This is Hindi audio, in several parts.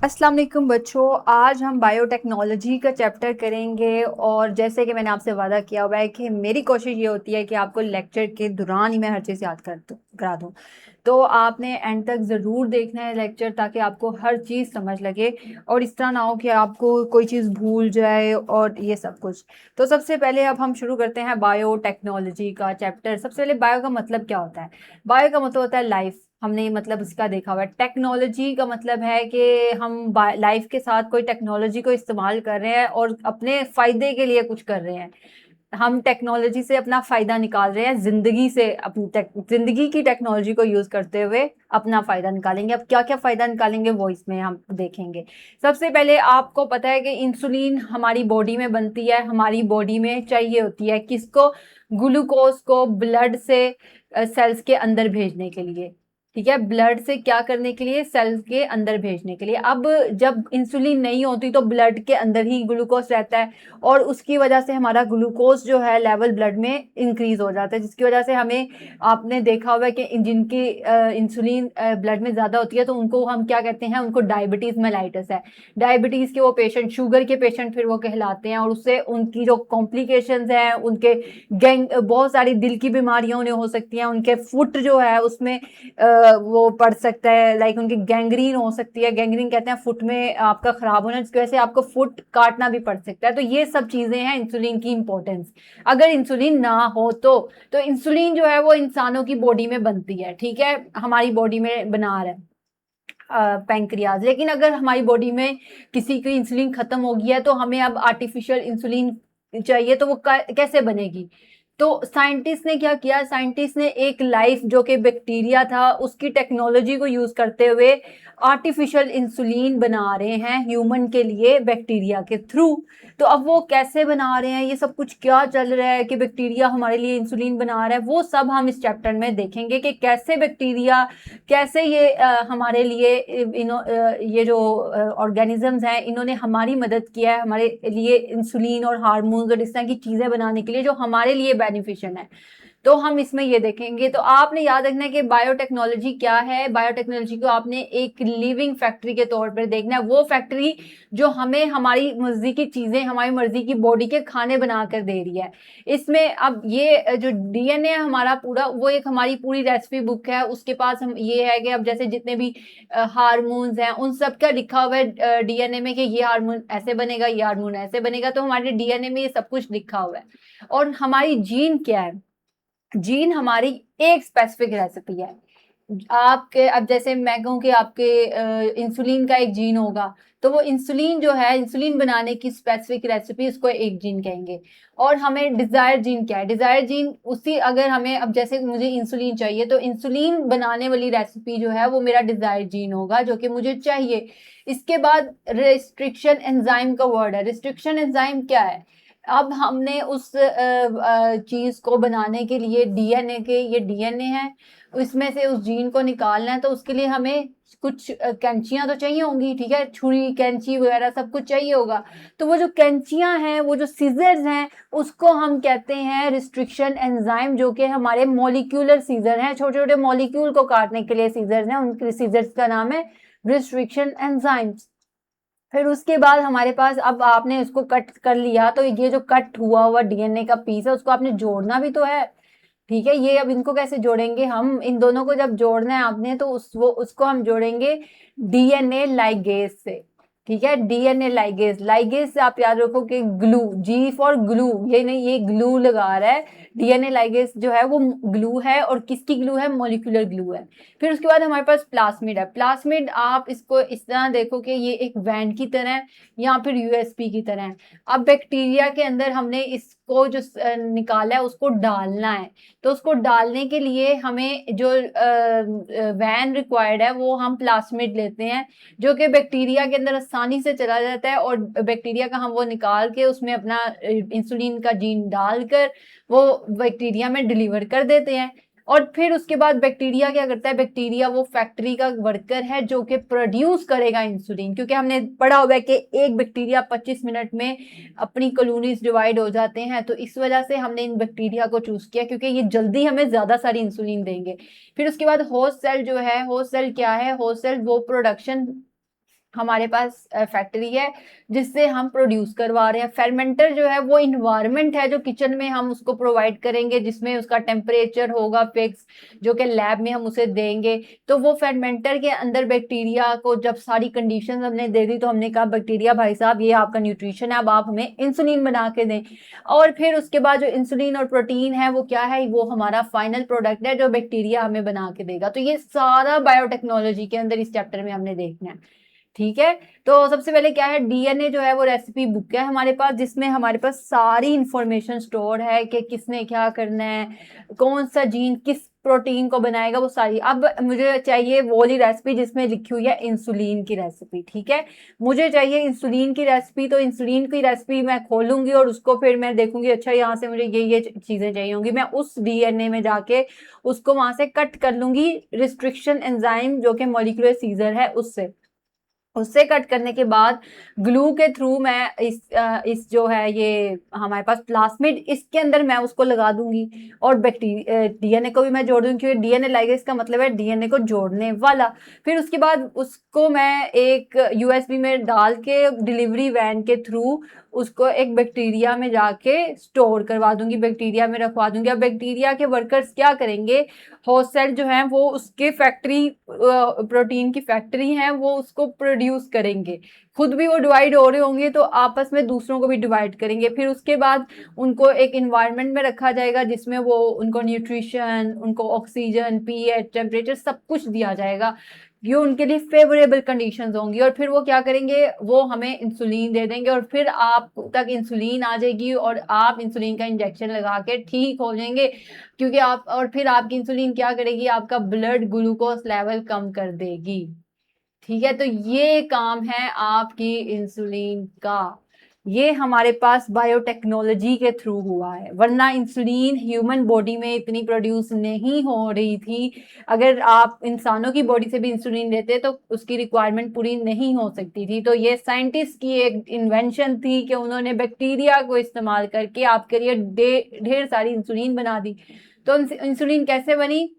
अस्सलाम वालेकुम बच्चों, आज हम बायोटेक्नोलॉजी का चैप्टर करेंगे। और जैसे कि मैंने आपसे वादा किया हुआ है कि मेरी कोशिश ये होती है कि आपको लेक्चर के दौरान ही मैं हर चीज़ याद करा दूँ। तो आपने एंड तक ज़रूर देखना है लेक्चर, ताकि आपको हर चीज़ समझ लगे और इस तरह ना हो कि आपको कोई चीज़ भूल जाए और ये सब कुछ। तो सबसे पहले अब हम शुरू करते हैं बायोटेक्नोलॉजी का चैप्टर। सबसे पहले बायो का मतलब क्या होता है? बायो का मतलब होता है लाइफ। हमने मतलब इसका देखा हुआ है। टेक्नोलॉजी का मतलब है कि हम लाइफ के साथ कोई टेक्नोलॉजी को इस्तेमाल कर रहे हैं और अपने फायदे के लिए कुछ कर रहे हैं। हम टेक्नोलॉजी से अपना फायदा निकाल रहे हैं, जिंदगी से अपनी जिंदगी की टेक्नोलॉजी को यूज करते हुए अपना फायदा निकालेंगे। अब क्या क्या फायदा निकालेंगे वो इसमें हम देखेंगे। सबसे पहले आपको पता है कि इंसुलिन हमारी बॉडी में बनती है, हमारी बॉडी में चाहिए होती है किसको? ग्लूकोज को ब्लड से सेल्स के अंदर भेजने के लिए। ठीक है, ब्लड से क्या करने के लिए? सेल्स के अंदर भेजने के लिए। अब जब इंसुलिन नहीं होती तो ब्लड के अंदर ही ग्लूकोज रहता है और उसकी वजह से हमारा ग्लूकोज जो है लेवल ब्लड में इंक्रीज हो जाता है, जिसकी वजह से हमें, आपने देखा हुआ है कि जिनकी इंसुलिन ब्लड में ज्यादा होती है तो उनको हम क्या कहते हैं? उनको डायबिटीज मेलाइटस है। डायबिटीज के वो पेशेंट, शुगर के पेशेंट फिर वो कहलाते हैं, और उससे उनकी जो कॉम्प्लिकेशंस हैं, उनके बहुत सारी दिल की बीमारियां उन्हें हो सकती हैं। उनके फुट जो है उसमें वो पड़ सकता है, लाइक उनकी गैंग्रीन हो सकती है। गैंग्रीन कहते हैं फुट में आपका खराब होना, जिसकी वजह से आपको फुट काटना भी पड़ सकता है। तो ये सब चीजें हैं इंसुलिन की इंपॉर्टेंस। अगर इंसुलिन ना हो तो इंसुलिन जो है वो इंसानों की बॉडी में बनती है, ठीक है, हमारी बॉडी में बना रहा है पैंक्रियाज। लेकिन अगर हमारी बॉडी में किसी की इंसुलिन खत्म हो गया है तो हमें अब आर्टिफिशियल इंसुलिन चाहिए, तो वो कैसे बनेगी? तो साइंटिस्ट ने क्या किया? साइंटिस्ट ने एक लाइफ जो कि बैक्टीरिया था, उसकी टेक्नोलॉजी को यूज करते हुए आर्टिफिशियल इंसुलिन बना रहे हैं ह्यूमन के लिए, बैक्टीरिया के थ्रू। तो अब वो कैसे बना रहे हैं, ये सब कुछ क्या चल रहा है कि बैक्टीरिया हमारे लिए इंसुलिन बना रहा है, वो सब हम इस चैप्टर में देखेंगे कि कैसे बैक्टीरिया, कैसे ये हमारे लिए ये जो ऑर्गेनिजम्स हैं, इन्होंने हमारी मदद किया है हमारे लिए इंसुलिन और हार्मोन्स और इस तरह की चीजें बनाने के लिए जो हमारे लिए बेनिफिशियल है। तो हम इसमें ये देखेंगे। तो आपने याद रखना है कि बायोटेक्नोलॉजी क्या है। बायोटेक्नोलॉजी को आपने एक लिविंग फैक्ट्री के तौर पर देखना है, वो फैक्ट्री जो हमें हमारी मर्जी की चीजें, हमारी मर्जी की बॉडी के खाने बनाकर दे रही है। इसमें अब ये जो डीएनए है हमारा पूरा, वो एक हमारी पूरी रेसिपी बुक है। उसके पास हम ये है कि अब जैसे जितने भी हार्मोन्स हैं उन सब का लिखा हुआ है डीएनए में कि ये हार्मोन ऐसे बनेगा, ये हार्मोन ऐसे बनेगा। तो हमारे डीएनए में ये सब कुछ लिखा हुआ है। और हमारी जीन क्या है? जीन हमारी एक स्पेसिफिक रेसिपी है। आपके, अब जैसे मैं कहूँ कि आपके इंसुलिन का एक जीन होगा, तो वो इंसुलिन जो है, इंसुलिन बनाने की स्पेसिफिक रेसिपी, उसको एक जीन कहेंगे। और हमें डिजायर जीन क्या है? डिजायर जीन उसी, अगर हमें, अब जैसे मुझे इंसुलिन चाहिए तो इंसुलिन बनाने वाली रेसिपी जो है वो मेरा डिजायर जीन होगा, जो कि मुझे चाहिए। इसके बाद रिस्ट्रिक्शन एंजाइम का वर्ड है। रिस्ट्रिक्शन एंजाइम क्या है? अब हमने उस चीज को बनाने के लिए डीएनए के, ये डीएनए है, इसमें से उस जीन को निकालना है, तो उसके लिए हमें कुछ कैंचियां तो चाहिए होंगी, ठीक है, छुरी कैंची वगैरह सब कुछ चाहिए होगा। तो वो जो कैंचियां हैं, वो जो सीजर्स हैं, उसको हम कहते हैं रिस्ट्रिक्शन एंजाइम, जो कि हमारे मॉलिक्यूलर सीजर हैं, छोटे छोटे मॉलिक्यूल को काटने के लिए सीजर्स हैं, उनके सीजर्स का नाम है रिस्ट्रिक्शन एंजाइम्स। फिर उसके बाद हमारे पास, अब आपने इसको कट कर लिया, तो ये जो कट हुआ हुआ डीएनए का पीस है उसको आपने जोड़ना भी तो है, ठीक है। ये अब इनको कैसे जोड़ेंगे? हम इन दोनों को जब जोड़ना है आपने, तो उसको हम जोड़ेंगे डीएनए लाइगेज से, ठीक है। डीएनए लाइगेज, लाइगेज से आप याद रखो कि ग्लू, जी फॉर ग्लू, ये नहीं, ये ग्लू लगा रहा है। डीएनए लाइगेज जो है वो ग्लू है, और किसकी ग्लू है? मॉलिक्यूलर ग्लू है। फिर उसके बाद हमारे पास प्लास्मिड है। प्लास्मिड आप इसको इस तरह देखो कि ये एक वैन की तरह है या फिर यूएसपी की तरह है। अब बैक्टीरिया के अंदर हमने इसको जो निकाला है उसको डालना है, तो उसको डालने के लिए हमें जो वैन रिक्वायर्ड है वो हम प्लास्मिड लेते हैं, जो कि बैक्टीरिया के अंदर आसानी से चला जाता है। और बैक्टीरिया का हम वो निकाल के उसमें अपना इंसुलिन का जीन डालकर वो बैक्टीरिया में डिलीवर कर देते हैं। और फिर उसके बाद बैक्टीरिया क्या करता है? बैक्टीरिया वो फैक्ट्री का वर्कर है जो कि प्रोड्यूस करेगा इंसुलिन, क्योंकि हमने पढ़ा हुआ है कि एक बैक्टीरिया 25 मिनट में अपनी कॉलोनीज डिवाइड हो जाते हैं। तो इस वजह से हमने इन बैक्टीरिया को चूज किया, क्योंकि ये जल्दी हमें ज्यादा सारी इंसुलिन देंगे। फिर उसके बाद होस्ट सेल जो है, होस्ट सेल क्या है? होस्ट सेल वो प्रोडक्शन हमारे पास फैक्ट्री है जिससे हम प्रोड्यूस करवा रहे हैं। फेर्मेंटर जो है वो इन्वायरमेंट है जो किचन में हम उसको प्रोवाइड करेंगे, जिसमें उसका टेम्परेचर होगा फिक्स, जो कि लैब में हम उसे देंगे। तो वो फेर्मेंटर के अंदर बैक्टीरिया को जब सारी कंडीशन हमने दे दी, तो हमने कहा बैक्टीरिया भाई साहब ये आपका न्यूट्रिशन है, अब आप हमें इंसुलिन बना के दें। और फिर उसके बाद जो इंसुलिन और प्रोटीन है वो क्या है, वो हमारा फाइनल प्रोडक्ट है जो बैक्टीरिया हमें बना के देगा। तो ये सारा बायोटेक्नोलॉजी के अंदर इस चैप्टर में हमने देखना है। ठीक है, तो सबसे पहले क्या है, डीएनए जो है वो रेसिपी बुक है हमारे पास, जिसमें हमारे पास सारी इंफॉर्मेशन स्टोर है कि किसने क्या करना है, कौन सा जीन किस प्रोटीन को बनाएगा, वो सारी। अब मुझे चाहिए वो वाली रेसिपी जिसमें लिखी हुई है इंसुलिन की रेसिपी। ठीक है, मुझे चाहिए इंसुलिन की रेसिपी, तो इंसुलिन की रेसिपी मैं खोलूंगी और उसको फिर मैं देखूंगी, अच्छा यहाँ से मुझे ये चीजें चाहिए होंगी, मैं उस डीएनए में जाके उसको वहां से कट कर लूंगी रिस्ट्रिक्शन एंजाइम जो कि मॉलिक्यूलर सीजर है उससे कट करने के बाद ग्लू के थ्रू मैं इस जो है ये हमारे पास प्लास्मिड, इसके अंदर मैं उसको लगा दूंगी और बैक्टीरिया डीएनए को भी मैं जोड़ दूंगी, क्योंकि डीएनए लाइगेज का मतलब है डीएनए को जोड़ने वाला। फिर उसके बाद उसको मैं एक यूएसबी में डाल के डिलीवरी वैन के थ्रू उसको एक बैक्टीरिया में जाके स्टोर करवा दूंगी, बैक्टीरिया में रखवा दूंगी। अब बैक्टीरिया के वर्कर्स क्या करेंगे, होस्ट सेल जो है वो उसके फैक्ट्री प्रोटीन की फैक्ट्री है, वो उसको प्रोड्यूस करेंगे, खुद भी वो डिवाइड हो रहे होंगे तो आपस में दूसरों को भी डिवाइड करेंगे। फिर उसके बाद उनको एक इन्वायरमेंट में रखा जाएगा जिसमें वो उनको न्यूट्रिशन, उनको ऑक्सीजन, पीएच, टेम्परेचर सब कुछ दिया जाएगा, ये उनके लिए फेवरेबल कंडीशंस होंगी। और फिर वो क्या करेंगे, वो हमें इंसुलिन दे देंगे और फिर आप तक इंसुलिन आ जाएगी और आप इंसुलिन का इंजेक्शन लगा के ठीक हो जाएंगे, क्योंकि आप, और फिर आपकी इंसुलिन क्या करेगी, आपका ब्लड ग्लूकोज लेवल कम कर देगी। ठीक है, तो ये काम है आपकी इंसुलिन का, ये हमारे पास बायोटेक्नोलॉजी के थ्रू हुआ है, वरना इंसुलिन ह्यूमन बॉडी में इतनी प्रोड्यूस नहीं हो रही थी। अगर आप इंसानों की बॉडी से भी इंसुलिन लेते तो उसकी रिक्वायरमेंट पूरी नहीं हो सकती थी। तो ये साइंटिस्ट की एक इन्वेंशन थी कि उन्होंने बैक्टीरिया को इस्तेमाल करके आपके लिए ढेर सारी इंसुलिन बना दी। तो इंसुलिन कैसे बनी,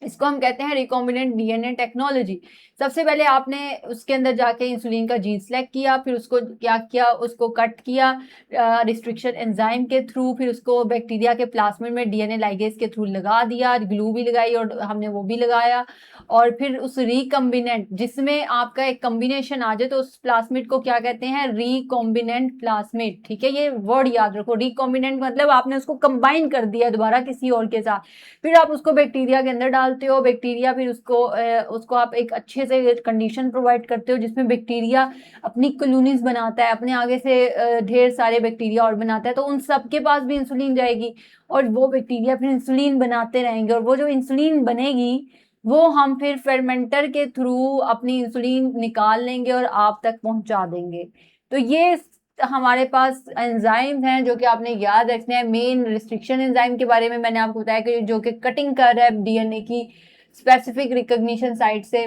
इसको हम कहते हैं रिकॉम्बिनेंट डीएनए टेक्नोलॉजी। सबसे पहले आपने उसके अंदर जाके इंसुलिन का जीन सेलेक्ट किया, फिर उसको क्या किया, उसको कट किया रिस्ट्रिक्शन एंजाइम के थ्रू, फिर उसको बैक्टीरिया के प्लाज्मिड में डीएनए लाइगेज के थ्रू लगा दिया, ग्लू भी लगाई और हमने वो भी लगाया, और फिर उस रिकॉम्बिनेंट जिसमें आपका एक कॉम्बिनेशन आ जाए तो उस प्लाज्मिड को क्या कहते हैं, रिकॉम्बिनेंट प्लाज्मिड। ठीक है, ये वर्ड याद रखो, रिकॉम्बिनेंट मतलब आपने उसको कंबाइन कर दिया दोबारा किसी और के साथ। फिर आप उसको बैक्टीरिया के अंदर डालते हो, बैक्टीरिया फिर उसको आप एक अच्छे से कंडीशन प्रोवाइड करते हो जिसमें बैक्टीरिया अपनी कॉलोनीज बनाता है, अपने आगे से ढेर सारे बैक्टीरिया और बनाता है, तो उन सब के पास भी इंसुलिन जाएगी और वो बैक्टीरिया फिर इंसुलिन बनाते रहेंगे, और वो जो इंसुलिन बनेगी वो हम फिर फेर्मेंटर के थ्रू अपनी इंसुलिन निकाल लेंगे और आप तक पहुंचा देंगे। तो ये हमारे पास एंजाइम हैं जो कि आपने याद रखना है। मेन रिस्ट्रिक्शन एंजाइम के बारे में मैंने आपको बताया कि जो कि कटिंग कर रहा है डीएनए की स्पेसिफिक रिकॉग्निशन साइट से।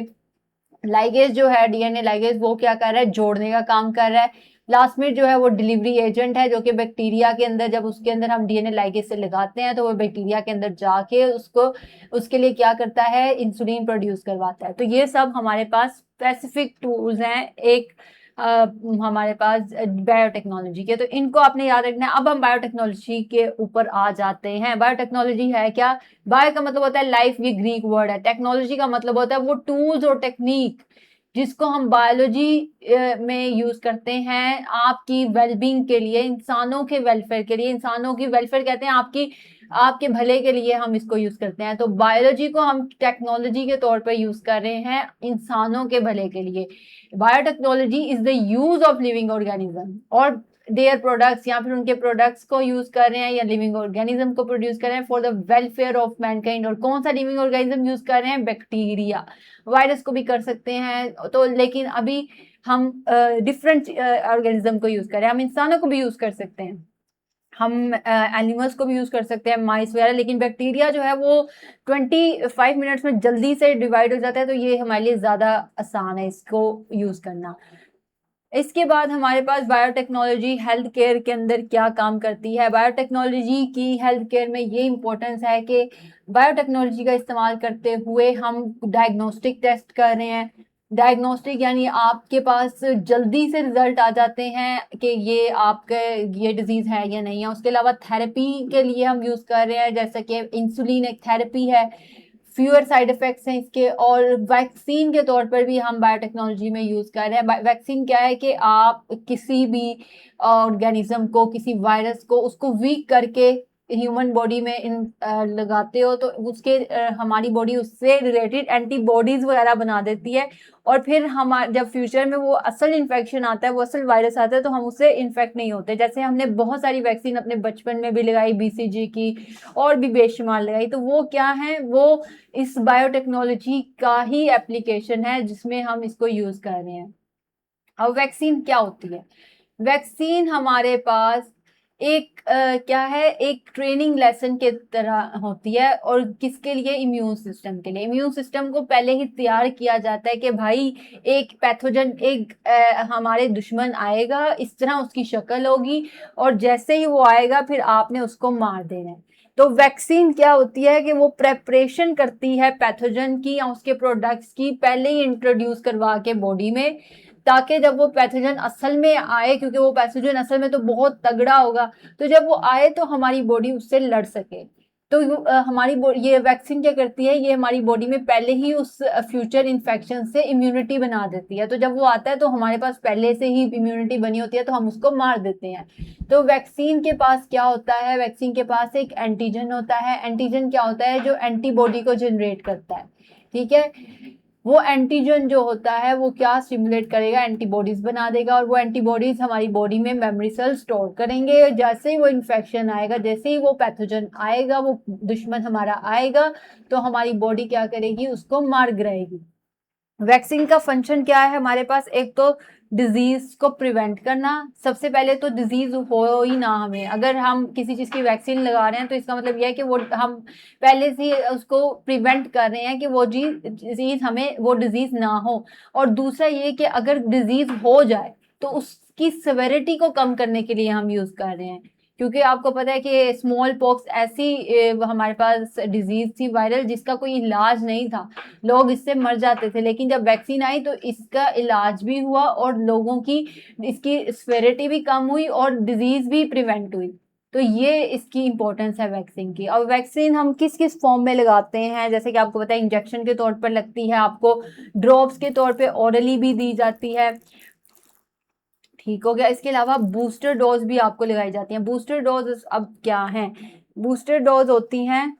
लाइगेज जो है डीएनए लाइगेज, वो क्या कर रहा है, जोड़ने का काम कर रहा है। प्लास्मिड जो है वो डिलीवरी एजेंट है जो कि बैक्टीरिया के अंदर, जब उसके अंदर हम डीएनए लाइगेज से लगाते हैं तो वो बैक्टीरिया के अंदर जाके उसके लिए क्या करता है, इंसुलिन प्रोड्यूस करवाता है। तो ये सब हमारे पास स्पेसिफिक टूल्स हैं एक हमारे पास बायोटेक्नोलॉजी के, तो इनको आपने याद रखना है। अब हम बायोटेक्नोलॉजी के ऊपर आ जाते हैं। बायोटेक्नोलॉजी है क्या, बायो का मतलब होता है लाइफ, ये ग्रीक वर्ड है। टेक्नोलॉजी का मतलब होता है वो टूल्स और टेक्निक जिसको हम बायोलॉजी में यूज करते हैं आपकी वेलबींग के लिए, इंसानों के वेलफेयर के लिए। इंसानों की वेलफेयर कहते हैं आपके भले के लिए हम इसको यूज करते हैं। तो बायोलॉजी को हम टेक्नोलॉजी के तौर पर यूज कर रहे हैं इंसानों के भले के लिए। Biotechnology is the use of living organism और देयर प्रोडक्ट्स, या फिर उनके प्रोडक्ट्स को यूज कर रहे हैं या लिविंग ऑर्गेनिज्म को प्रोड्यूस कर रहे हैं for the welfare of Mankind. और कौन सा लिविंग ऑर्गेनिज्म यूज कर रहे हैं, बैक्टीरिया, वायरस को भी कर सकते हैं तो, लेकिन अभी हम डिफरेंट ऑर्गेनिज्म को यूज कर रहे हैं। हम इंसानों को भी यूज कर सकते हैं, हम एनिमल्स को भी यूज कर सकते हैं, माइस वगैरह, लेकिन बैक्टीरिया जो है वो 25 मिनट्स में जल्दी से डिवाइड हो जाता है, तो ये हमारे लिए ज्यादा आसान है इसको यूज करना। इसके बाद हमारे पास बायोटेक्नोलॉजी हेल्थ केयर के अंदर क्या काम करती है। बायोटेक्नोलॉजी की हेल्थ केयर में ये इंपॉर्टेंस है कि बायोटेक्नोलॉजी का इस्तेमाल करते हुए हम डायग्नोस्टिक टेस्ट कर रहे हैं, डायग्नोस्टिक यानी आपके पास जल्दी से रिजल्ट आ जाते हैं कि ये आपके ये डिजीज है या नहीं है। उसके अलावा थेरेपी के लिए हम यूज कर रहे हैं, जैसे कि इंसुलिन एक थेरेपी है, फ्यूअर साइड इफेक्ट्स हैं इसके। और वैक्सीन के तौर पर भी हम बायोटेक्नोलॉजी में यूज कर रहे हैं। वैक्सीन क्या है कि आप किसी भी ऑर्गेनिज्म को, किसी वायरस को, उसको वीक करके ह्यूमन बॉडी में लगाते हो तो उसके हमारी बॉडी उससे रिलेटेड एंटीबॉडीज वगैरह बना देती है। और फिर हमारे जब फ्यूचर में वो असल इन्फेक्शन आता है, वो असल वायरस आता है, तो हम उससे इन्फेक्ट नहीं होते। जैसे हमने बहुत सारी वैक्सीन अपने बचपन में भी लगाई, BCG की और भी बेशुमार लगाई, तो वो क्या है, वो इस बायोटेक्नोलॉजी का ही एप्लीकेशन है जिसमें हम इसको यूज कर रहे हैं। अब वैक्सीन क्या होती है? वैक्सीन हमारे पास एक क्या है, एक ट्रेनिंग लेसन के तरह होती है। और किसके लिए? इम्यून सिस्टम के लिए। इम्यून सिस्टम को पहले ही तैयार किया जाता है कि भाई एक पैथोजन, एक हमारे दुश्मन आएगा, इस तरह उसकी शक्ल होगी, और जैसे ही वो आएगा फिर आपने उसको मार देना है। तो वैक्सीन क्या होती है कि वो प्रेपरेशन करती है पैथोजन की या उसके प्रोडक्ट्स की, पहले ही इंट्रोड्यूस करवा के बॉडी में, ताकि जब वो पैथोजन असल में आए, क्योंकि वो पैथोजन असल में तो बहुत तगड़ा होगा, तो जब वो आए तो हमारी बॉडी उससे लड़ सके। तो हमारी ये वैक्सीन क्या करती है, ये हमारी बॉडी में पहले ही उस फ्यूचर इन्फेक्शन से इम्यूनिटी बना देती है। तो जब वो आता है तो हमारे पास पहले से ही इम्यूनिटी बनी होती है, तो हम उसको मार देते हैं। तो वैक्सीन के पास क्या होता है? वैक्सीन के पास एक एंटीजन होता है। एंटीजन क्या होता है? जो एंटीबॉडी को जनरेट करता है। ठीक है, वो एंटीजन जो होता है वो क्या स्टिमुलेट करेगा? एंटीबॉडीज बना देगा, और वो एंटीबॉडीज हमारी बॉडी में मेमोरी सेल स्टोर करेंगे। जैसे ही वो इन्फेक्शन आएगा, जैसे ही वो पैथोजन आएगा, वो दुश्मन हमारा आएगा, तो हमारी बॉडी क्या करेगी? उसको मार गिराएगी। वैक्सीन का फंक्शन क्या है हमारे पास? एक तो डिजीज को प्रिवेंट करना। सबसे पहले तो डिजीज हो ही ना हमें, अगर हम किसी चीज की वैक्सीन लगा रहे हैं तो इसका मतलब यह है कि वो हम पहले से उसको प्रिवेंट कर रहे हैं कि वो डिजीज हमें, वो डिजीज ना हो। और दूसरा ये कि अगर डिजीज हो जाए तो उसकी सेवेरिटी को कम करने के लिए हम यूज कर रहे हैं। क्योंकि आपको पता है कि स्मॉल पॉक्स ऐसी हमारे पास डिजीज थी वायरल, जिसका कोई इलाज नहीं था, लोग इससे मर जाते थे। लेकिन जब वैक्सीन आई तो इसका इलाज भी हुआ, और लोगों की इसकी स्वेरिटी भी कम हुई, और डिजीज भी प्रिवेंट हुई। तो ये इसकी इंपॉर्टेंस है वैक्सीन की। और वैक्सीन हम किस किस फॉर्म में लगाते हैं? जैसे कि आपको पता है, इंजेक्शन के तौर पर लगती है, आपको ड्रॉप्स के तौर पे ऑरली भी दी जाती है। ठीक हो गया। इसके अलावा बूस्टर डोज भी आपको लगाई जाती हैं। बूस्टर डोज अब क्या है? बूस्टर डोज होती हैं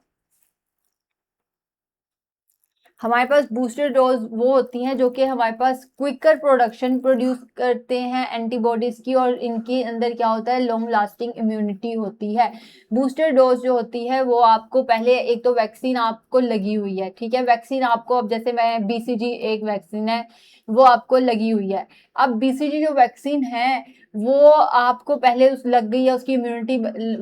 हमारे पास, बूस्टर डोज वो होती हैं जो कि हमारे पास क्विकर प्रोडक्शन प्रोड्यूस करते हैं एंटीबॉडीज की, और इनके अंदर क्या होता है? लॉन्ग लास्टिंग इम्यूनिटी होती है। बूस्टर डोज जो होती है वो आपको पहले, एक तो वैक्सीन आपको लगी हुई है, ठीक है, वैक्सीन आपको, अब जैसे मैं BCG एक वैक्सीन है, वो आपको लगी हुई है। अब BCG जो वैक्सीन है वो आपको पहले उस लग गई है, उसकी इम्यूनिटी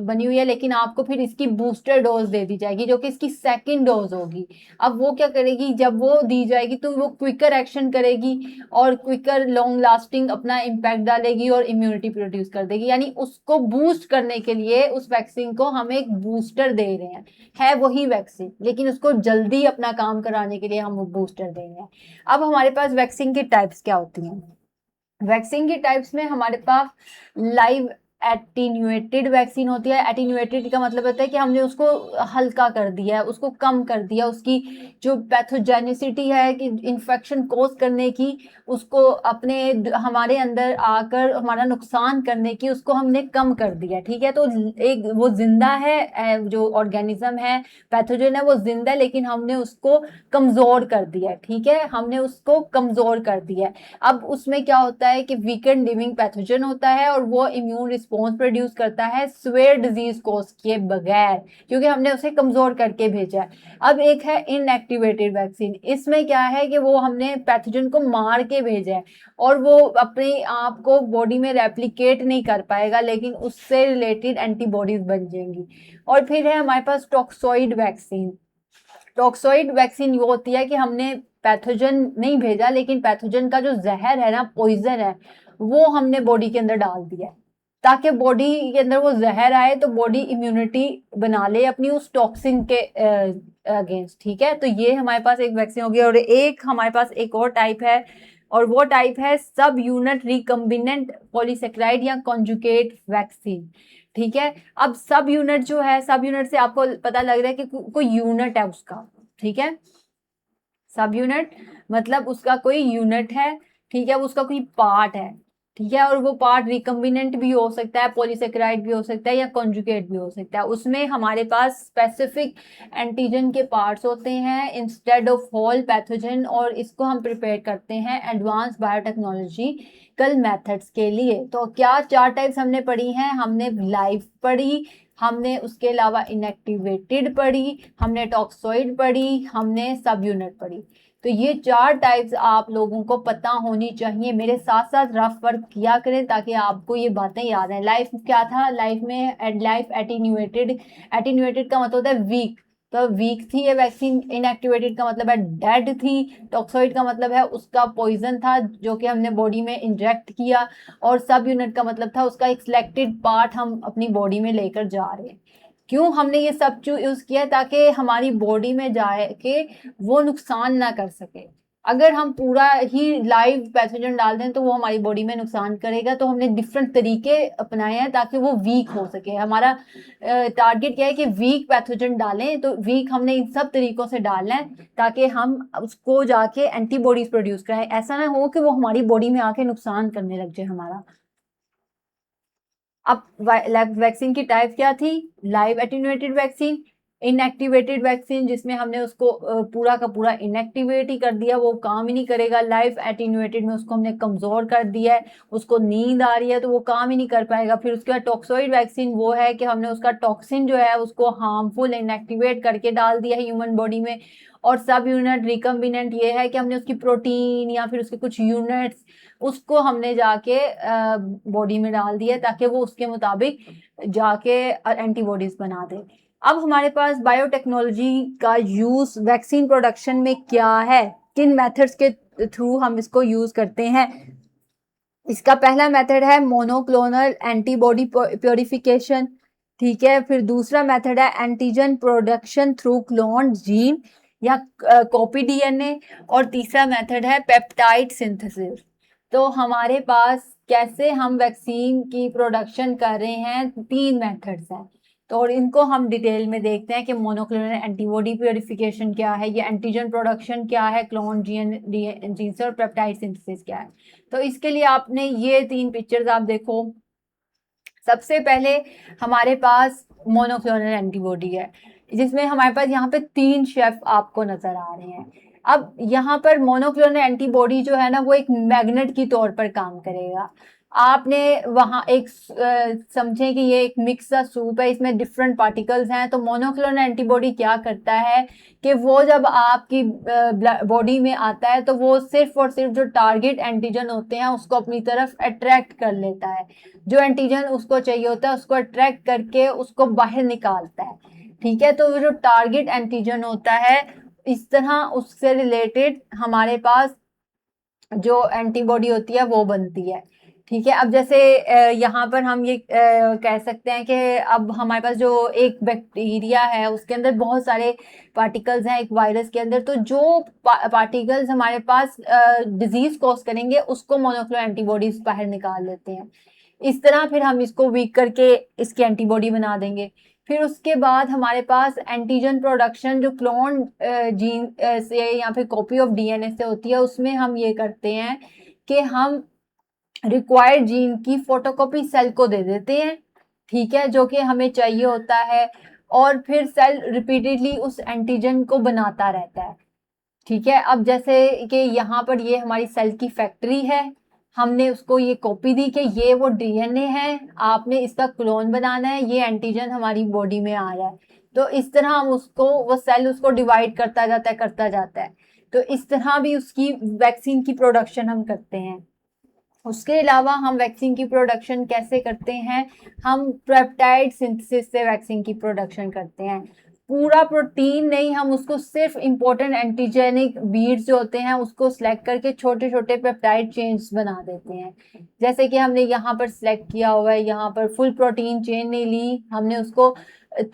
बनी हुई है, लेकिन आपको फिर इसकी बूस्टर डोज दे दी जाएगी जो कि इसकी सेकंड डोज होगी। अब वो क्या करेगी? जब वो दी जाएगी तो वो क्विकर एक्शन करेगी, और क्विकर लॉन्ग लास्टिंग अपना इम्पैक्ट डालेगी, और इम्यूनिटी प्रोड्यूस कर देगी। यानी उसको बूस्ट करने के लिए उस वैक्सीन को हम एक बूस्टर दे रहे हैं, है वही वैक्सीन, लेकिन उसको जल्दी अपना काम कराने के लिए हम वो बूस्टर दे रहे हैं। अब हमारे पास वैक्सीन की टाइप्स क्या होती हैं? वैक्सीन की टाइप्स में हमारे पास लाइव एटीन्यूएटेड वैक्सीन होती है। एटीन्यूएटेड का मतलब होता है कि हमने उसको हल्का कर दिया है, उसको कम कर दिया, उसकी जो पैथोजेनिसिटी है कि इन्फेक्शन कोज करने की, उसको अपने हमारे अंदर आकर हमारा नुकसान करने की, उसको हमने कम कर दिया। ठीक है, तो एक वो जिंदा है, जो ऑर्गेनिज्म है, पैथोजन है, वो जिंदा है, लेकिन हमने उसको कमजोर कर दिया। ठीक है, हमने उसको कमजोर कर दिया। अब उसमें क्या होता है कि वीकेंड लिविंग पैथोजन होता है, और वो इम्यून रिस्पॉन्स प्रोड्यूस करता है स्वेयर डिजीज कोज किए बगैर, क्योंकि हमने उसे कमजोर करके भेजा है। अब एक है इनएक्टिवेटेड वैक्सीन। इसमें क्या है कि वो हमने पैथोजन को मार के भेजा है, और वो अपने आप को बॉडी में रेप्लिकेट नहीं कर पाएगा, लेकिन उससे रिलेटेड एंटीबॉडीज बन जाएंगी। और फिर है हमारे पास टॉक्सोइड वैक्सीन। टॉक्सोइड वैक्सीन वो होती है कि हमने पैथोजन नहीं भेजा, लेकिन पैथोजन का जो जहर है ना, पॉइजन है, वो हमने बॉडी के अंदर डाल दिया। ताकि बॉडी के अंदर वो जहर आए तो बॉडी इम्यूनिटी बना ले अपनी उस टॉक्सिन के अगेंस्ट। ठीक है, तो ये हमारे पास एक वैक्सीन होगी। और एक हमारे पास एक और टाइप है, और वो टाइप है सब यूनिट रिकम्बिनेंट पॉलीसेक्राइड या कॉन्जुगेट वैक्सीन। ठीक है, अब सब यूनिट जो है, सब यूनिट से आपको पता लग रहा है कि कोई यूनिट है उसका। ठीक है, सब यूनिट मतलब उसका कोई यूनिट है। ठीक है, उसका कोई पार्ट है। ठीक है, और वो पार्ट रिकम्बिनेंट भी हो सकता है, पॉलीसेकेराइड भी हो सकता है, या कॉन्जुगेट भी हो सकता है। उसमें हमारे पास स्पेसिफिक एंटीजन के पार्ट्स होते हैं इंस्टेड ऑफ होल पैथोजन, और इसको हम प्रिपेयर करते हैं एडवांस बायोटेक्नोलॉजिकल मेथड्स के लिए। तो क्या 4 टाइप्स हमने पढ़ी हैं? हमने लाइव पढ़ी, हमने उसके अलावा इनएक्टिवेटेड पढ़ी, हमने टॉक्सोइड पढ़ी, हमने सब यूनिट पढ़ी। तो ये 4 टाइप्स आप लोगों को पता होनी चाहिए। मेरे साथ साथ रफ वर्क किया करें ताकि आपको ये बातें याद हैं। लाइफ क्या था? लाइफ में लाइफ एटीन्यूएटेड, एटीन्यूएटेड का मतलब होता है वीक, तो वीक थी ये वैक्सीन। इनएक्टिवेटेड का मतलब है डेड थी। टॉक्सोइड का मतलब है उसका पॉइजन था जो कि हमने बॉडी में इंजेक्ट किया। और सब यूनिट का मतलब था उसका एक सिलेक्टेड पार्ट हम अपनी बॉडी में लेकर जा रहे हैं। क्यों हमने ये सब यूज किया? ताकि हमारी बॉडी में जाए के वो नुकसान ना कर सके। अगर हम पूरा ही लाइव पैथोजन डाल दें तो वो हमारी बॉडी में नुकसान करेगा। तो हमने डिफरेंट तरीके अपनाए हैं ताकि वो वीक हो सके। हमारा टारगेट क्या है कि वीक पैथोजन डालें, तो वीक हमने इन सब तरीकों से डालना है ताकि हम उसको जाके एंटीबॉडीज प्रोड्यूस कराएं। ऐसा ना हो कि वो हमारी बॉडी में आके नुकसान करने लग जाए हमारा। अब वैक्सीन की टाइप क्या थी? Live attenuated vaccine, inactivated vaccine जिसमें हमने उसको पूरा का पूरा इनएक्टिवेट ही कर दिया, वो काम ही नहीं करेगा। लाइव एटीन्यूएटेड में उसको हमने कमजोर कर दिया है, उसको नींद आ रही है तो वो काम ही नहीं कर पाएगा। फिर उसके बाद टॉक्सोइड वैक्सीन वो है कि हमने उसका टॉक्सिन जो है उसको हार्मफुल इनएक्टिवेट करके डाल दिया है ह्यूमन बॉडी में। और सब यूनिट रिकम्बिनेंट ये है कि हमने उसकी प्रोटीन या फिर उसके कुछ यूनिट्स उसको हमने जाके बॉडी में डाल दिया ताकि वो उसके मुताबिक जाके एंटीबॉडीज बना दे। अब हमारे पास बायोटेक्नोलॉजी का यूज वैक्सीन प्रोडक्शन में क्या है, किन मेथड्स के थ्रू हम इसको यूज करते हैं? इसका पहला मेथड है मोनोक्लोनल एंटीबॉडी प्योरिफिकेशन। ठीक है, फिर दूसरा मेथड है antigen production through cloned gene या कॉपी डीएनए, और तीसरा मेथड है पेप्टाइड सिंथेसिस। तो हमारे पास कैसे हम वैक्सीन की प्रोडक्शन कर रहे हैं, 3 मेथड्स हैं। तो और इनको हम डिटेल में देखते हैं कि मोनोक्लोनल एंटीबॉडी प्योरिफिकेशन क्या है, ये एंटीजन प्रोडक्शन क्या है, क्लोन जीन से, और पेप्टाइड सिंथेसिस क्या है। तो इसके लिए आपने ये 3 पिक्चर्स आप देखो। सबसे पहले हमारे पास मोनोक्लोनल एंटीबॉडी है जिसमें हमारे पास यहाँ पे 3 शेफ आपको नजर आ रहे हैं। अब यहाँ पर मोनोक्लोनल एंटीबॉडी जो है ना वो एक मैग्नेट की तौर पर काम करेगा। आपने वहाँ एक समझे कि ये एक मिक्स सा सूप है, इसमें डिफरेंट पार्टिकल्स हैं। तो मोनोक्लोनल एंटीबॉडी क्या करता है कि वो जब आपकी बॉडी में आता है तो वो सिर्फ और सिर्फ जो टारगेट एंटीजन होते हैं उसको अपनी तरफ अट्रैक्ट कर लेता है। जो एंटीजन उसको चाहिए होता है उसको अट्रैक्ट करके उसको बाहर निकालता है। ठीक है, तो वो जो टारगेट एंटीजन होता है इस तरह उससे रिलेटेड हमारे पास जो एंटीबॉडी होती है वो बनती है। ठीक है, अब जैसे यहाँ पर हम ये कह सकते हैं कि अब हमारे पास जो एक बैक्टीरिया है उसके अंदर बहुत सारे पार्टिकल्स हैं एक वायरस के अंदर। तो जो पार्टिकल्स हमारे पास डिजीज कॉज करेंगे उसको मोनोक्लोनल एंटीबॉडीज बाहर निकाल लेते हैं। इस तरह फिर हम इसको वीक करके इसकी एंटीबॉडी बना देंगे। फिर उसके बाद हमारे पास एंटीजन प्रोडक्शन जो क्लोन जीन से या फिर कॉपी ऑफ डीएनए से होती है, उसमें हम ये करते हैं कि हम रिक्वायर्ड जीन की फोटोकॉपी सेल को दे देते हैं। ठीक है, जो कि हमें चाहिए होता है, और फिर सेल रिपीटेडली उस एंटीजन को बनाता रहता है। ठीक है, अब जैसे कि यहाँ पर ये हमारी सेल की फैक्ट्री है, हमने उसको ये कॉपी दी कि ये वो डीएनए है, आपने इसका क्लोन बनाना है, ये एंटीजन हमारी बॉडी में आ रहा है। तो इस तरह हम उसको वो सेल उसको डिवाइड करता जाता है। तो इस तरह भी उसकी वैक्सीन की प्रोडक्शन हम करते हैं। उसके अलावा हम वैक्सीन की प्रोडक्शन कैसे करते हैं? हम पेप्टाइड सिंथेसिस से वैक्सीन की प्रोडक्शन करते हैं। पूरा प्रोटीन नहीं, हम उसको सिर्फ इंपॉर्टेंट एंटीजेनिक बीड्स जो होते हैं उसको सिलेक्ट करके छोटे छोटे पेप्टाइड चेन्स बना देते हैं। जैसे कि हमने यहाँ पर सिलेक्ट किया हुआ है, यहाँ पर फुल प्रोटीन चेन नहीं ली हमने, उसको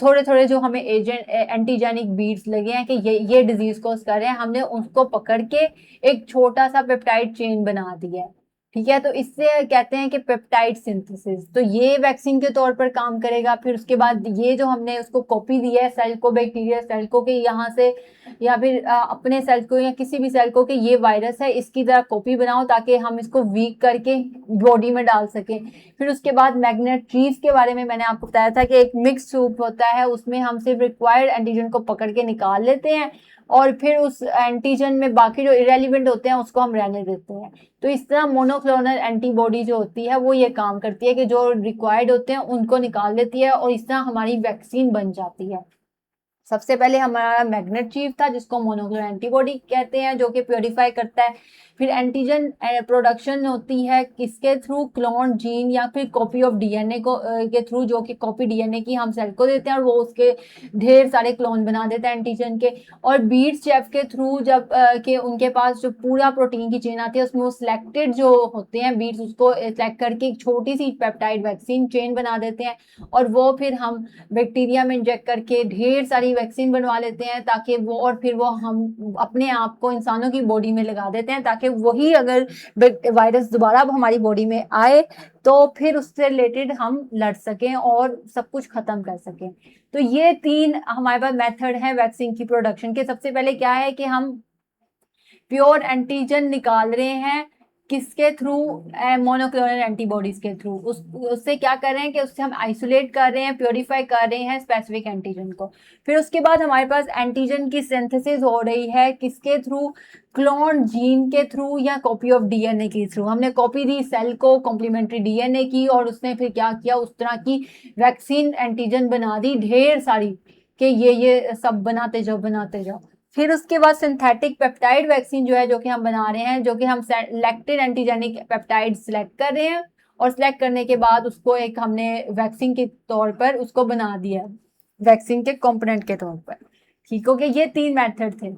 थोड़े थोड़े जो हमें एजेंट एंटीजेनिक बीड्स लगे हैं कि ये डिजीज कोज कर रहे हैं, हमने उसको पकड़ के एक छोटा सा पेप्टाइड चेन बना दिया है। ठीक है, तो इससे कहते हैं कि पेप्टाइड सिंथेसिस। तो ये वैक्सीन के तौर पर काम करेगा। फिर उसके बाद ये जो हमने उसको कॉपी दी है सेल को, बैक्टीरिया सेल को, कि यहाँ से या फिर अपने सेल को या किसी भी सेल को कि ये वायरस है, इसकी तरह कॉपी बनाओ ताकि हम इसको वीक करके बॉडी में डाल सकें। फिर उसके बाद मैग्नेट्रीज के बारे में मैंने आपको बताया था कि एक मिक्स सूप होता है, उसमें हम सिर्फ रिक्वायर्ड एंटीजन को पकड़ के निकाल लेते हैं और फिर उस एंटीजन में बाकी जो इरेलीवेंट होते हैं उसको हम रहने देते हैं। तो इस तरह मोनोक्लोनल एंटीबॉडी जो होती है वो ये काम करती है कि जो रिक्वायर्ड होते हैं उनको निकाल देती है और इस तरह हमारी वैक्सीन बन जाती है। सबसे पहले हमारा मैग्नेट चीफ था जिसको मोनोक्लोनल एंटीबॉडी कहते हैं, जो कि प्योरीफाई करता है। फिर एंटीजन प्रोडक्शन होती है किसके थ्रू, क्लोन जीन या फिर कॉपी ऑफ डीएनए को के थ्रू, जो कि कॉपी डीएनए की हम सेल को देते हैं और वो उसके ढेर सारे क्लोन बना देता है एंटीजन के। और बीट्स चेफ के थ्रू जब के उनके पास जो पूरा प्रोटीन की चेन आती है उसमें वो सिलेक्टेड जो होते हैं बीट्स, उसको सिलेक्ट करके एक छोटी सी पेप्टाइड वैक्सीन चेन बना देते हैं और वो फिर हम बैक्टीरिया में इंजेक्ट करके ढेर सारी वैक्सीन बनवा लेते हैं ताकि वो, और फिर वो हम अपने आप को इंसानों की बॉडी में लगा देते हैं ताकि वही अगर वायरस दोबारा हमारी बॉडी में आए तो फिर उससे रिलेटेड हम लड़ सकें और सब कुछ खत्म कर सकें। तो ये 3 हमारे पास मेथड है वैक्सीन की प्रोडक्शन के। सबसे पहले क्या है कि हम प्योर एंटीजन निकाल रहे हैं किसके थ्रू, मोनोक्लोनल एंटीबॉडीज के थ्रू। उससे क्या कर रहे हैं कि उससे हम आइसोलेट कर रहे हैं, प्योरीफाई कर रहे हैं स्पेसिफिक एंटीजन को। फिर उसके बाद हमारे पास एंटीजन की सिंथेसिस हो रही है किसके थ्रू, क्लोन जीन के थ्रू या कॉपी ऑफ डीएनए के थ्रू। हमने कॉपी दी सेल को कॉम्प्लीमेंट्री डीएनए की और उसने फिर क्या किया, उस तरह की वैक्सीन एंटीजन बना दी ढेर सारी कि ये सब बनाते जाओ। फिर उसके बाद सिंथेटिक पेप्टाइड वैक्सीन जो है जो कि हम बना रहे हैं, जो कि हम सेलेक्टेड एंटीजेनिक पेप्टाइड सिलेक्ट कर रहे हैं और सिलेक्ट करने के बाद उसको एक हमने वैक्सीन के तौर पर उसको बना दिया वैक्सीन के कंपोनेंट के तौर पर। ठीक हो गया, ये 3 मेथड थे।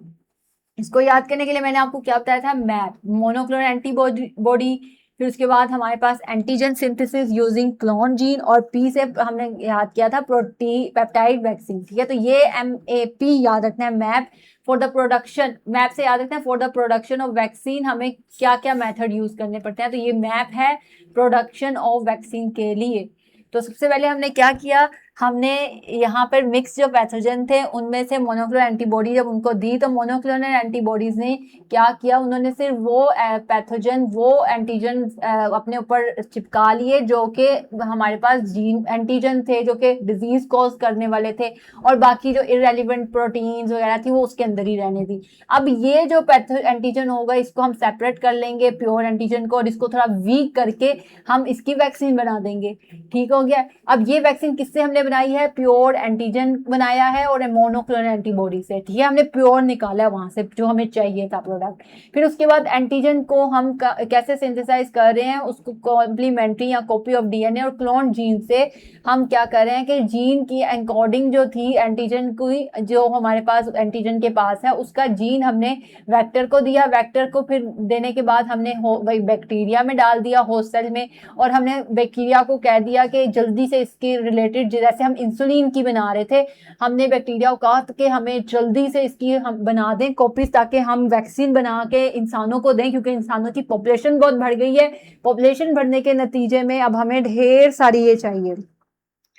इसको याद करने के लिए मैंने आपको क्या बताया था, मैप, मोनोक्लोनल एंटीबॉडी। फिर उसके बाद हमारे पास antigen synthesis using clone gene, और पी से हमने याद किया था प्रोटीन पेप्टाइड वैक्सीन। ठीक है, तो ये MAP याद रखना है, map for the production, map से याद रखना है for the production of vaccine हमें क्या क्या मेथड यूज करने पड़ते हैं। तो ये मैप है प्रोडक्शन ऑफ वैक्सीन के लिए। तो सबसे पहले हमने क्या किया, हमने यहाँ पर मिक्स जो पैथोजन थे उनमें से मोनोक्लोनल एंटीबॉडी जब उनको दी तो मोनोक्लोनल एंटीबॉडीज ने क्या किया, उन्होंने सिर्फ वो पैथोजन वो एंटीजन अपने ऊपर चिपका लिए जो कि हमारे पास जीन एंटीजन थे जो कि डिजीज कॉज करने वाले थे, और बाकी जो इरेलीवेंट प्रोटीन्स वगैरह थी वो उसके अंदर ही रहने दी। अब ये जो एंटीजन होगा इसको हम सेपरेट कर लेंगे प्योर एंटीजन को और इसको थोड़ा वीक करके हम इसकी वैक्सीन बना देंगे। ठीक हो गया। अब ये वैक्सीन किससे हमने बनाई है, प्योर एंटीजन बनाया है और मोनोक्लोनल एंटीबॉडी से। ठीक है, हमने प्योर निकाला है वहां से जो हमें चाहिए था प्रोडक्ट। फिर उसके बाद एंटीजन को हम कैसे सिंथेसाइज कर रहे हैं, उसको कॉम्प्लीमेंट्री या कॉपी ऑफ डीएनए और क्लोन जीन से हम क्या कर रहे हैं कि जीन की एनकोडिंग जो थी एंटीजन की, जो हमारे पास एंटीजन के पास है उसका जीन हमने वेक्टर को दिया, वेक्टर को फिर देने के बाद हमने वही बैक्टीरिया में डाल दिया होस्ट सेल में, और हमने बैक्टीरिया को कह दिया कि जल्दी से इसके रिलेटेड, जैसे हम इंसुलिन की बना रहे थे, हमने बैक्टीरिया को कहा कि हमें जल्दी से इसकी हम बना दें कॉपीज ताकि हम वैक्सीन बना के इंसानों को दें, क्योंकि इंसानों की पॉपुलेशन बहुत बढ़ गई है। पॉपुलेशन बढ़ने के नतीजे में अब हमें ढेर सारी ये चाहिए।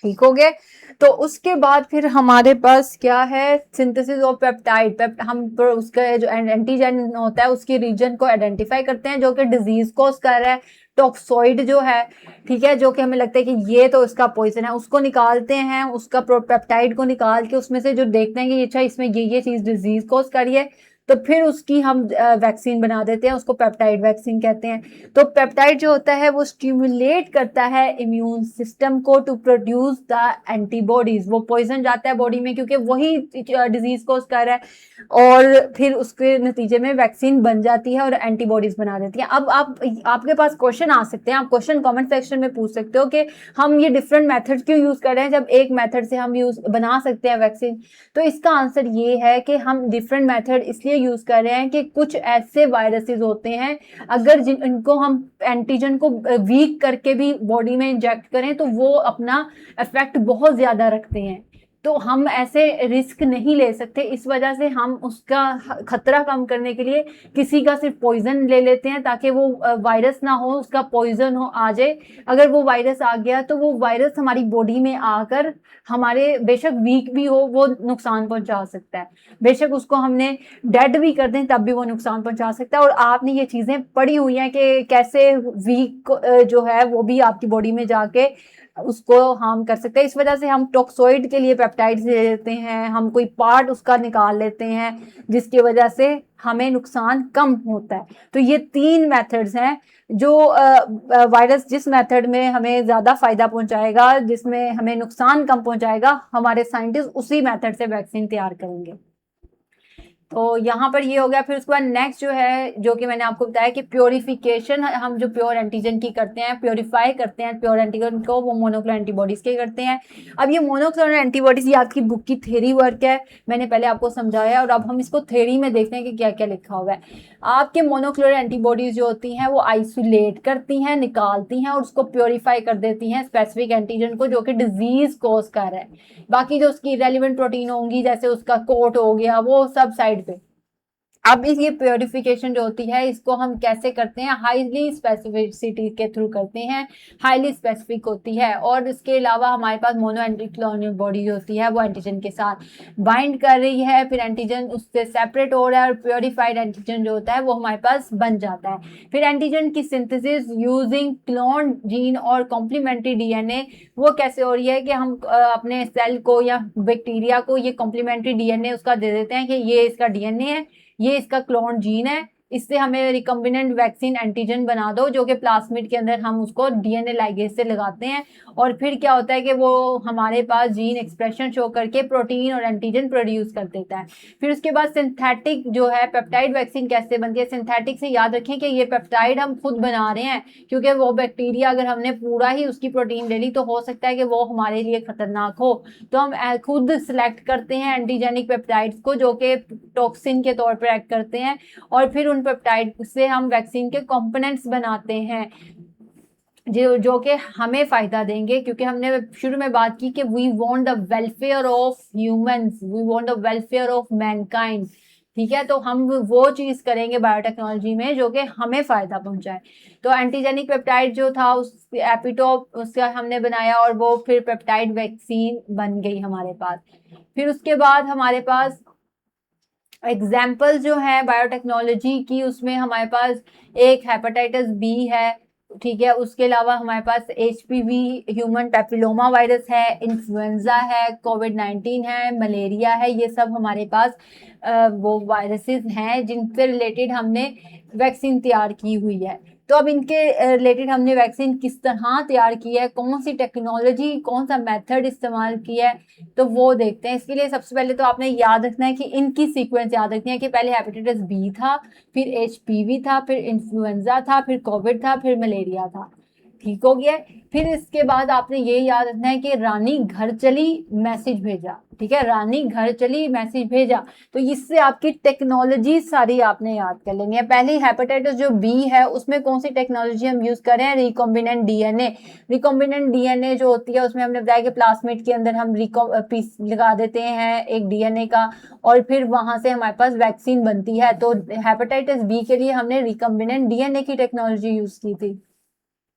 ठीक हो गए। तो उसके बाद फिर हमारे पास क्या है, सिंथेसिस ऑफ पेप्टाइड। हम उसका जो एंटीजन होता है उसकी रीजन को आइडेंटिफाई करते हैं जो कि डिजीज कॉज कर रहा है, टॉक्सॉइड जो है, ठीक है, जो कि हमें लगता है कि ये तो इसका पॉइजन है, उसको निकालते हैं, उसका पेप्टाइड को निकाल के उसमें से जो देखते हैं कि अच्छा इसमें ये चीज डिजीज कॉज कर रही है, तो फिर उसकी हम वैक्सीन बना देते हैं, उसको पेप्टाइड वैक्सीन कहते हैं। तो पेप्टाइड जो होता है वो स्टिमुलेट करता है इम्यून सिस्टम को टू प्रोड्यूस द एंटीबॉडीज। वो पॉइजन जाता है बॉडी में क्योंकि वही डिजीज कोज कर रहा है, और फिर उसके नतीजे में वैक्सीन बन जाती है और एंटीबॉडीज बना देती है। अब आपके पास क्वेश्चन आ सकते हैं, आप क्वेश्चन कमेंट सेक्शन में पूछ सकते हो कि हम ये डिफरेंट मेथड क्यों यूज कर रहे हैं जब एक मेथड से हम यूज बना सकते हैं वैक्सीन। तो इसका आंसर ये है कि हम डिफरेंट मेथड इसलिए यूज कर रहे हैं कि कुछ ऐसे वायरसेस होते हैं, अगर इनको हम एंटीजन को वीक करके भी बॉडी में इंजेक्ट करें तो वो अपना इफेक्ट बहुत ज्यादा रखते हैं। तो हम ऐसे रिस्क नहीं ले सकते, इस वजह से हम उसका खतरा कम करने के लिए किसी का सिर्फ पॉइजन ले लेते हैं ताकि वो वायरस ना हो, उसका पॉइजन हो आ जाए। अगर वो वायरस आ गया तो वो वायरस हमारी बॉडी में आकर हमारे बेशक वीक भी हो वो नुकसान पहुंचा सकता है, बेशक उसको हमने डेड भी कर दें तब भी वो नुकसान पहुंचा सकता है। और आपने ये चीजें पढ़ी हुई हैं कि कैसे वीक जो है वो भी आपकी बॉडी में जाके उसको हार्म कर सकते हैं। इस वजह से हम टॉक्सोइड के लिए पेप्टाइड्स ले लेते हैं, हम कोई पार्ट उसका निकाल लेते हैं जिसकी वजह से हमें नुकसान कम होता है। तो ये 3 मेथड्स हैं जो वायरस जिस मेथड में हमें ज्यादा फायदा पहुंचाएगा, जिसमें हमें नुकसान कम पहुंचाएगा, हमारे साइंटिस्ट उसी मेथड से वैक्सीन तैयार करेंगे। तो यहाँ पर ये हो गया। फिर उसके बाद नेक्स्ट जो है, जो कि मैंने आपको बताया कि प्योरिफिकेशन, हम जो प्योर एंटीजन की करते हैं, प्योरीफाई करते हैं प्योर एंटीजन को, वो मोनोक्लोनल एंटीबॉडीज के करते हैं। अब ये मोनोक्लोनल एंटीबॉडीज ये आपकी बुक की थ्योरी वर्क है, मैंने पहले आपको समझाया, और अब हम इसको थ्योरी में देखते हैं कि क्या क्या लिखा हुआ है। आपके मोनोक्लोनल एंटीबॉडीज जो होती हैं वो आइसोलेट करती हैं, निकालती हैं और उसको प्योरीफाई कर देती हैं स्पेसिफिक एंटीजन को जो कि डिजीज कोज कर रहा है। बाकी जो उसकी रेलिवेंट प्रोटीन होंगी, जैसे उसका कोट हो गया, वो सब साइड पे। अब इस ये प्योरिफिकेशन जो होती है इसको हम कैसे करते हैं, हाईली स्पेसिफिसिटी के थ्रू करते हैं, हाईली स्पेसिफिक होती है। और इसके अलावा हमारे पास मोनो एंटीक्लोनल बॉडी होती है, वो एंटीजन के साथ बाइंड कर रही है, फिर एंटीजन उससे सेपरेट हो रहा है और प्योरीफाइड एंटीजन जो होता है वो हमारे पास बन जाता है। फिर एंटीजन की सिंथेसिस यूजिंग क्लोन जीन और कॉम्प्लीमेंट्री डीएनए, वो कैसे हो रही है कि हम अपने सेल को या बैक्टीरिया को ये कॉम्प्लीमेंट्री डीएनए उसका दे देते हैं कि ये इसका डीएनए है, ये इसका क्लोन जीन है, इससे हमें रिकम्बिनेंट वैक्सीन एंटीजन बना दो, जो कि प्लाज्मिड के अंदर हम उसको डीएनए लाइगेज से लगाते हैं। और फिर क्या होता है कि वो हमारे पास जीन एक्सप्रेशन शो करके प्रोटीन और एंटीजन प्रोड्यूस कर देता है। फिर उसके बाद सिंथेटिक जो है पेप्टाइड वैक्सीन कैसे बनती है, सिंथेटिक से याद रखें कि ये पेप्टाइड हम खुद बना रहे हैं, क्योंकि वो बैक्टीरिया अगर हमने पूरा ही उसकी प्रोटीन ले ली तो हो सकता है कि वो हमारे लिए खतरनाक हो। तो हम खुद सिलेक्ट करते हैं एंटीजेनिक पेप्टाइड्स को जो कि टॉक्सिन के तौर पर एक्ट करते हैं, और फिर उन पेप्टाइड से हम वैक्सीन के कंपोनेंट्स बनाते हैं जो कि हमें फायदा देंगे। क्योंकि हमने शुरू में बात की कि we want the welfare of humans, we want the welfare of mankind, ठीक है। तो हम वो चीज करेंगे बायोटेक्नोलॉजी में जो कि हमें फायदा पहुंचाए। तो एंटीजेनिक पेप्टाइड जो था उस एपिटोप उसका हमने बनाया और वो फिर पेप्टाइड वैक्सीन बन गई हमारे पास। फिर उसके बाद हमारे पास एग्जाम्पल जो है बायोटेक्नोलॉजी की, उसमें हमारे पास एक हेपेटाइटिस बी है, ठीक है। उसके अलावा हमारे पास HPV ह्यूमन पैपिलोमा वायरस है, इन्फ्लुएंजा है, कोविड-19 है, मलेरिया है, ये सब हमारे पास वो वायरसेस हैं जिनसे रिलेटेड हमने वैक्सीन तैयार की हुई है। तो अब इनके रिलेटेड हमने वैक्सीन किस तरह तैयार की है, कौन सी टेक्नोलॉजी, कौन सा मेथड इस्तेमाल किया है, तो वो देखते हैं। इसके लिए सबसे पहले तो आपने याद रखना है कि इनकी सीक्वेंस याद रखनी है कि पहले हेपेटाइटिस बी था, फिर HPV था, फिर इन्फ्लुएंजा था, फिर कोविड था, फिर मलेरिया था, ठीक हो गया। फिर इसके बाद आपने ये याद रखना है कि रानी घर चली मैसेज भेजा, ठीक है, रानी घर चली मैसेज भेजा। तो इससे आपकी टेक्नोलॉजी सारी आपने याद कर लेनी है। पहली हेपेटाइटिस जो बी है उसमें कौन सी टेक्नोलॉजी हम यूज कर रहे हैं, रिकॉम्बिनेंट डीएनए। रिकॉम्बिनेंट डीएनए जो होती है उसमें हमने बताया कि प्लाज्मिड के अंदर हम पीस लगा देते हैं एक डीएनए का, और फिर वहां से हमारे पास वैक्सीन बनती है। तो हेपेटाइटिस बी के लिए हमने रिकॉम्बिनेंट डीएनए की टेक्नोलॉजी यूज की थी।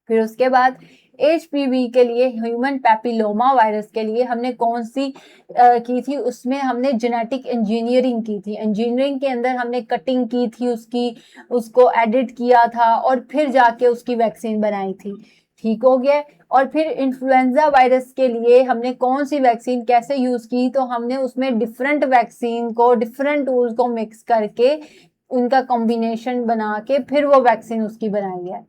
फिर उसके बाद HPV के लिए, ह्यूमन पैपिलोमा वायरस के लिए हमने कौन सी की थी, उसमें हमने जेनेटिक इंजीनियरिंग की थी। इंजीनियरिंग के अंदर हमने कटिंग की थी उसकी, उसको एडिट किया था और फिर जाके उसकी वैक्सीन बनाई थी, ठीक हो गया। और फिर इन्फ्लुएंजा वायरस के लिए हमने कौन सी वैक्सीन कैसे यूज की, तो हमने उसमें डिफरेंट वैक्सीन को, डिफरेंट टूल्स को मिक्स करके उनका कॉम्बिनेशन बना के फिर वो वैक्सीन उसकी बनाई है।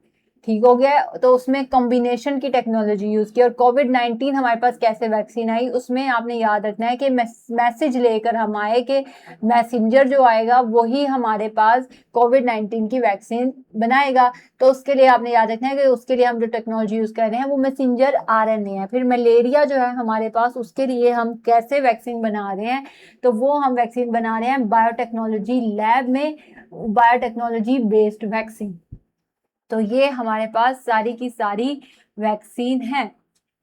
ठीक हो गया। तो उसमें कॉम्बिनेशन की टेक्नोलॉजी यूज की। और कोविड-19 हमारे पास कैसे वैक्सीन आई, उसमें आपने याद रखना है कि मैसेज लेकर हम आए कि मैसेंजर जो आएगा वही हमारे पास कोविड-19 की वैक्सीन बनाएगा। तो उसके लिए आपने याद रखना है कि उसके लिए हम जो टेक्नोलॉजी यूज कर रहे हैं वो मैसेंजर आरएनए है। फिर मलेरिया जो है हमारे पास, उसके लिए हम कैसे वैक्सीन बना रहे हैं, तो वो हम वैक्सीन बना रहे हैं बायोटेक्नोलॉजी लैब में, बायोटेक्नोलॉजी बेस्ड वैक्सीन। तो ये हमारे पास सारी की सारी वैक्सीन है।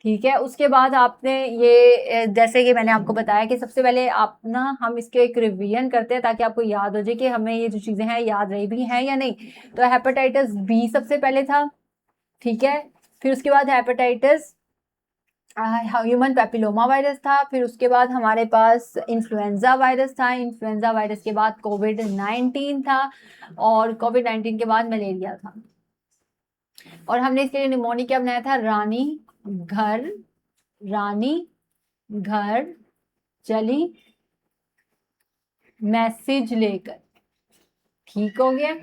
ठीक है। उसके बाद आपने ये जैसे कि मैंने आपको बताया कि सबसे पहले आप ना, हम इसके एक रिवीजन करते हैं ताकि आपको याद हो जाए कि हमें ये जो चीजें हैं याद रही भी हैं या नहीं। तो हेपेटाइटिस बी सबसे पहले था। ठीक है। फिर उसके बाद हेपेटाइटिस ह्यूमन पैपिलोमा वायरस था। फिर उसके बाद हमारे पास इन्फ्लुएंजा वायरस था। इन्फ्लुएंजा वायरस के बाद कोविड-19 था। और कोविड-19 के बाद मलेरिया था। और हमने इसके लिए निमोनिक क्या बनाया था, रानी घर चली मैसेज लेकर। ठीक हो गया।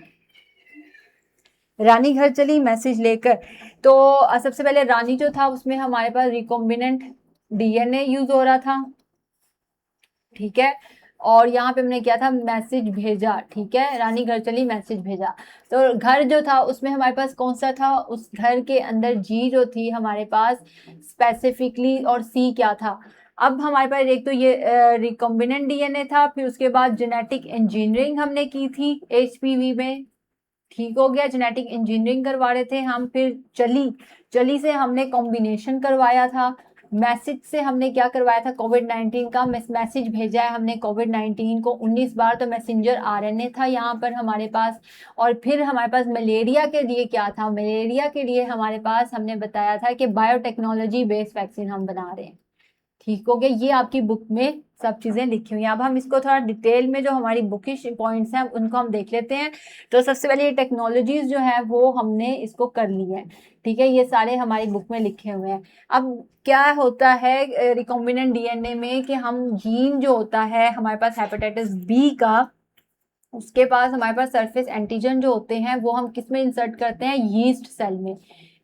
रानी घर चली मैसेज लेकर। तो सबसे पहले रानी जो था उसमें हमारे पास रिकॉम्बिनेंट डीएनए यूज हो रहा था। ठीक है। और यहाँ पे हमने किया था मैसेज भेजा। ठीक है। रानी घर चली मैसेज भेजा। तो घर जो था उसमें हमारे पास कौन सा था, उस घर के अंदर जी जो थी हमारे पास स्पेसिफिकली, और सी क्या था। अब हमारे पास एक तो ये रिकॉम्बिनेंट डीएनए था। फिर उसके बाद जेनेटिक इंजीनियरिंग हमने की थी एचपीवी में। ठीक हो गया। जेनेटिक इंजीनियरिंग करवा रहे थे हम। फिर चली से हमने कॉम्बिनेशन करवाया था। मैसेज से हमने क्या करवाया था, कोविड-19 का मैसेज भेजा है हमने कोविड-19 को 19 बार, तो मैसेंजर आरएनए था यहाँ पर हमारे पास। और फिर हमारे पास मलेरिया के लिए क्या था, मलेरिया के लिए हमारे पास हमने बताया था कि बायोटेक्नोलॉजी बेस्ड वैक्सीन हम बना रहे हैं। ठीक हो गया। ये आपकी बुक में सब चीजें लिखी हुई हैं। अब हम इसको थोड़ा डिटेल में जो हमारी बुकिश पॉइंट्स हैं उनको हम देख लेते हैं। तो सबसे पहले ये टेक्नोलॉजीज जो है वो हमने इसको कर ली है। ठीक है। ये सारे हमारी बुक में लिखे हुए हैं। अब क्या होता है रिकॉम्बिनेंट डीएनए में कि हम जीन जो होता है हमारे पास हेपेटाइटिस बी का, उसके पास हमारे पास सरफेस एंटीजन जो होते हैं वो हम किस में इंसर्ट करते हैं, यीस्ट सेल में।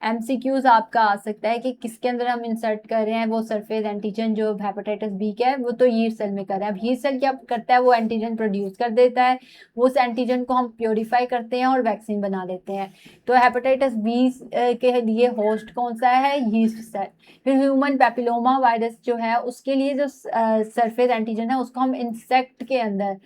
एमसीक्यूज आपका आ सकता है कि किसके अंदर हम इंसर्ट कर रहे हैं वो सरफेस एंटीजन जो हेपेटाइटिस बी का है, वो तो यीस्ट सेल में कर रहे हैं। अब यीस्ट सेल क्या करता है, वो एंटीजन प्रोड्यूस कर देता है। वो उस एंटीजन को हम प्योरीफाई करते हैं और वैक्सीन बना लेते हैं। तो हेपेटाइटिस बी के लिए होस्ट कौन सा है, यीस्ट सेल। फिर ह्यूमन पैपिलोमा वायरस जो है उसके लिए जो सरफेस एंटीजन है उसको हम इंसेक्ट के अंदर,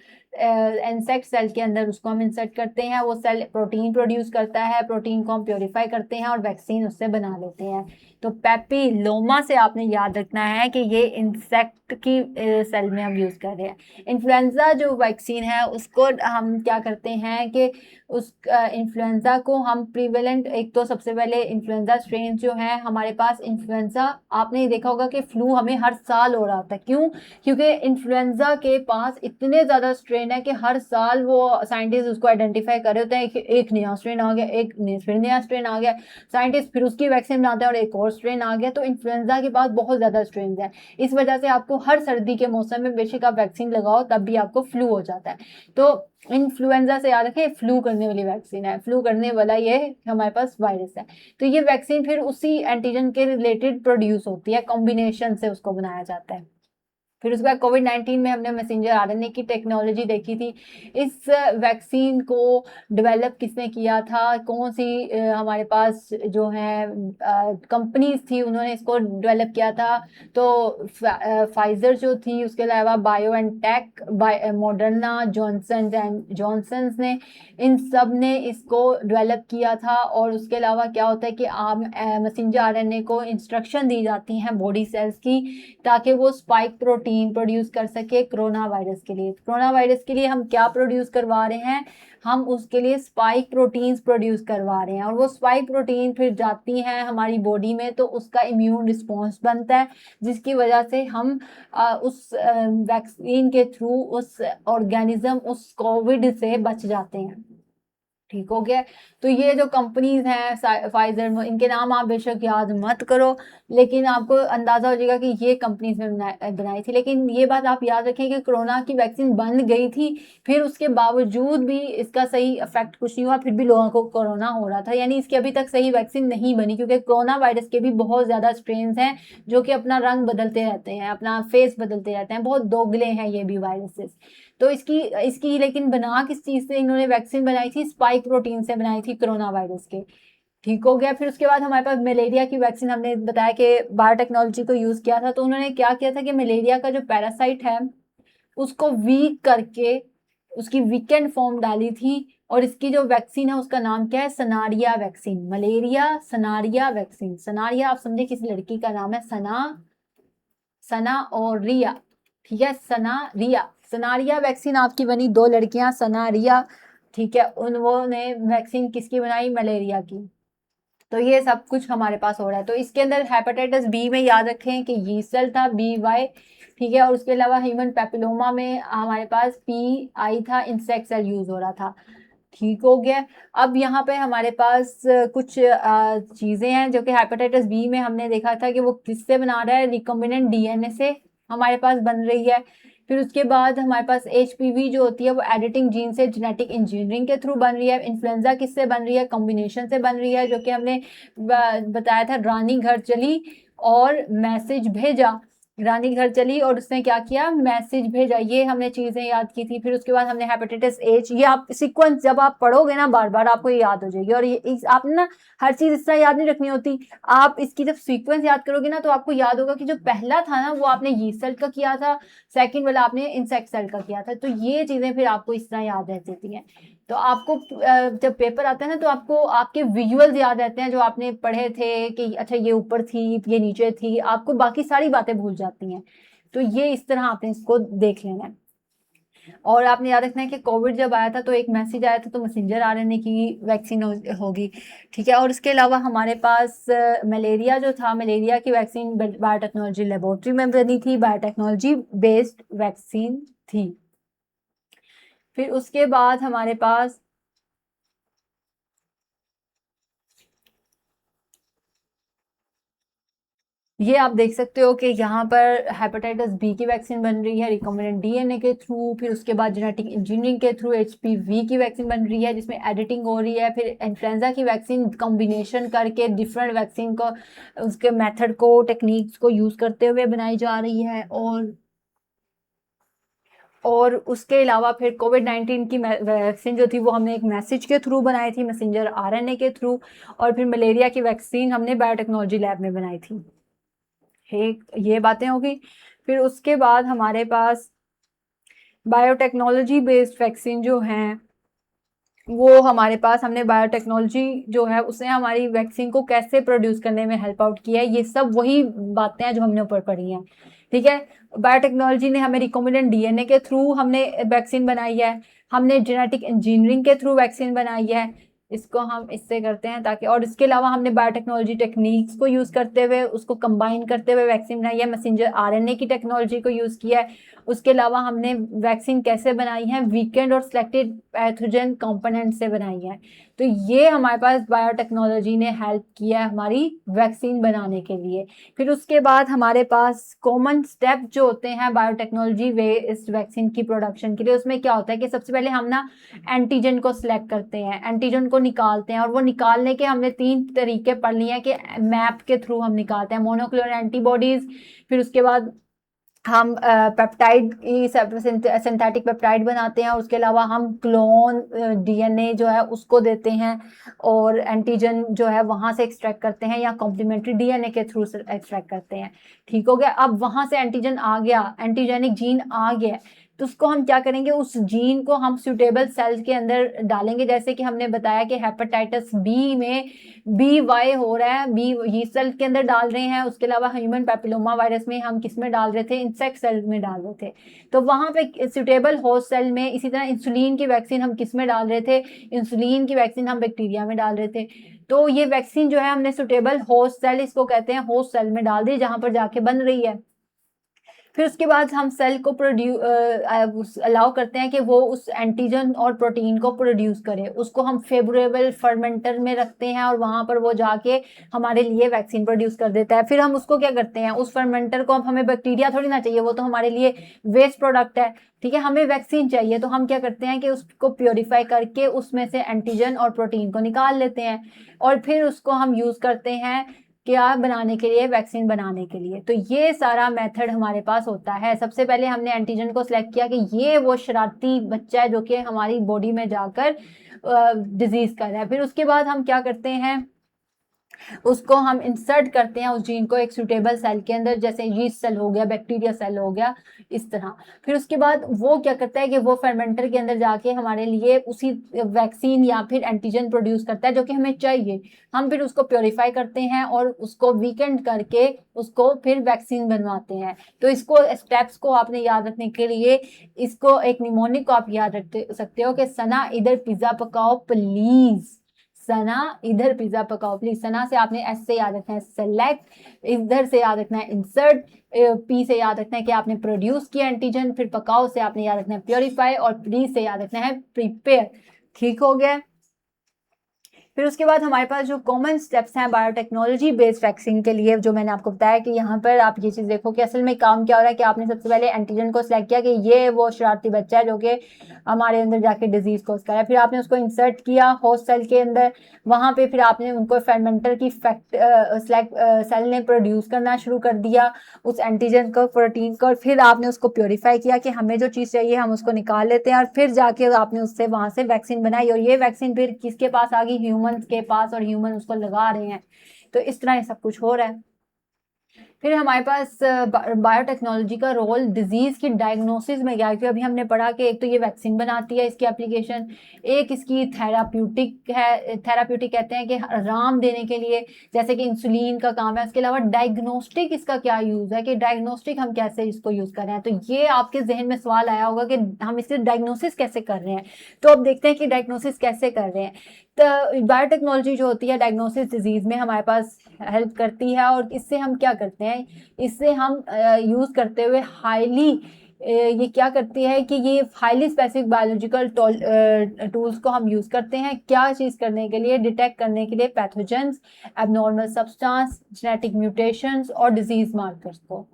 इंसेक्ट सेल के अंदर उसको हम इंसर्ट करते हैं। वो सेल प्रोटीन प्रोड्यूस करता है, प्रोटीन को हम प्योरीफाई करते हैं और वैक्सीन उससे बना लेते हैं। तो पैपिलोमा से आपने याद रखना है कि ये इंसेक्ट की सेल में हम यूज कर रहे हैं। इन्फ्लुएंजा जो वैक्सीन है उसको हम क्या करते हैं कि उस इन्फ्लुएंजा को हम प्रिवेलेंट, एक तो सबसे पहले इन्फ्लुएंजा स्ट्रेन जो है हमारे पास, इन्फ्लुएंजा आपने देखा होगा कि फ्लू हमें हर साल हो रहा था। क्यों? क्योंकि इन्फ्लुएंजा के पास इतने ज्यादा स्ट्रेन है कि हर साल वो साइंटिस्ट उसको आइडेंटिफाई कर रहे होते हैं कि एक नया स्ट्रेन आ गया, एक फिर नया स्ट्रेन आ गया, साइंटिस्ट फिर उसकी वैक्सीन बनाते हैं और एक और स्ट्रेन आ गया। तो इन्फ्लुएंजा के पास बहुत ज्यादा स्ट्रेन है। इस वजह से आपको हर सर्दी के मौसम में बेशक आप वैक्सीन लगाओ तब भी आपको फ्लू हो जाता है। तो इन्फ्लुएंजा से याद रखें, फ्लू करने वाली वैक्सीन है, फ्लू करने वाला ये हमारे पास वायरस है। तो ये वैक्सीन फिर उसी एंटीजन के रिलेटेड प्रोड्यूस होती है, कॉम्बिनेशन से उसको बनाया जाता है। फिर उसके बाद कोविड-19 में हमने मैसेंजर आरएनए की टेक्नोलॉजी देखी थी। इस वैक्सीन को डेवलप किसने किया था, कौन सी हमारे पास जो है कंपनीज थी उन्होंने इसको डेवलप किया था। तो फाइजर जो थी, उसके अलावा BioNTech, Moderna, Johnson and Johnson ने, इन सब ने इसको डेवलप किया था। और उसके अलावा क्या होता है कि आम मैसेंजर आरएनए को इंस्ट्रक्शन दी जाती हैं बॉडी सेल्स की ताकि वो स्पाइक प्रोटीन प्रोड्यूस कर सके कोरोना वायरस के लिए। कोरोना वायरस के लिए हम क्या प्रोड्यूस करवा रहे हैं, हम उसके लिए स्पाइक प्रोटीन्स प्रोड्यूस करवा रहे हैं। और वो स्पाइक प्रोटीन फिर जाती हैं हमारी बॉडी में तो उसका इम्यून रिस्पॉन्स बनता है, जिसकी वजह से हम उस वैक्सीन के थ्रू उस ऑर्गेनिज्म, उस कोविड से बच जाते हैं। ठीक हो गया। तो ये जो कंपनीज हैं फाइजर, इनके नाम आप बेशक याद मत करो, लेकिन आपको अंदाजा हो जाएगा कि ये कंपनीज ने बनाई थी। लेकिन ये बात आप याद रखें कि कोरोना की वैक्सीन बन गई थी, फिर उसके बावजूद भी इसका सही इफेक्ट कुछ नहीं हुआ, फिर भी लोगों को कोरोना हो रहा था। यानी इसकी अभी तक सही वैक्सीन नहीं बनी, क्योंकि कोरोना वायरस के भी बहुत ज्यादा स्ट्रेन हैं जो कि अपना रंग बदलते रहते हैं, अपना फेस बदलते रहते हैं, बहुत दोगले हैं ये भी वायरसेस। तो इसकी इसकी लेकिन बना किस चीज से इन्होंने वैक्सीन बनाई थी? स्पाइक प्रोटीन से बनाई थी कोरोना वायरस के। ठीक हो गया। फिर उसके बाद हमारे पास मलेरिया की वैक्सीन, हमने बताया कि बायोटेक्नोलॉजी को यूज किया था। तो उन्होंने क्या किया था कि मलेरिया का जो पैरासाइट है उसको वीक करके उसकी वीकेंड फॉर्म डाली थी, और इसकी जो वैक्सीन है उसका नाम क्या है? Sanaria vaccine. Malaria Sanaria vaccine. Sanaria आप समझे किसी लड़की का नाम है, सना, सना और रिया। ठीक है, सना रिया। सनारिया वैक्सीन आपकी बनी, 2 लड़कियां सना रिया। ठीक है, उन्होंने वैक्सीन किसकी बनाई? मलेरिया की। तो ये सब कुछ हमारे पास हो रहा है। तो इसके अंदर हेपेटाइटिस बी में याद रखें कि यीस्टल था, BY। ठीक है, और उसके अलावा ह्यूमन पेपिलोमा में हमारे पास PI था, इंसेक्ट सेल यूज हो रहा था। ठीक हो गया। अब यहाँ पे हमारे पास कुछ चीजें हैं जो कि हेपेटाइटिस बी में हमने देखा था कि वो किससे बना रहा है? रिकॉम्बिनेंट DNA से हमारे पास बन रही है। फिर उसके बाद हमारे पास HPV जो होती है वो एडिटिंग जीन से, जेनेटिक इंजीनियरिंग के थ्रू बन रही है। इन्फ्लुएंजा किससे बन रही है? कॉम्बिनेशन से बन रही है, जो कि हमने बताया था। रानी घर चली और मैसेज भेजा, रानी घर चली और उसने क्या किया? मैसेज भेजा। ये हमने चीजें याद की थी। फिर उसके बाद हमने हेपेटाइटिस H, ये आप सीक्वेंस जब आप पढ़ोगे ना बार बार आपको ये याद हो जाएगी। और ये आपने ना हर चीज इस तरह याद नहीं रखनी होती। आप इसकी जब सीक्वेंस याद करोगे ना तो आपको याद होगा कि जो पहला था ना वो आपने यीस्ट सेल का किया था, सेकंड वाला आपने इंसेक्ट सेल का किया था। तो ये चीजें फिर आपको इस तरह याद रह जाती हैं। तो आपको जब पेपर आता है ना तो आपको आपके विजुअल्स याद रहते हैं जो आपने पढ़े थे कि अच्छा ये ऊपर थी, ये नीचे थी, आपको बाकी सारी बातें भूल जाती हैं। तो ये इस तरह आपने इसको देख लेना है। और आपने याद रखना है कि कोविड जब आया था तो एक मैसेज आया था, तो मैसेंजर RNA की वैक्सीन होगी। ठीक है, और इसके अलावा हमारे पास मलेरिया जो था, मलेरिया की वैक्सीन बायोटेक्नोलॉजी लेबोरेटरी में बनी थी, बायोटेक्नोलॉजी बेस्ड वैक्सीन थी। फिर उसके बाद हमारे पास ये आप देख सकते हो कि यहाँ पर हेपेटाइटिस बी की वैक्सीन बन रही है रिकॉम्बिनेंट DNA के थ्रू। फिर उसके बाद जेनेटिक इंजीनियरिंग के थ्रू HPV की वैक्सीन बन रही है जिसमें एडिटिंग हो रही है। फिर इन्फ्लुएंजा की वैक्सीन कॉम्बिनेशन करके डिफरेंट वैक्सीन को, उसके मेथड को, टेक्निक्स को यूज करते हुए बनाई जा रही है। और उसके अलावा फिर कोविड-19 की वैक्सीन जो थी वो हमने एक मैसेज के थ्रू बनाई थी, मैसेंजर RNA के थ्रू। और फिर मलेरिया की वैक्सीन हमने बायोटेक्नोलॉजी लैब में बनाई थी। ठीक, ये बातें होगी। फिर उसके बाद हमारे पास बायोटेक्नोलॉजी बेस्ड वैक्सीन जो हैं वो हमारे पास, हमने बायोटेक्नोलॉजी जो है उसने हमारी वैक्सीन को कैसे प्रोड्यूस करने में हेल्प आउट किया है। ये सब वही बातें हैं जो हमने ऊपर पढ़ी हैं। ठीक है, बायोटेक्नोलॉजी ने हमें रिकॉम्बिनेंट DNA के थ्रू हमने वैक्सीन बनाई है, हमने जेनेटिक इंजीनियरिंग के थ्रू वैक्सीन बनाई है। इसको हम इससे करते हैं ताकि, और इसके अलावा हमने बायोटेक्नोलॉजी टेक्निक्स को यूज करते हुए उसको कंबाइन करते हुए वैक्सीन बनाई है, मैसेंजर RNA की टेक्नोलॉजी को यूज किया है। उसके अलावा हमने वैक्सीन कैसे बनाई है? वीकेंड और सिलेक्टेड पैथोजन कंपोनेंट से बनाई है। तो ये हमारे पास बायोटेक्नोलॉजी ने हेल्प किया है हमारी वैक्सीन बनाने के लिए। फिर उसके बाद हमारे पास कॉमन स्टेप जो होते हैं बायोटेक्नोलॉजी वे इस वैक्सीन की प्रोडक्शन के लिए, उसमें क्या होता है कि सबसे पहले हम ना एंटीजन को सिलेक्ट करते हैं, एंटीजन को निकालते हैं। और वो निकालने के हमने 3 तरीके पढ़ लिए हैं कि मैप के थ्रू हम निकालते हैं, मोनोक्लोनल एंटीबॉडीज। फिर उसके बाद हम पेप्टाइड की सिंथेटिक पेप्टाइड बनाते हैं, और उसके अलावा हम क्लोन DNA जो है उसको देते हैं, और एंटीजन जो है वहां से एक्सट्रैक्ट करते हैं, या कॉम्प्लीमेंट्री DNA के थ्रू एक्सट्रैक्ट करते हैं। ठीक हो गया। अब वहां से एंटीजन आ गया, एंटीजेनिक जीन आ गया, तो उसको हम क्या करेंगे? उस जीन को हम सुटेबल सेल्स के अंदर डालेंगे। जैसे कि हमने बताया कि हेपेटाइटिस बी में BY हो रहा है, बी यीस्ट सेल के अंदर डाल रहे हैं। उसके अलावा ह्यूमन पेपिलोमा वायरस में हम किस में डाल रहे थे? इंसेक्ट सेल में डाल रहे थे। तो वहां पे सुटेबल होस्ट सेल में, इसी तरह इंसुलिन की वैक्सीन हम किस में डाल रहे थे? इंसुलिन की वैक्सीन हम बैक्टीरिया में डाल रहे थे। तो ये वैक्सीन जो है हमने सुटेबल होस्ट सेल, इसको कहते हैं, होस्ट सेल में डाल दी जहां पर जाके बन रही है। फिर उसके बाद हम सेल को अलाउ करते हैं कि वो उस एंटीजन और प्रोटीन को प्रोड्यूस करे, उसको हम फेवरेबल फर्मेंटर में रखते हैं और वहां पर वो जाके हमारे लिए वैक्सीन प्रोड्यूस कर देता है। फिर हम उसको क्या करते हैं, उस फर्मेंटर को, अब हमें बैक्टीरिया थोड़ी ना चाहिए, वो तो हमारे लिए वेस्ट प्रोडक्ट है, ठीक है, हमें वैक्सीन चाहिए, तो हम क्या करते हैं कि उसको प्योरीफाई करके उसमें से एंटीजन और प्रोटीन को निकाल लेते हैं और फिर उसको हम यूज करते हैं क्या बनाने के लिए, वैक्सीन बनाने के लिए। तो ये सारा मेथड हमारे पास होता है। सबसे पहले हमने एंटीजन को सिलेक्ट किया कि ये वो शरारती बच्चा है जो कि हमारी बॉडी में जाकर डिजीज कर रहा है। फिर उसके बाद हम क्या करते हैं, उसको हम इंसर्ट करते हैं उस जीन को एक सुटेबल सेल के अंदर, जैसे यीस्ट सेल हो गया, बैक्टीरिया सेल हो गया, इस तरह। फिर उसके बाद वो क्या करता है कि वो फर्मेंटर के अंदर जाके हमारे लिए उसी वैक्सीन या फिर एंटीजन प्रोड्यूस करता है जो कि हमें चाहिए। हम फिर उसको प्योरीफाई करते हैं और उसको वीकेंड करके उसको फिर वैक्सीन बनवाते हैं। तो इसको स्टेप्स को आपने याद रखने के लिए इसको एक निमोनिक को आप याद रख सकते हो कि सना इधर पिज्जा पकाओ प्लीज, सना इधर पिज्जा पकाओ प्लीज। सना से आपने एस से याद रखना है सेलेक्ट, इधर से याद रखना है इंसर्ट, पी से याद रखना है कि आपने प्रोड्यूस किया एंटीजन, फिर पकाओ से आपने याद रखना है प्योरीफाई और प्री से याद रखना है प्रिपेयर। ठीक हो गया। फिर उसके बाद हमारे पास जो कॉमन स्टेप्स हैं बायोटेक्नोलॉजी बेस्ड वैक्सीन के लिए, जो मैंने आपको बताया कि यहाँ पर आप ये चीज़ देखो कि असल में काम क्या हो रहा है कि आपने सबसे पहले एंटीजन को सिलेक्ट किया कि ये वो शरारती बच्चा है जो कि हमारे अंदर जाके डिजीज कोज कर रहा है। फिर आपने उसको इंसर्ट किया होस्ट सेल के अंदर, वहाँ पे फिर आपने उनको फर्मेंटर की सेल ने प्रोड्यूस करना शुरू कर दिया उस एंटीजन को, प्रोटीन को, और फिर आपने उसको प्योरीफाई किया कि हमें जो चीज़ चाहिए हम उसको निकाल लेते हैं और फिर जाके आपने उससे वहाँ से वैक्सीन बनाई और ये वैक्सीन फिर किसके पास आ गई, ह्यूमन के पास, और ह्यूमन उसको लगा रहे हैं। तो इस तरह ये सब कुछ हो रहा है। फिर हमारे पास बायोटेक्नोलॉजी का रोल डिजीज की डायग्नोसिस में क्या है, क्योंकि अभी हमने पढ़ा कि एक तो ये वैक्सीन बनाती है इसकी एप्लीकेशन, एक इसकी थेराप्यूटिक है, थेराप्यूटिक कहते हैं कि आराम देने के लिए, जैसे कि इंसुलिन का काम है। उसके अलावा डायग्नोस्टिक इसका क्या यूज है कि डायग्नोस्टिक हम कैसे इसको यूज कर रहे हैं। तो ये आपके जहन में सवाल आया होगा कि हम इससे डायग्नोसिस कैसे कर रहे हैं। तो अब देखते हैं कि डायग्नोसिस कैसे कर रहे हैं। तो बायोटेक्नोलॉजी जो होती है डायग्नोसिस डिजीज में हमारे पास हेल्प करती है और इससे हम क्या करते हैं, इससे हम यूज करते हुए हाईली ये क्या करती है कि ये हाईली स्पेसिफिक बायोलॉजिकल टूल्स को हम यूज करते हैं, क्या चीज करने के लिए, डिटेक्ट करने के लिए pathogens, abnormal substance, genetic mutations और डिजीज मार्कर्स को।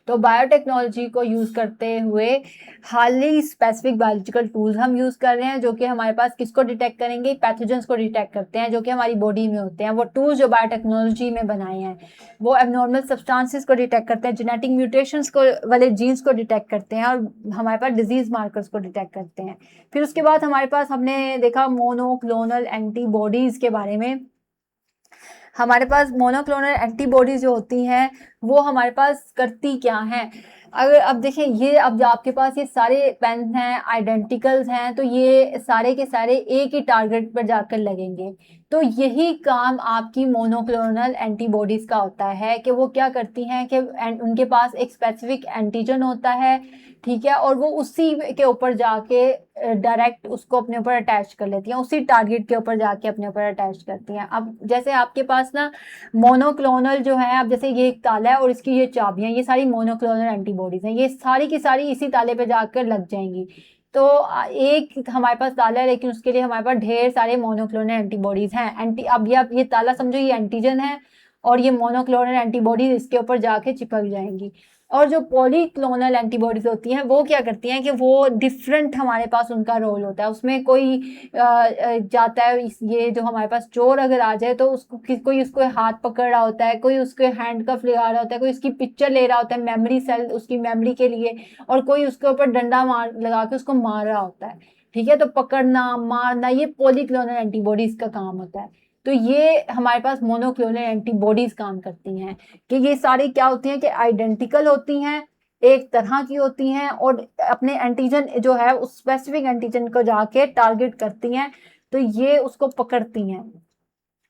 तो बायोटेक्नोलॉजी को यूज करते हुए हाईली स्पेसिफिक बायोलॉजिकल टूल्स हम यूज कर रहे हैं जो कि हमारे पास किसको डिटेक्ट करेंगे, पैथोजेंस को डिटेक्ट करते हैं जो कि हमारी बॉडी में होते हैं। वो टूल्स जो बायोटेक्नोलॉजी में बनाए हैं वो एबनॉर्मल सब्सटेंसेस को डिटेक्ट करते हैं, जेनेटिक म्यूटेशंस को वाले जीन्स को डिटेक्ट करते हैं और हमारे पास डिजीज मार्कर्स को डिटेक्ट करते हैं। फिर उसके बाद हमारे पास हमने देखा मोनोक्लोनल एंटीबॉडीज के बारे में। हमारे पास मोनोक्लोनल एंटीबॉडीज जो होती हैं वो हमारे पास करती क्या हैं। अगर अब देखें ये, अब जो आपके पास ये सारे पेन हैं आइडेंटिकल्स हैं तो ये सारे के सारे एक ही टारगेट पर जाकर लगेंगे। तो यही काम आपकी मोनोक्लोनल एंटीबॉडीज का होता है कि वो क्या करती हैं कि उनके पास एक स्पेसिफिक एंटीजन होता है, ठीक है, और वो उसी के ऊपर जाके डायरेक्ट उसको अपने ऊपर अटैच कर लेती हैं, उसी टारगेट के ऊपर जाके अपने ऊपर अटैच करती हैं। अब जैसे आपके पास ना मोनोक्लोनल जो है, अब जैसे ये एक ताला है और इसकी ये चाबियां, ये सारी मोनोक्लोनल एंटीबॉडीज हैं, ये सारी की सारी इसी ताले पे जाकर लग जाएंगी। तो एक हमारे पास ताला है लेकिन उसके लिए हमारे पास ढेर सारे मोनोक्लोनल एंटीबॉडीज हैं। अब ये ताला समझो ये एंटीजन है और ये मोनोक्लोनल एंटीबॉडीज इसके ऊपर जाके चिपक जाएंगी। और जो पॉलीक्लोनल एंटीबॉडीज होती हैं वो क्या करती हैं कि वो डिफरेंट, हमारे पास उनका रोल होता है। उसमें कोई जाता है, ये जो हमारे पास चोर अगर आ जाए तो उसको कोई उसको हाथ पकड़ रहा होता है, कोई उसके हैंड कफ लगा रहा होता है, कोई उसकी पिक्चर ले रहा होता है मेमोरी सेल उसकी मेमोरी के लिए, और कोई उसके ऊपर डंडा मार लगा के उसको मार रहा होता है। ठीक है, तो पकड़ना मारना ये पॉलीक्लोनल एंटीबॉडीज का काम होता है। तो ये हमारे पास मोनोक्लोनल एंटीबॉडीज काम करती हैं कि ये सारी क्या होती हैं कि आइडेंटिकल होती हैं, एक तरह की होती हैं और अपने एंटीजन जो है उस स्पेसिफिक एंटीजन को जाके टारगेट करती हैं, तो ये उसको पकड़ती हैं।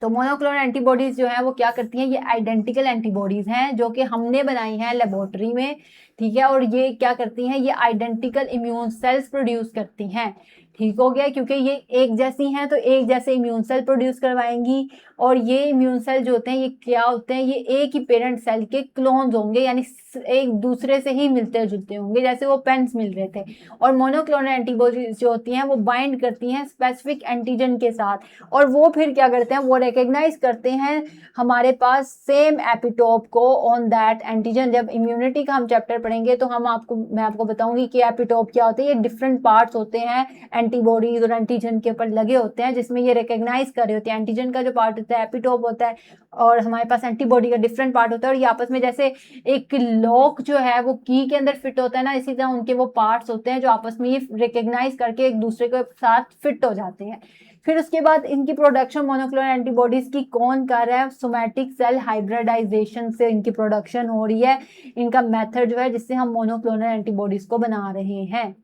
तो मोनोक्लोनल एंटीबॉडीज जो है वो क्या करती हैं, ये आइडेंटिकल एंटीबॉडीज हैं जो कि हमने बनाई हैं लेबोरेटरी में, ठीक है, और ये क्या करती हैं, ये आइडेंटिकल इम्यून सेल्स प्रोड्यूस करती हैं। ठीक हो गया, क्योंकि ये एक जैसी हैं तो एक जैसे इम्यून सेल प्रोड्यूस करवाएंगी, और ये इम्यून सेल जो होते हैं ये क्या होते हैं, ये एक ही पेरेंट सेल के क्लोन्स होंगे, यानी एक दूसरे से ही मिलते जुलते होंगे, जैसे वो पेन्स मिल रहे थे। और मोनोक्लोनल एंटीबॉडीज जो होती हैं वो बाइंड करती हैं स्पेसिफिक एंटीजन के साथ, और वो फिर क्या करते हैं, वो रिकग्नाइज करते हैं हमारे पास सेम एपिटोप को ऑन दैट एंटीजन। जब इम्यूनिटी का हम चैप्टर पढ़ेंगे तो मैं आपको बताऊंगी कि एपिटोप क्या होते हैं। ये डिफरेंट पार्ट्स होते हैं एंटीबॉडीज और एंटीजन के ऊपर लगे होते हैं, जिसमें ये रिकग्नाइज कर रहे होते हैं। एंटीजन का जो पार्ट होता है एपिटोप होता है, और हमारे पास एंटीबॉडी का डिफरेंट पार्ट होता है, और ये आपस में जैसे एक लॉक जो है वो की के अंदर फिट होता है ना, इसी तरह उनके वो पार्ट्स होते हैं जो आपस में ये रिकग्नाइज करके एक दूसरे के साथ फिट हो जाते हैं। फिर उसके बाद इनकी प्रोडक्शन मोनोक्लोनल एंटीबॉडीज की कौन कर रहा है, सोमैटिक सेल हाइब्रिडाइजेशन से इनकी प्रोडक्शन हो रही है। इनका मेथड जो है जिससे हम मोनोक्लोनल एंटीबॉडीज को बना रहे हैं।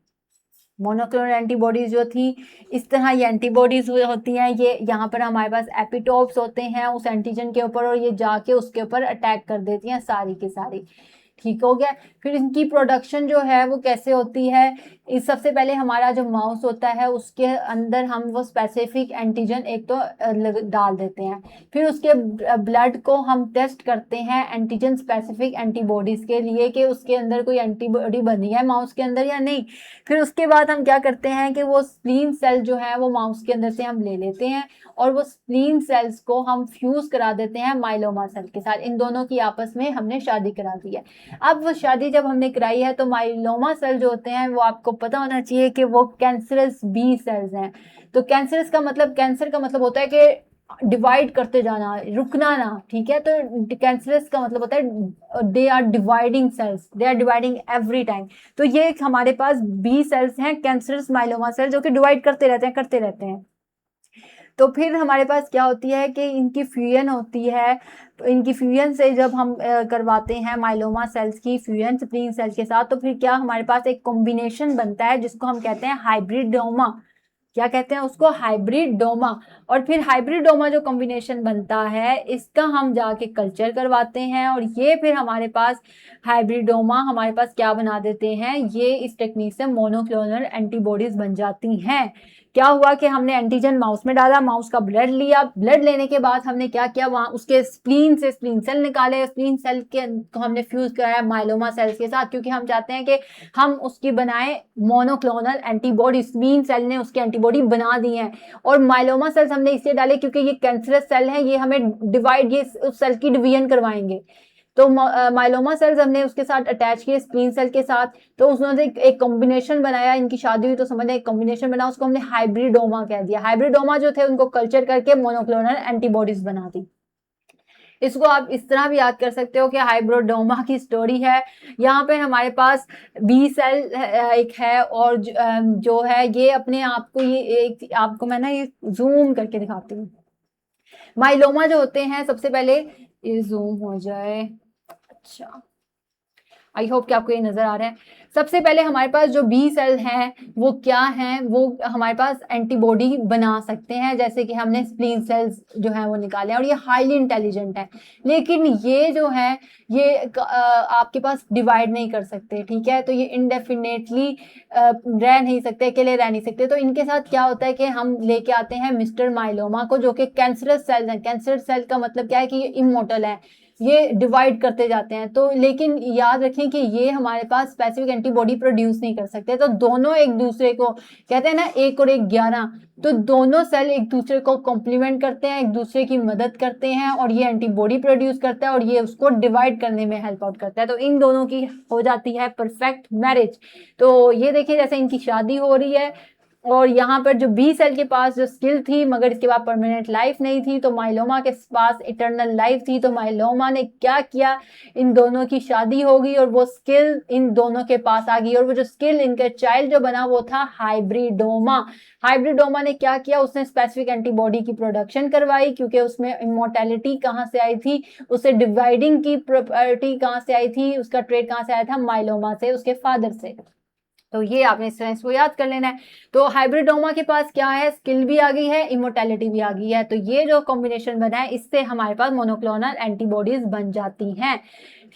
मोनोक्लोनल एंटीबॉडीज जो थी, इस तरह ये एंटीबॉडीज होती हैं, ये यहाँ पर हमारे पास एपिटोप्स होते हैं उस एंटीजन के ऊपर, और ये जाके उसके ऊपर अटैक कर देती हैं सारी की सारी। ठीक हो गया। फिर इनकी प्रोडक्शन जो है वो कैसे होती है, इस सबसे पहले हमारा जो माउस होता है उसके अंदर हम वो स्पेसिफिक एंटीजन एक तो डाल देते हैं, फिर उसके ब्लड को हम टेस्ट करते हैं एंटीजन स्पेसिफिक एंटीबॉडीज के लिए कि उसके अंदर कोई एंटीबॉडी बनी है माउस के अंदर या नहीं। फिर उसके बाद हम क्या करते हैं कि वो स्प्लीन सेल जो है वो माउस के अंदर से हम ले लेते हैं, और वो स्प्लीन सेल्स को हम फ्यूज करा देते हैं माइलोमा सेल के साथ। इन दोनों की आपस में हमने शादी करा दी है। अब वो शादी जब हमने कराई है तो माइलोमा सेल जो होते हैं वो आपको पता होना चाहिए कि वो कैंसरस बी सेल्स हैं। तो कैंसरस का मतलब, कैंसर का मतलब होता है कि डिवाइड करते जाना, रुकना ना। ठीक है, तो कैंसरस का मतलब होता है they are dividing cells, they are dividing every time. तो ये हमारे पास बी सेल्स हैं कैंसरस माइलोमा सेल, जो कि डिवाइड करते रहते हैं। तो फिर हमारे पास क्या होती है कि इनकी फ्यूजन होती है। तो इनकी फ्यूजन से जब हम करवाते हैं माइलोमा सेल्स की फ्यूजन स्प्लीन सेल्स के साथ, तो फिर क्या हमारे पास एक कॉम्बिनेशन बनता है जिसको हम कहते हैं हाइब्रिडोमा। क्या कहते हैं उसको, हाइब्रिडोमा। और फिर हाइब्रिडोमा जो कॉम्बिनेशन बनता है इसका हम जाके कल्चर करवाते हैं, और ये फिर हमारे पास हाइब्रिडोमा हमारे पास क्या बना देते हैं, ये इस टेक्निक से मोनोक्लोनल एंटीबॉडीज बन जाती हैं। क्या हुआ कि हमने एंटीजन माउस में डाला, माउस का ब्लड लिया, ब्लड लेने के बाद हमने क्या किया, वहां उसके स्प्लीन से स्प्लीन सेल निकाले, स्प्लीन सेल के को हमने फ्यूज कराया माइलोमा सेल्स के साथ, क्योंकि हम चाहते हैं कि हम उसकी बनाए मोनोक्लोनल एंटीबॉडी। स्प्लीन सेल ने उसकी एंटीबॉडी बना दी है, और माइलोमा सेल्स हमने इसलिए डाले क्योंकि ये कैंसरस सेल है, ये हमें डिवाइड, ये उस सेल की डिवीजन करवाएंगे। तो माइलोमा सेल्स हमने उसके साथ अटैच किए स्प्लीन सेल के साथ, तो उसने एक कॉम्बिनेशन बनाया, इनकी शादी हुई तो समझने एक कॉम्बिनेशन बना, उसको हमने हाइब्रिडोमा कह दिया। हाइब्रिडोमा जो थे उनको कल्चर करके मोनोक्लोनल एंटीबॉडीज बना दी। इसको आप इस तरह भी याद कर सकते हो कि हाइब्रिडोमा की स्टोरी है। यहाँ पे हमारे पास बी सेल एक है, और जो है ये अपने आप को, ये एक आपको मैं ना ये जूम करके दिखाती हूँ। माइलोमा जो होते हैं, सबसे पहले ये जूम हो जाए, अच्छा आई होप कि आपको ये नजर आ रहा है। सबसे पहले हमारे पास जो बी सेल हैं वो क्या हैं, वो हमारे पास एंटीबॉडी बना सकते हैं, जैसे कि हमने स्प्लीन सेल्स जो है वो निकाले हैं, और ये हाईली इंटेलिजेंट है। लेकिन ये जो है ये आपके पास डिवाइड नहीं कर सकते। ठीक है, तो ये इनडेफिनेटली रह नहीं सकते, अकेले रह नहीं सकते। तो इनके साथ क्या होता है कि हम लेके आते हैं मिस्टर माइलोमा को, जो कि कैंसरस सेल्स हैं। कैंसर सेल का मतलब क्या है कि ये इमोर्टल है, ये डिवाइड करते जाते हैं। तो लेकिन याद रखें कि ये हमारे पास स्पेसिफिक एंटीबॉडी प्रोड्यूस नहीं कर सकते। तो दोनों एक दूसरे को, कहते हैं ना 1 और 1 11, तो दोनों सेल एक दूसरे को कॉम्प्लीमेंट करते हैं, एक दूसरे की मदद करते हैं, और ये एंटीबॉडी प्रोड्यूस करता है और ये उसको डिवाइड करने में हेल्प आउट करता है। तो इन दोनों की हो जाती है परफेक्ट मैरिज। तो ये देखिए जैसे इनकी शादी हो रही है, और यहाँ पर जो बी सेल के पास जो स्किल थी मगर इसके बाद परमानेंट लाइफ नहीं थी, तो माइलोमा के पास इटर्नल लाइफ थी। तो माइलोमा ने क्या किया, इन दोनों की शादी हो गई और वो स्किल इन दोनों के पास आ गई, और वो जो स्किल इनका चाइल्ड जो बना वो था हाइब्रिडोमा। हाइब्रिडोमा ने क्या किया, उसने स्पेसिफिक एंटीबॉडी की प्रोडक्शन करवाई, क्योंकि उसमें इमोर्टैलिटी कहाँ से आई थी, उसे डिवाइडिंग की प्रॉपर्टी कहाँ से आई थी, उसका ट्रेड कहाँ से आया था, माइलोमा से, उसके फादर से। तो ये आपने इसको याद कर लेना है। तो हाइब्रिडोमा के पास क्या है, स्किल भी आ गई है, इमोर्टैलिटी भी आ गई है। तो ये जो कॉम्बिनेशन बना है इससे हमारे पास मोनोक्लोनल एंटीबॉडीज बन जाती हैं।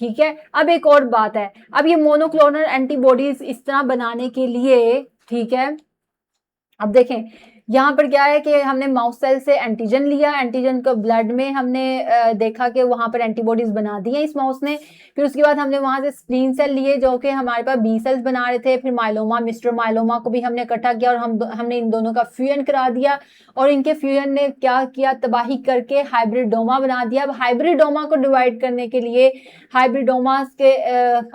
ठीक है, अब एक और बात है, अब ये मोनोक्लोनल एंटीबॉडीज इस तरह बनाने के लिए, ठीक है, अब देखें यहाँ पर क्या है कि हमने माउस सेल से एंटीजन लिया, एंटीजन को ब्लड में हमने देखा कि वहां पर एंटीबॉडीज बना दी हैं इस माउस ने। फिर उसके बाद हमने वहां से स्प्लीन सेल लिए जो कि हमारे पास बी सेल्स बना रहे थे। फिर माइलोमा, मिस्टर माइलोमा को भी हमने इकट्ठा किया और हमने इन दोनों का फ्यूजन करा दिया, और इनके फ्यूजन ने क्या किया, तबाही करके हाइब्रिडोमा बना दिया। अब हाइब्रिडोमा को डिवाइड करने के लिए, हाइब्रिडोमा के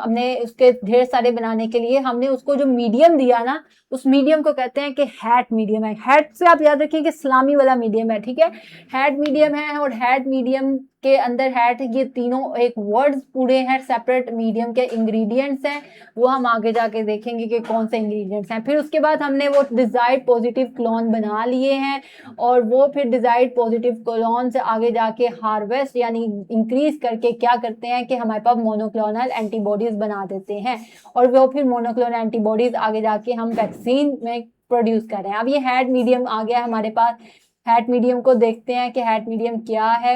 हमने उसके ढेर सारे बनाने के लिए हमने उसको जो मीडियम दिया ना, उस मीडियम को कहते हैं कि हैट मीडियम है। हैट से आप याद रखिए कि सलामी वाला मीडियम है, ठीक है, हैट मीडियम है। और हैट मीडियम के अंदर हैट, ये तीनों एक वर्ड्स पूरे हैं, सेपरेट मीडियम के इंग्रेडिएंट्स हैं, वो हम आगे जाके देखेंगे कि कौन से इंग्रेडिएंट्स हैं। फिर उसके बाद हमने वो डिजायर्ड पॉजिटिव क्लोन बना लिए हैं, और वो फिर डिजायर्ड पॉजिटिव क्लोन से आगे जाके हार्वेस्ट यानी इंक्रीज करके क्या करते हैं कि हमारे पास मोनोक्लोनल एंटीबॉडीज बना देते हैं, और वो फिर मोनोक्लोनल एंटीबॉडीज आगे जाके हम वैक्सीन में प्रोड्यूस कर रहे हैं। अब ये हैट मीडियम आ गया हमारे पास। हैट मीडियम को देखते हैं कि हैट मीडियम क्या है।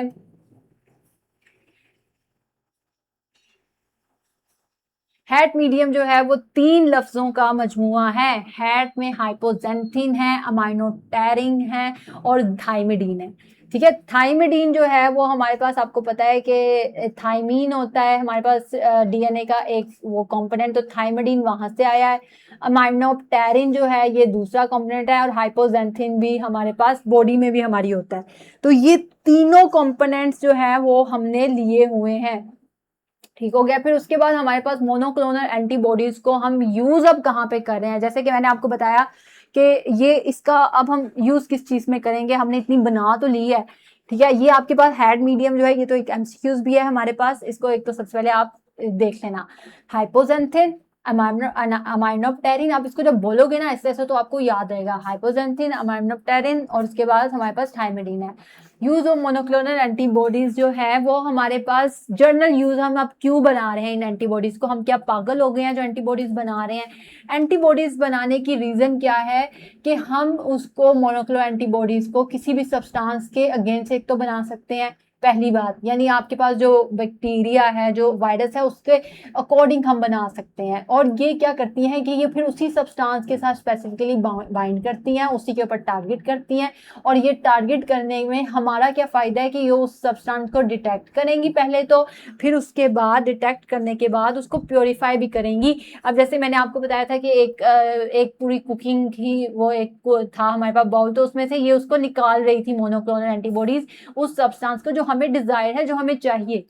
हैट मीडियम जो है वो 3 लफ्जों का मजमुआ है। हैट में हाइपोजेंथिन है, अमाइनोटेरिन है और थाइमिडीन है, ठीक है। थाइमिडीन जो है वो हमारे पास, आपको पता है कि थाइमीन होता है हमारे पास डीएनए का एक वो कंपोनेंट, तो थाइमिडीन वहां से आया है। अमाइनोटेरिन जो है ये दूसरा कंपोनेंट है, और हाइपोजेंथिन भी हमारे पास बॉडी में भी हमारी होता है। तो ये तीनों कंपोनेंट्स जो है वो हमने लिए हुए हैं, ठीक हो गया। फिर उसके बाद हमारे पास मोनोक्लोनल एंटीबॉडीज को हम यूज अब कहाँ पे कर रहे हैं, जैसे कि मैंने आपको बताया कि ये इसका अब हम यूज किस चीज में करेंगे, हमने इतनी बना तो ली है, ठीक है। ये आपके पास हैड मीडियम जो है, ये तो एक एमसीक्यूज भी है हमारे पास, इसको एक तो सबसे पहले आप देख लेना। हाइपोजेंथिन, अमाइनोप्टेरिन, आप इसको जब बोलोगे ना ऐसे ऐसे तो आपको याद रहेगा, हाइपोजेंथिन, अमाइनोप्टेरिन, और उसके बाद हमारे पास थाइमिडीन है। यूज ऑफ मोनोक्लोनल एंटीबॉडीज जो है वो हमारे पास जर्नल यूज, हम अब क्यों बना रहे हैं इन एंटीबॉडीज को, हम क्या पागल हो गए हैं जो एंटीबॉडीज बना रहे हैं। एंटीबॉडीज बनाने की रीजन क्या है कि हम उसको मोनोक्लोनल एंटीबॉडीज को किसी भी सब्सटेंस के अगेंस्ट एक तो बना सकते हैं, पहली बात, यानी आपके पास जो बैक्टीरिया है, जो वायरस है, उसके अकॉर्डिंग हम बना सकते हैं। और ये क्या करती हैं कि ये फिर उसी सब्सटेंस के साथ स्पेसिफिकली बाइंड करती हैं, उसी के ऊपर टारगेट करती हैं, और ये टारगेट करने में हमारा क्या फ़ायदा है कि ये उस सब्सटेंस को डिटेक्ट करेंगी पहले तो, फिर उसके बाद डिटेक्ट करने के बाद उसको प्योरीफाई भी करेंगी। अब जैसे मैंने आपको बताया था कि एक पूरी कुकिंग की वो एक था हमारे पास बाउल, तो उसमें से ये उसको निकाल रही थी मोनोक्लोनल एंटीबॉडीज, उस सब्सटेंस को जो हमें डिजायर है, जो हमें चाहिए।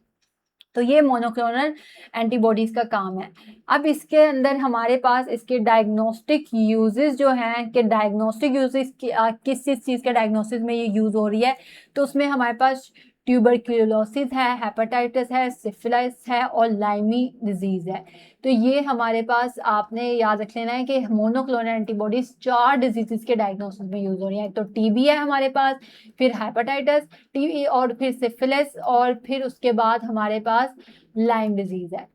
तो ये मोनोक्लोनल एंटीबॉडीज का काम है। अब इसके अंदर हमारे पास इसके डायग्नोस्टिक यूजेस जो हैं, कि डायग्नोस्टिक यूजेस किस किस चीज़ के डायग्नोसिस में ये यूज हो रही है, तो उसमें हमारे पास ट्यूबरक्यूलोसिस है, हेपेटाइटिस है, सिफिलिस है और लाइमी डिजीज है। तो ये हमारे पास आपने याद रख लेना है कि मोनोक्लोनल एंटीबॉडीज 4 डिजीजेस के डायग्नोसिस में यूज हो रही है। तो टीबी है हमारे पास, फिर हेपेटाइटिस, टीबी, और फिर सिफिलिस, और फिर उसके बाद हमारे पास लाइम डिजीज है,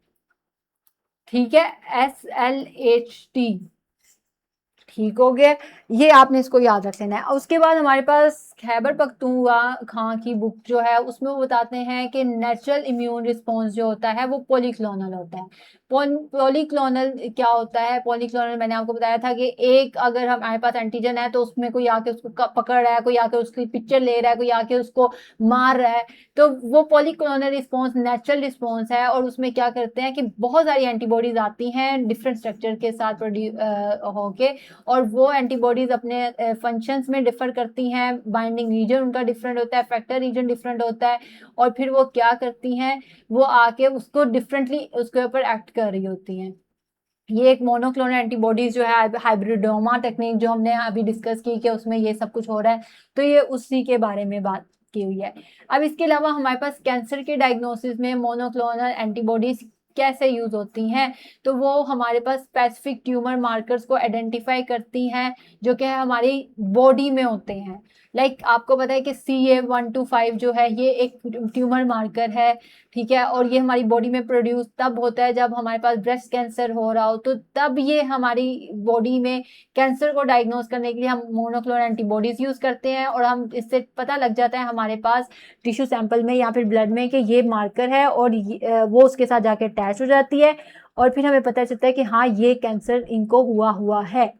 ठीक है, SLHT, ठीक हो गया। ये आपने इसको याद रख लेना है। और उसके बाद हमारे पास खैबर पख्तूनख्वा खां की बुक जो है उसमें वो बताते हैं कि नेचुरल इम्यून रिस्पॉन्स जो होता है वो पॉलीक्लोनल होता है। पॉलीक्लोनल क्या होता है, पॉलीक्लोनल मैंने आपको बताया था कि एक अगर हमारे पास एंटीजन है तो उसमें कोई आके उसको पकड़ रहा है, कोई आके उसकी पिक्चर ले रहा है, कोई आके उसको मार रहा है, तो वो पॉलीक्लोनल रिस्पॉन्स नेचुरल रिस्पॉन्स है। और उसमें क्या करते हैं कि बहुत सारी एंटीबॉडीज आती हैं डिफरेंट स्ट्रक्चर के साथ होके, और वो एंटीबॉडीज अपने फंक्शंस में डिफर करती हैं, बाइंडिंग रीजन उनका डिफरेंट होता है, इफेक्टर रीजन डिफरेंट होता है, और फिर वो क्या करती हैं, वो आके उसको डिफरेंटली उसके ऊपर एक्ट कर रही होती हैं। ये एक मोनोक्लोनल एंटीबॉडीज जो है, हाइब्रिडोमा टेक्निक जो हमने अभी डिस्कस की कि उसमें ये सब कुछ हो रहा है, तो ये उसी के बारे में बात की हुई है। अब इसके अलावा हमारे पास कैंसर के डायग्नोसिस में मोनोक्लोनल एंटीबॉडीज कैसे यूज होती हैं, तो वो हमारे पास स्पेसिफिक ट्यूमर मार्कर्स को आइडेंटिफाई करती हैं जो कि हमारी बॉडी में होते हैं। लाइक आपको पता है कि CA125 जो है ये एक ट्यूमर मार्कर है, ठीक है, और ये हमारी बॉडी में प्रोड्यूस तब होता है जब हमारे पास ब्रेस्ट कैंसर हो रहा हो, तो तब ये हमारी बॉडी में कैंसर को डायग्नोस करने के लिए हम मोनोक्लोनल एंटीबॉडीज यूज करते हैं, और हम इससे पता लग जाता है हमारे पास टिश्यू सैंपल में या फिर ब्लड में कि ये मार्कर है, और वो उसके साथ जाके अटैच हो जाती है, और फिर हमें पता चलता है कि हाँ ये कैंसर इनको हुआ है।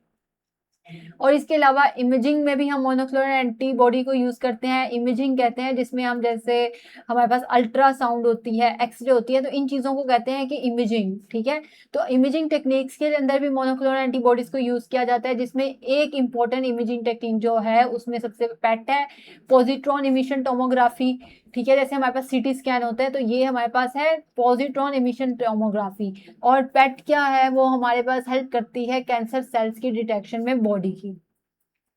और इसके अलावा इमेजिंग में भी हम मोनोक्लोनल एंटीबॉडी को यूज करते हैं। इमेजिंग कहते हैं जिसमें हम, जैसे हमारे पास अल्ट्रासाउंड होती है, एक्सरे होती है, तो इन चीजों को कहते हैं कि इमेजिंग। ठीक है, तो इमेजिंग टेक्निक्स के अंदर भी मोनोक्लोनल एंटीबॉडीज को यूज किया जाता है, जिसमें एक इंपॉर्टेंट इमेजिंग टेक्निक जो है उसमें सबसे पेट है पॉजिट्रॉन इमिशन टोमोग्राफी। ठीक है, जैसे हमारे पास सीटी स्कैन होता है, तो ये हमारे पास है पॉजिट्रॉन इमिशन टोमोग्राफी। और पेट क्या है, वो हमारे पास हेल्प करती है कैंसर सेल्स की डिटेक्शन में बॉडी की।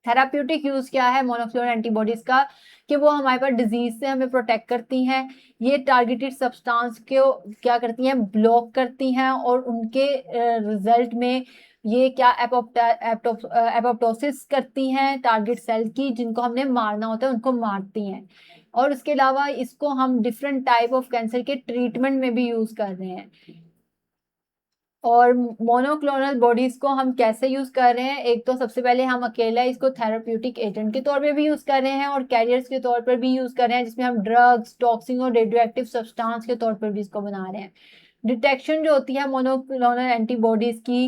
थेराप्यूटिक यूज क्या है मोनोक्लोनल एंटीबॉडीज का, कि वो हमारे पास डिजीज से हमें प्रोटेक्ट करती हैं। ये टारगेटेड सब्सटेंस को क्या करती हैं, ब्लॉक करती हैं, और उनके रिजल्ट में ये क्या एपोप्टोसिस करती हैं टारगेट सेल की, जिनको हमने मारना होता है उनको मारती हैं। और उसके अलावा इसको हम डिफरेंट टाइप ऑफ कैंसर के ट्रीटमेंट में भी यूज कर रहे हैं। और मोनोक्लोनल बॉडीज को हम कैसे यूज कर रहे हैं, एक तो सबसे पहले हम अकेला इसको थेराप्यूटिक एजेंट के तौर पे भी यूज कर रहे हैं, और कैरियर्स के तौर पर भी यूज कर रहे हैं, जिसमें हम ड्रग्स, टॉक्सिन और रेडियो एक्टिव सब्सटेंस के तौर पर भी इसको बना रहे हैं। डिटेक्शन जो होती है मोनोक्लोनल एंटीबॉडीज की,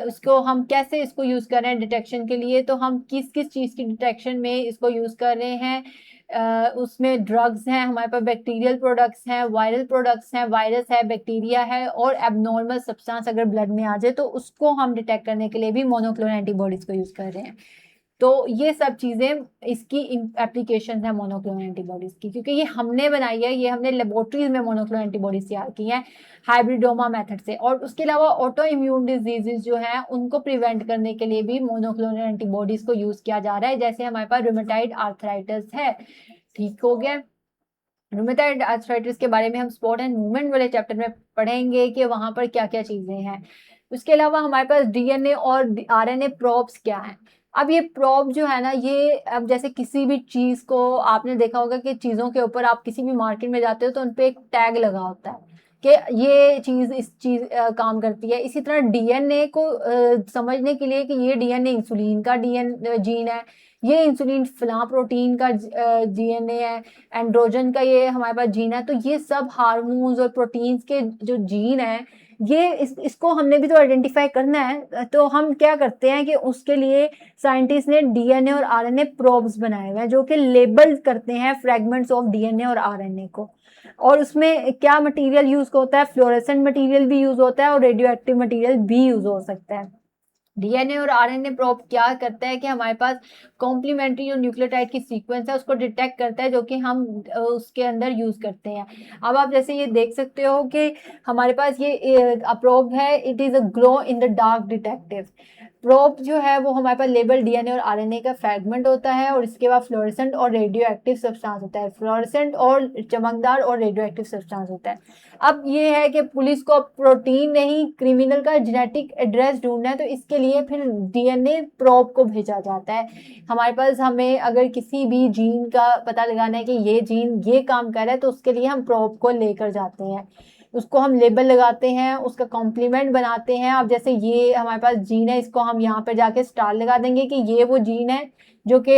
उसको हम कैसे इसको यूज कर रहे हैं डिटेक्शन के लिए, तो हम किस किस चीज की डिटेक्शन में इसको यूज कर रहे हैं। उसमें ड्रग्स हैं, हमारे पास बैक्टीरियल प्रोडक्ट्स हैं, वायरल प्रोडक्ट्स हैं, वायरस है, बैक्टीरिया है, और एबनॉर्मल सब्सटेंस अगर ब्लड में आ जाए तो उसको हम डिटेक्ट करने के लिए भी मोनोक्लोनल एंटीबॉडीज को यूज कर रहे हैं। तो ये सब चीजें इसकी एप्लीकेशन है मोनोक्लोनल एंटीबॉडीज की, क्योंकि ये हमने बनाई है, ये हमने लेबोरेटरीज में मोनोक्लोनल एंटीबॉडीज तैयार की हैं हाइब्रिडोमा मेथड से। और उसके अलावा ऑटो इम्यून डिजीजेज जो हैं उनको प्रिवेंट करने के लिए भी मोनोक्लोनल एंटीबॉडीज को यूज किया जा रहा है। जैसे हमारे पास रूमेटाइड आर्थराइटिस है, ठीक हो गया। रूमेटाइड आर्थराइटिस के बारे में हम स्पोर्ट एंड मूवमेंट वाले चैप्टर में पढ़ेंगे कि वहां पर क्या क्या चीजें हैं। उसके अलावा हमारे पास डीएनए और आरएनए प्रोब्स क्या है। अब ये प्रोब जो है ना, ये अब जैसे किसी भी चीज को आपने देखा होगा कि चीजों के ऊपर आप किसी भी मार्केट में जाते हो तो उनपे एक टैग लगा होता है कि ये चीज इस चीज काम करती है। इसी तरह डीएनए को समझने के लिए कि ये डीएनए इंसुलिन का जीन है, ये इंसुलिन फलां प्रोटीन का डीएनए है, एंड्रोजन का ये हमारे पास जीन है, तो ये सब हार्मोन्स और प्रोटीन्स के जो जीन है, ये इसको हमने भी तो आइडेंटिफाई करना है। तो हम क्या करते हैं कि उसके लिए साइंटिस्ट ने डीएनए और आरएनए प्रोब्स बनाए हुए हैं, जो कि लेबल करते हैं फ्रेगमेंट्स ऑफ डीएनए और आरएनए को। और उसमें क्या मटेरियल यूज होता है, फ्लोरेसेंट मटेरियल भी यूज होता है और रेडियो एक्टिव मटेरियल भी यूज हो सकता है। डीएनए और आरएनए प्रोब क्या करता है कि हमारे पास कॉम्प्लीमेंट्री जो न्यूक्लियोटाइड की सीक्वेंस है उसको डिटेक्ट करता है, जो कि हम उसके अंदर यूज करते हैं। अब आप जैसे ये देख सकते हो कि हमारे पास ये प्रोब है, it is a glow in the dark detective probe जो है, वो हमारे पास लेबल डीएनए और आरएनए का फ्रेगमेंट होता है, और इसके बाद फ्लोरेसेंट और रेडियो एक्टिव सब्सटेंस होता है। फ्लोरेसेंट और चमकदार और रेडियो एक्टिव सब्सटेंस होता है। अब ये है कि पुलिस को प्रोटीन नहीं, क्रिमिनल का जेनेटिक एड्रेस ढूंढना है, तो इसके लिए फिर डीएनए प्रोब को भेजा जाता है। हमारे पास हमें अगर किसी भी जीन का पता लगाना है कि ये जीन ये काम कर रहा है, तो उसके लिए हम प्रोब को लेकर जाते हैं, उसको हम लेबल लगाते हैं, उसका कॉम्प्लीमेंट बनाते हैं। अब जैसे ये हमारे पास जीन है, इसको हम यहाँ पे जाके स्टार लगा देंगे कि ये वो जीन है जो कि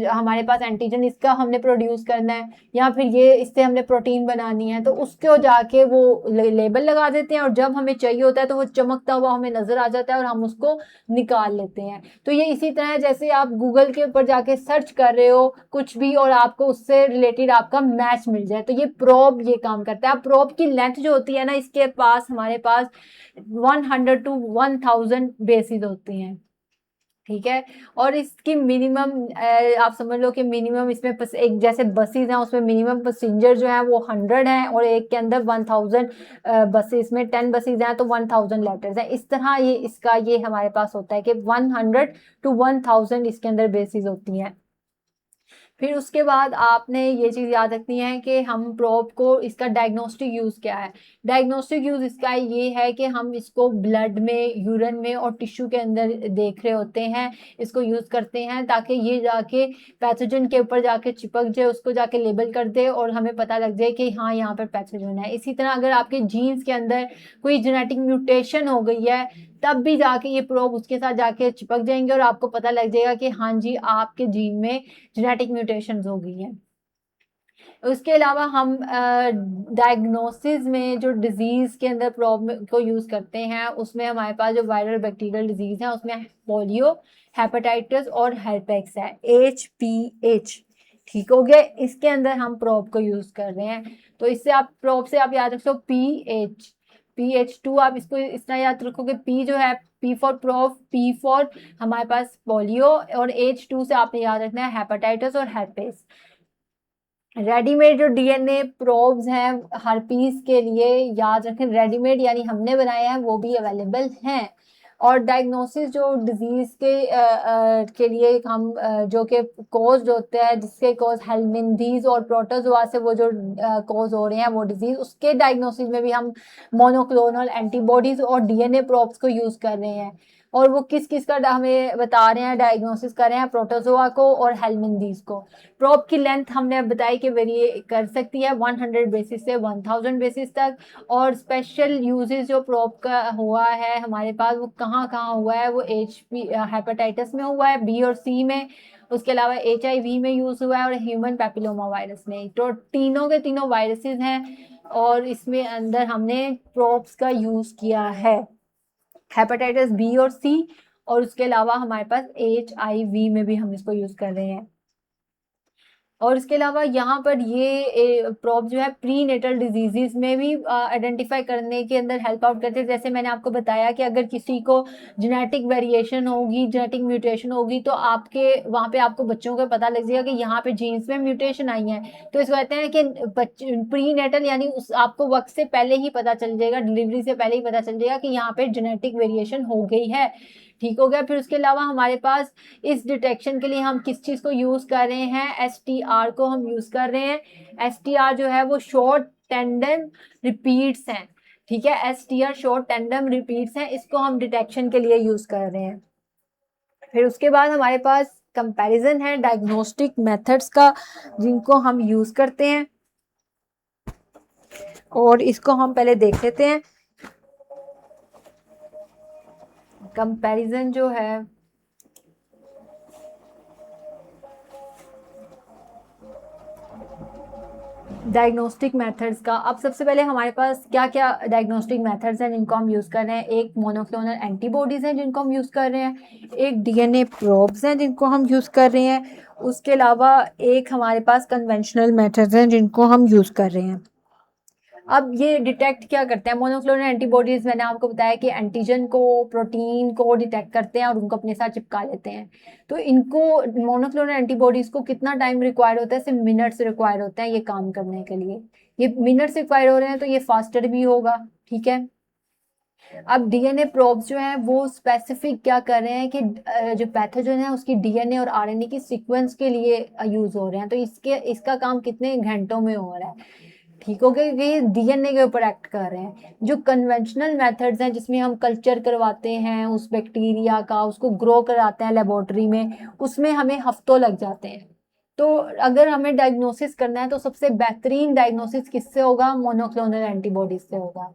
हमारे पास एंटीजन इसका हमने प्रोड्यूस करना है, या फिर ये इससे हमने प्रोटीन बनानी है, तो उसको जाके वो लेबल लगा देते हैं, और जब हमें चाहिए होता है तो वो चमकता हुआ हमें नजर आ जाता है और हम उसको निकाल लेते हैं। तो ये इसी तरह जैसे आप गूगल के ऊपर जाके सर्च कर रहे हो कुछ भी और आपको उससे रिलेटेड आपका मैच मिल जाए, तो ये प्रोब ये काम करता है। प्रोब की लेंथ जो होती है ना, इसके पास हमारे पास 100 to 1000 बेसिस होती हैं, ठीक है। और इसकी मिनिमम आप समझ लो कि मिनिमम इसमें एक जैसे बसेस हैं उसमें मिनिमम पैसेंजर जो है वो 100 हैं, और एक के अंदर 1000 बसेस में 10 बसेस हैं तो 1000 लेटर्स हैं। इस तरह ये इसका ये हमारे पास होता है कि 100 to 1000 इसके अंदर बेसिस होती हैं। फिर उसके बाद आपने ये चीज़ याद रखनी है कि हम प्रोब को इसका डायग्नोस्टिक यूज़ क्या है। डायग्नोस्टिक यूज़ इसका ये है कि हम इसको ब्लड में, यूरिन में और टिश्यू के अंदर देख रहे होते हैं, इसको यूज़ करते हैं ताकि ये जाके पैथोजन के ऊपर जाके चिपक जाए, उसको जाके लेबल कर दे और हमें पता लग जाए कि हाँ यहाँ पर पैथोजन है। इसी तरह अगर आपके जीन्स के अंदर कोई जेनेटिक म्यूटेशन हो गई है, तब भी जाके ये प्रोब उसके साथ जाके चिपक जाएंगे और आपको पता लग जाएगा कि हाँ जी आपके जीन में जेनेटिक म्यूटेशंस हो गई हैं। उसके अलावा हम डायग्नोसिस में जो डिजीज़ के अंदर प्रॉब्लम को यूज़ करते हैं, उसमें हमारे पास जो वायरल बैक्टीरियल डिजीज़ है, उसमें पोलियो, हेपेटाइटिस और हेल्पेक्स है, HPH। ठीक हो गया। इसके अंदर हम प्रोब को यूज़ कर रहे हैं। तो इससे आप प्रोब से आप याद रखो PH, PH2 आप इसको इस तरह याद रखोगे। P जो है P for probe, P for हमारे पास पोलियो, और H2 से आपने याद रखना है हेपेटाइटिस और हेर्पेस। रेडीमेड जो डीएनए प्रोब्स हैं हर्पीस के लिए, याद रखें रेडीमेड यानी हमने बनाए हैं, वो भी अवेलेबल हैं। और डायग्नोसिस जो डिजीज के लिए हम जो कि कॉज होते हैं, जिसके कॉज हेलमिंथीज और प्रोटोजोआ से वो जो कॉज हो रहे हैं वो डिजीज, उसके डायग्नोसिस में भी हम मोनोक्लोनल एंटीबॉडीज और डीएनए प्रोब्स को यूज कर रहे हैं। और वो किस किस का हमें बता रहे हैं, डायग्नोसिस कर रहे हैं, प्रोटोजोआ को और हेलमिंथीज को। प्रोब की लेंथ हमने बताई कि वेरी कर सकती है 100 बेसिस से 1000 बेसिस तक। और स्पेशल यूजेस जो प्रोब का हुआ है हमारे पास, वो कहाँ कहाँ हुआ है, वो हेपेटाइटिस में हुआ है, बी और सी में। उसके अलावा HIV में यूज हुआ है और ह्यूमन पैपिलोमा वायरस में। तो तीनों के तीनों वायरसेस हैं और इसमें अंदर हमने प्रोब्स का यूज किया है, हेपेटाइटिस बी और सी। और उसके अलावा हमारे पास HIV में भी हम इसको यूज कर रहे हैं। और इसके अलावा यहाँ पर ये प्रोब जो है प्री नेटल डिजीजेस में भी आइडेंटिफाई करने के अंदर हेल्प आउट करते हैं। जैसे मैंने आपको बताया कि अगर किसी को जेनेटिक वेरिएशन होगी, जेनेटिक म्यूटेशन होगी, तो आपके वहाँ पे आपको बच्चों को पता लग जाएगा कि यहाँ पे जीन्स में म्यूटेशन आई है। तो इसको कहते हैं कि प्री नेटल, यानी उस आपको वक्त से पहले ही पता चल जाएगा, डिलीवरी से पहले ही पता चल जाएगा कि यहाँ पे जेनेटिक वेरिएशन हो गई है। ठीक हो गया। फिर उसके अलावा हमारे पास इस डिटेक्शन के लिए हम किस चीज़ को यूज़ कर रहे हैं, STR को हम यूज़ कर रहे हैं। STR जो है वो शॉर्ट टेंडम रिपीट्स हैं। ठीक है, STR शॉर्ट टेंडम रिपीट्स हैं, इसको हम डिटेक्शन के लिए यूज़ कर रहे हैं। फिर उसके बाद हमारे पास कंपैरिजन है डायग्नोस्टिक मेथड्स का, जिनको हम यूज़ करते हैं, और इसको हम पहले देख लेते हैं। कंपैरिजन जो है डायग्नोस्टिक मेथड्स का, अब सबसे पहले हमारे पास क्या क्या डायग्नोस्टिक मेथड्स हैं जिनको हम यूज़ कर रहे हैं। एक मोनोक्लोनल एंटीबॉडीज़ हैं जिनको हम यूज़ कर रहे हैं, एक डीएनए प्रोब्स हैं जिनको हम यूज़ कर रहे हैं, उसके अलावा एक हमारे पास कन्वेंशनल मेथड्स हैं जिनको हम यूज़ कर रहे हैं। अब ये डिटेक्ट क्या करते हैं मोनोक्लोनल एंटीबॉडीज, मैंने आपको बताया कि एंटीजन को, प्रोटीन को डिटेक्ट करते हैं और उनको अपने साथ चिपका लेते हैं। तो इनको मोनोक्लोनल एंटीबॉडीज को कितना टाइम रिक्वायर होता है, सिर्फ मिनट्स रिक्वायर होते हैं ये काम करने के लिए। ये मिनट्स रिक्वायर हो रहे हैं तो ये फास्टर भी होगा। ठीक है। अब डीएनए प्रोब्स जो है वो स्पेसिफिक क्या कर रहे हैं कि जो पैथोजन है उसकी डीएनए और आरएनए की सीक्वेंस के लिए यूज हो रहे हैं। तो इसका काम कितने घंटों में हो रहा है। ठीक हो गया, ये डीएनए के ऊपर एक्ट कर रहे हैं। जो कन्वेंशनल मेथड्स हैं जिसमें हम कल्चर करवाते हैं उस बैक्टीरिया का, उसको ग्रो कराते हैं लेबोरेटरी में, उसमें हमें हफ्तों लग जाते हैं। तो अगर हमें डायग्नोसिस करना है तो सबसे बेहतरीन डायग्नोसिस किससे होगा, मोनोक्लोनल एंटीबॉडीज से होगा।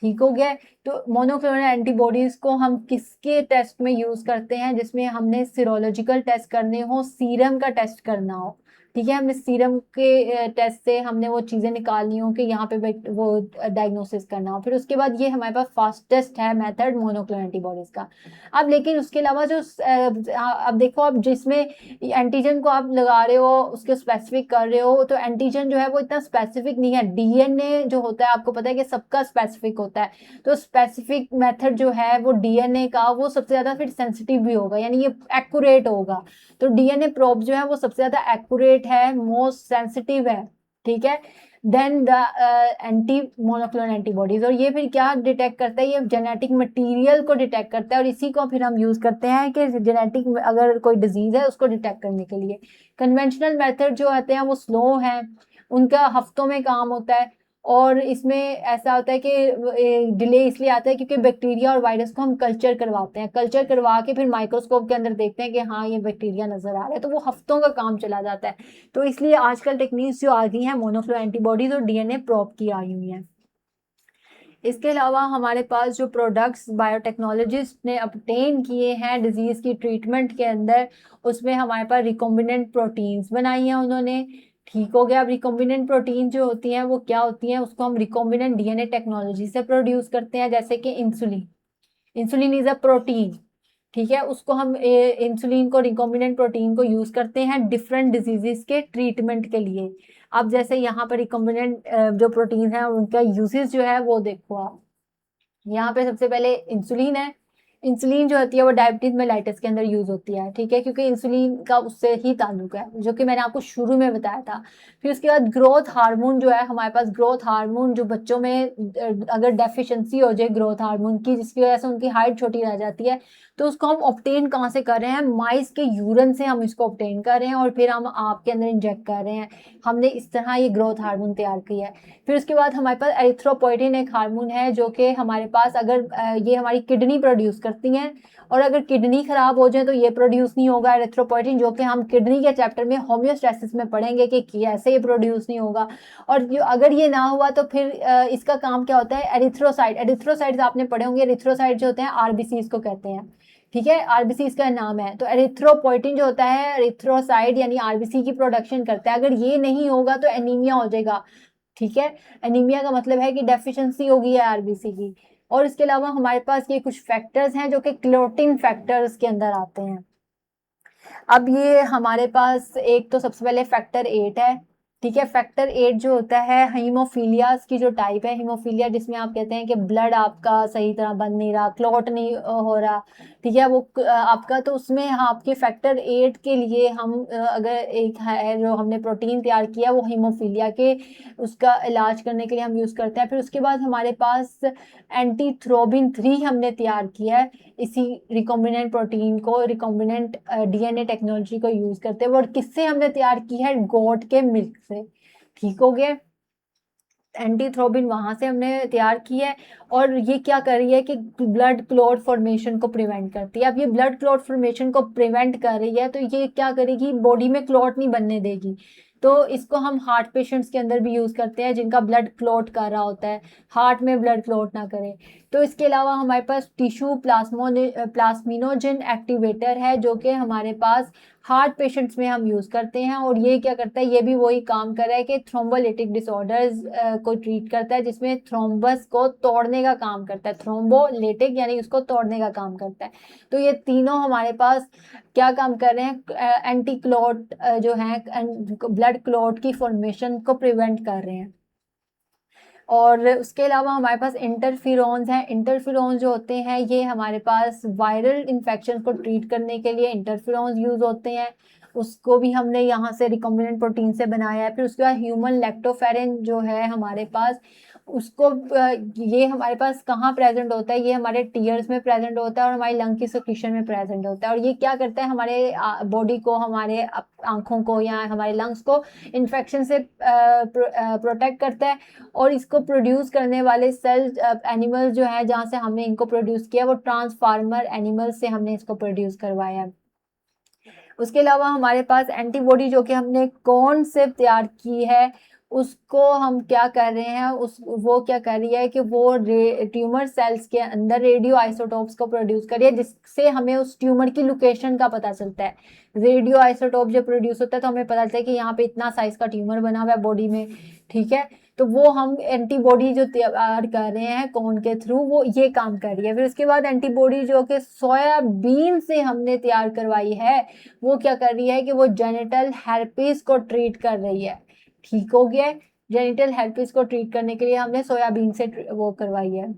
ठीक हो गया। तो मोनोक्लोनल एंटीबॉडीज को हम किसके टेस्ट में यूज करते हैं, जिसमें हमने सीरोलॉजिकल टेस्ट करने हो, सीरम का टेस्ट करना हो। ठीक है, हमने सीरम के टेस्ट से हमने वो चीज़ें निकालनी हो कि यहाँ पे वो डायग्नोसिस करना हो। फिर उसके बाद ये हमारे पास फास्टेस्ट है मेथड मोनोक्लोनल एंटीबॉडीज का। अब लेकिन उसके अलावा जो अब देखो, अब जिसमें एंटीजन को आप लगा रहे हो, उसके स्पेसिफिक कर रहे हो, तो एंटीजन जो है वो इतना स्पेसिफिक नहीं है। डीएनए जो होता है आपको पता है कि सबका स्पेसिफिक होता है। तो स्पेसिफिक मेथड जो है वो डीएनए का, वो सबसे ज़्यादा फिर सेंसिटिव भी होगा, यानी ये एक्यूरेट होगा। तो डीएनए प्रोब जो है वो सबसे ज्यादा एक्यूरेट है, मोस्ट सेंसिटिव है। ठीक है। Then the anti monoclonal antibodies, और ये फिर क्या डिटेक्ट करता है, ये जेनेटिक मटेरियल को डिटेक्ट करता है, और इसी को फिर हम यूज करते हैं कि जेनेटिक अगर कोई डिजीज है उसको डिटेक्ट करने के लिए। कन्वेंशनल मेथड जो होते हैं वो स्लो हैं, उनका हफ्तों में काम होता है। और इसमें ऐसा होता है कि डिले इसलिए आता है क्योंकि बैक्टीरिया और वायरस को हम कल्चर करवाते हैं, कल्चर करवा के फिर माइक्रोस्कोप के अंदर देखते हैं कि हाँ ये बैक्टीरिया नजर आ रहा है, तो वो हफ्तों का काम चला जाता है। तो इसलिए आजकल टेक्निक्स जो आ गई हैं मोनोक्लोनल एंटीबॉडीज और डीएनए प्रोब की आई हुई हैं। इसके अलावा हमारे पास जो प्रोडक्ट्स बायोटेक्नोलॉजिस्ट ने अपटेन किए हैं डिजीज की ट्रीटमेंट के अंदर, उसमें हमारे पास रिकॉम्बिनेंट प्रोटीन्स बनाई हैं उन्होंने। ठीक हो गया। अब रिकॉम्बिनेंट प्रोटीन जो होती हैं वो क्या होती हैं, उसको हम रिकॉम्बिनेंट डीएनए टेक्नोलॉजी से प्रोड्यूस करते हैं, जैसे कि insulin. Insulin is a protein, ठीक है, उसको हम इंसुलिन को, रिकॉम्बिनेंट प्रोटीन को यूज करते हैं डिफरेंट डिजीजेस के ट्रीटमेंट के लिए। अब जैसे यहाँ पर रिकॉम्बिनेंट जो प्रोटीन है उनका यूजेस जो है वो देखो आप। यहाँ पे सबसे पहले इंसुलिन है। इंसुलिन जो होती है वो डायबिटीज मेलाइटस के अंदर यूज होती है, ठीक है, क्योंकि इंसुलिन का उससे ही ताल्लुक है, जो कि मैंने आपको शुरू में बताया था। फिर उसके बाद ग्रोथ हार्मोन जो है हमारे पास, ग्रोथ हार्मोन जो बच्चों में अगर डेफिशिएंसी हो जाए ग्रोथ हार्मोन की, जिसकी वजह से उनकी हाइट छोटी रह जाती है, तो उसको हम ऑब्टेन कहाँ से कर रहे हैं, माइस के यूरिन से हम इसको ऑब्टेन कर रहे हैं और फिर हम आपके अंदर इंजेक्ट कर रहे हैं। हमने इस तरह ये ग्रोथ हार्मोन तैयार किया है। फिर उसके बाद हमारे पास एरिथ्रोपोइटिन एक हार्मोन है, जो कि हमारे पास अगर ये हमारी किडनी प्रोड्यूस करती हैं, और अगर किडनी खराब हो जाए तो ये प्रोड्यूस नहीं होगा एरिथ्रोपोइटिन, जो कि हम किडनी के चैप्टर में होम्योस्टैसिस में पढ़ेंगे कि कैसे ये प्रोड्यूस नहीं होगा। और जो अगर ये ना हुआ तो फिर इसका काम क्या होता है, एरिथ्रोसाइट। एरिथ्रोसाइट्स आपने पढ़े होंगे, एरिथ्रोसाइट जो होते हैं आरबीसी को कहते हैं, ठीक है, आरबीसी इसका नाम है। तो एरिथ्रोपोइटिन जो होता है एरिथ्रोसाइट यानी आरबीसी की प्रोडक्शन करता है, अगर ये नहीं होगा तो एनीमिया हो जाएगा, ठीक है। एनीमिया का मतलब है कि डेफिशिएंसी होगी है आरबीसी की। और इसके अलावा हमारे पास ये कुछ फैक्टर्स हैं जो कि क्लोटिंग फैक्टर्स के अंदर आते हैं। अब ये हमारे पास एक तो सबसे पहले फैक्टर 8 है, ठीक है। फैक्टर 8 जो होता है हीमोफीलियाज की जो टाइप है, हीमोफीलिया जिसमें आप कहते हैं कि ब्लड आपका सही तरह बन नहीं रहा, क्लॉट नहीं हो रहा, ठीक है, वो आपका, तो उसमें आपके फैक्टर 8 के लिए हम अगर एक है जो हमने प्रोटीन तैयार किया वो हीमोफीलिया के, उसका इलाज करने के लिए हम यूज़ करते हैं। फिर उसके बाद हमारे पास एंटीथ्रोबिन 3 हमने तैयार किया है, इसी रिकॉम्बिनेंट प्रोटीन को, रिकॉम्बिनेंट डीएनए टेक्नोलॉजी को यूज करते हुए, और किससे हमने तैयार की है, गोट के मिल्क से, ठीक हो गया। एंटीथ्रोबिन वहां से हमने तैयार की है, और ये क्या कर रही है कि ब्लड क्लॉट फॉर्मेशन को प्रिवेंट करती है। अब ये ब्लड क्लॉट फॉर्मेशन को प्रिवेंट कर रही है तो ये क्या करेगी, बॉडी में क्लॉट नहीं बनने देगी। तो इसको हम हार्ट पेशेंट्स के अंदर भी यूज करते हैं जिनका ब्लड क्लॉट कर रहा होता है, हार्ट में ब्लड क्लॉट ना करे। तो इसके अलावा हमारे पास टिश्यू प्लास्मिनोजन एक्टिवेटर है, जो कि हमारे पास हार्ट पेशेंट्स में हम यूज करते हैं, और ये क्या करता है, ये भी वही काम कर रहा है कि थ्रोम्बोलिटिक डिसऑर्डर्स को ट्रीट करता है, जिसमें थ्रोम्बस को तोड़ने का काम करता है, थ्रोम्बोलिटिक यानी उसको तोड़ने का काम करता है। तो ये तीनों हमारे पास क्या काम कर रहे हैं, एंटी क्लॉट जो है, ब्लड क्लॉट की फॉर्मेशन को प्रिवेंट कर रहे हैं। और उसके अलावा हमारे पास इंटरफिरोन्स हैं। इंटरफिरोन्स जो होते हैं ये हमारे पास वायरल इन्फेक्शन को ट्रीट करने के लिए इंटरफिरोन्स यूज होते हैं, उसको भी हमने यहाँ से रिकॉम्बिनेंट प्रोटीन से बनाया है। फिर उसके बाद ह्यूमन लैक्टोफेरिन जो है हमारे पास, उसको ये हमारे पास कहाँ प्रेजेंट होता है, ये हमारे टीयर्स में प्रेजेंट होता है और हमारी लंग की सिक्रीशन में प्रेजेंट होता है। और ये क्या करता है, हमारे बॉडी को, हमारे आंखों को या हमारे लंग्स को इन्फेक्शन से प्रोटेक्ट करता है। और इसको प्रोड्यूस करने वाले सेल एनिमल जो है जहाँ से हमने इनको प्रोड्यूस किया वो ट्रांसफार्मर एनिमल से हमने इसको प्रोड्यूस करवाया है। उसके अलावा हमारे पास एंटीबॉडी जो कि हमने कौन से तैयार की है, उसको हम क्या कर रहे हैं, उस वो क्या कर रही है कि वो ट्यूमर सेल्स के अंदर रेडियो आइसोटोप्स को प्रोड्यूस कर रही है, जिससे हमें उस ट्यूमर की लोकेशन का पता चलता है। रेडियो आइसोटोप जब प्रोड्यूस होता है तो हमें पता चलता है कि यहाँ पे इतना साइज का ट्यूमर बना हुआ है बॉडी में, ठीक है। तो वो हम एंटीबॉडी जो तैयार कर रहे हैं कौन के थ्रू, वो ये काम कर रही है। फिर उसके बाद एंटीबॉडी जो कि सोयाबीन से हमने तैयार करवाई है, वो क्या कर रही है कि वो जेनिटल हेर्पिस को ट्रीट कर रही है, ठीक हो गया। जेनिटल हेर्पिस को ट्रीट करने के लिए हमने सोयाबीन से वो करवाई है।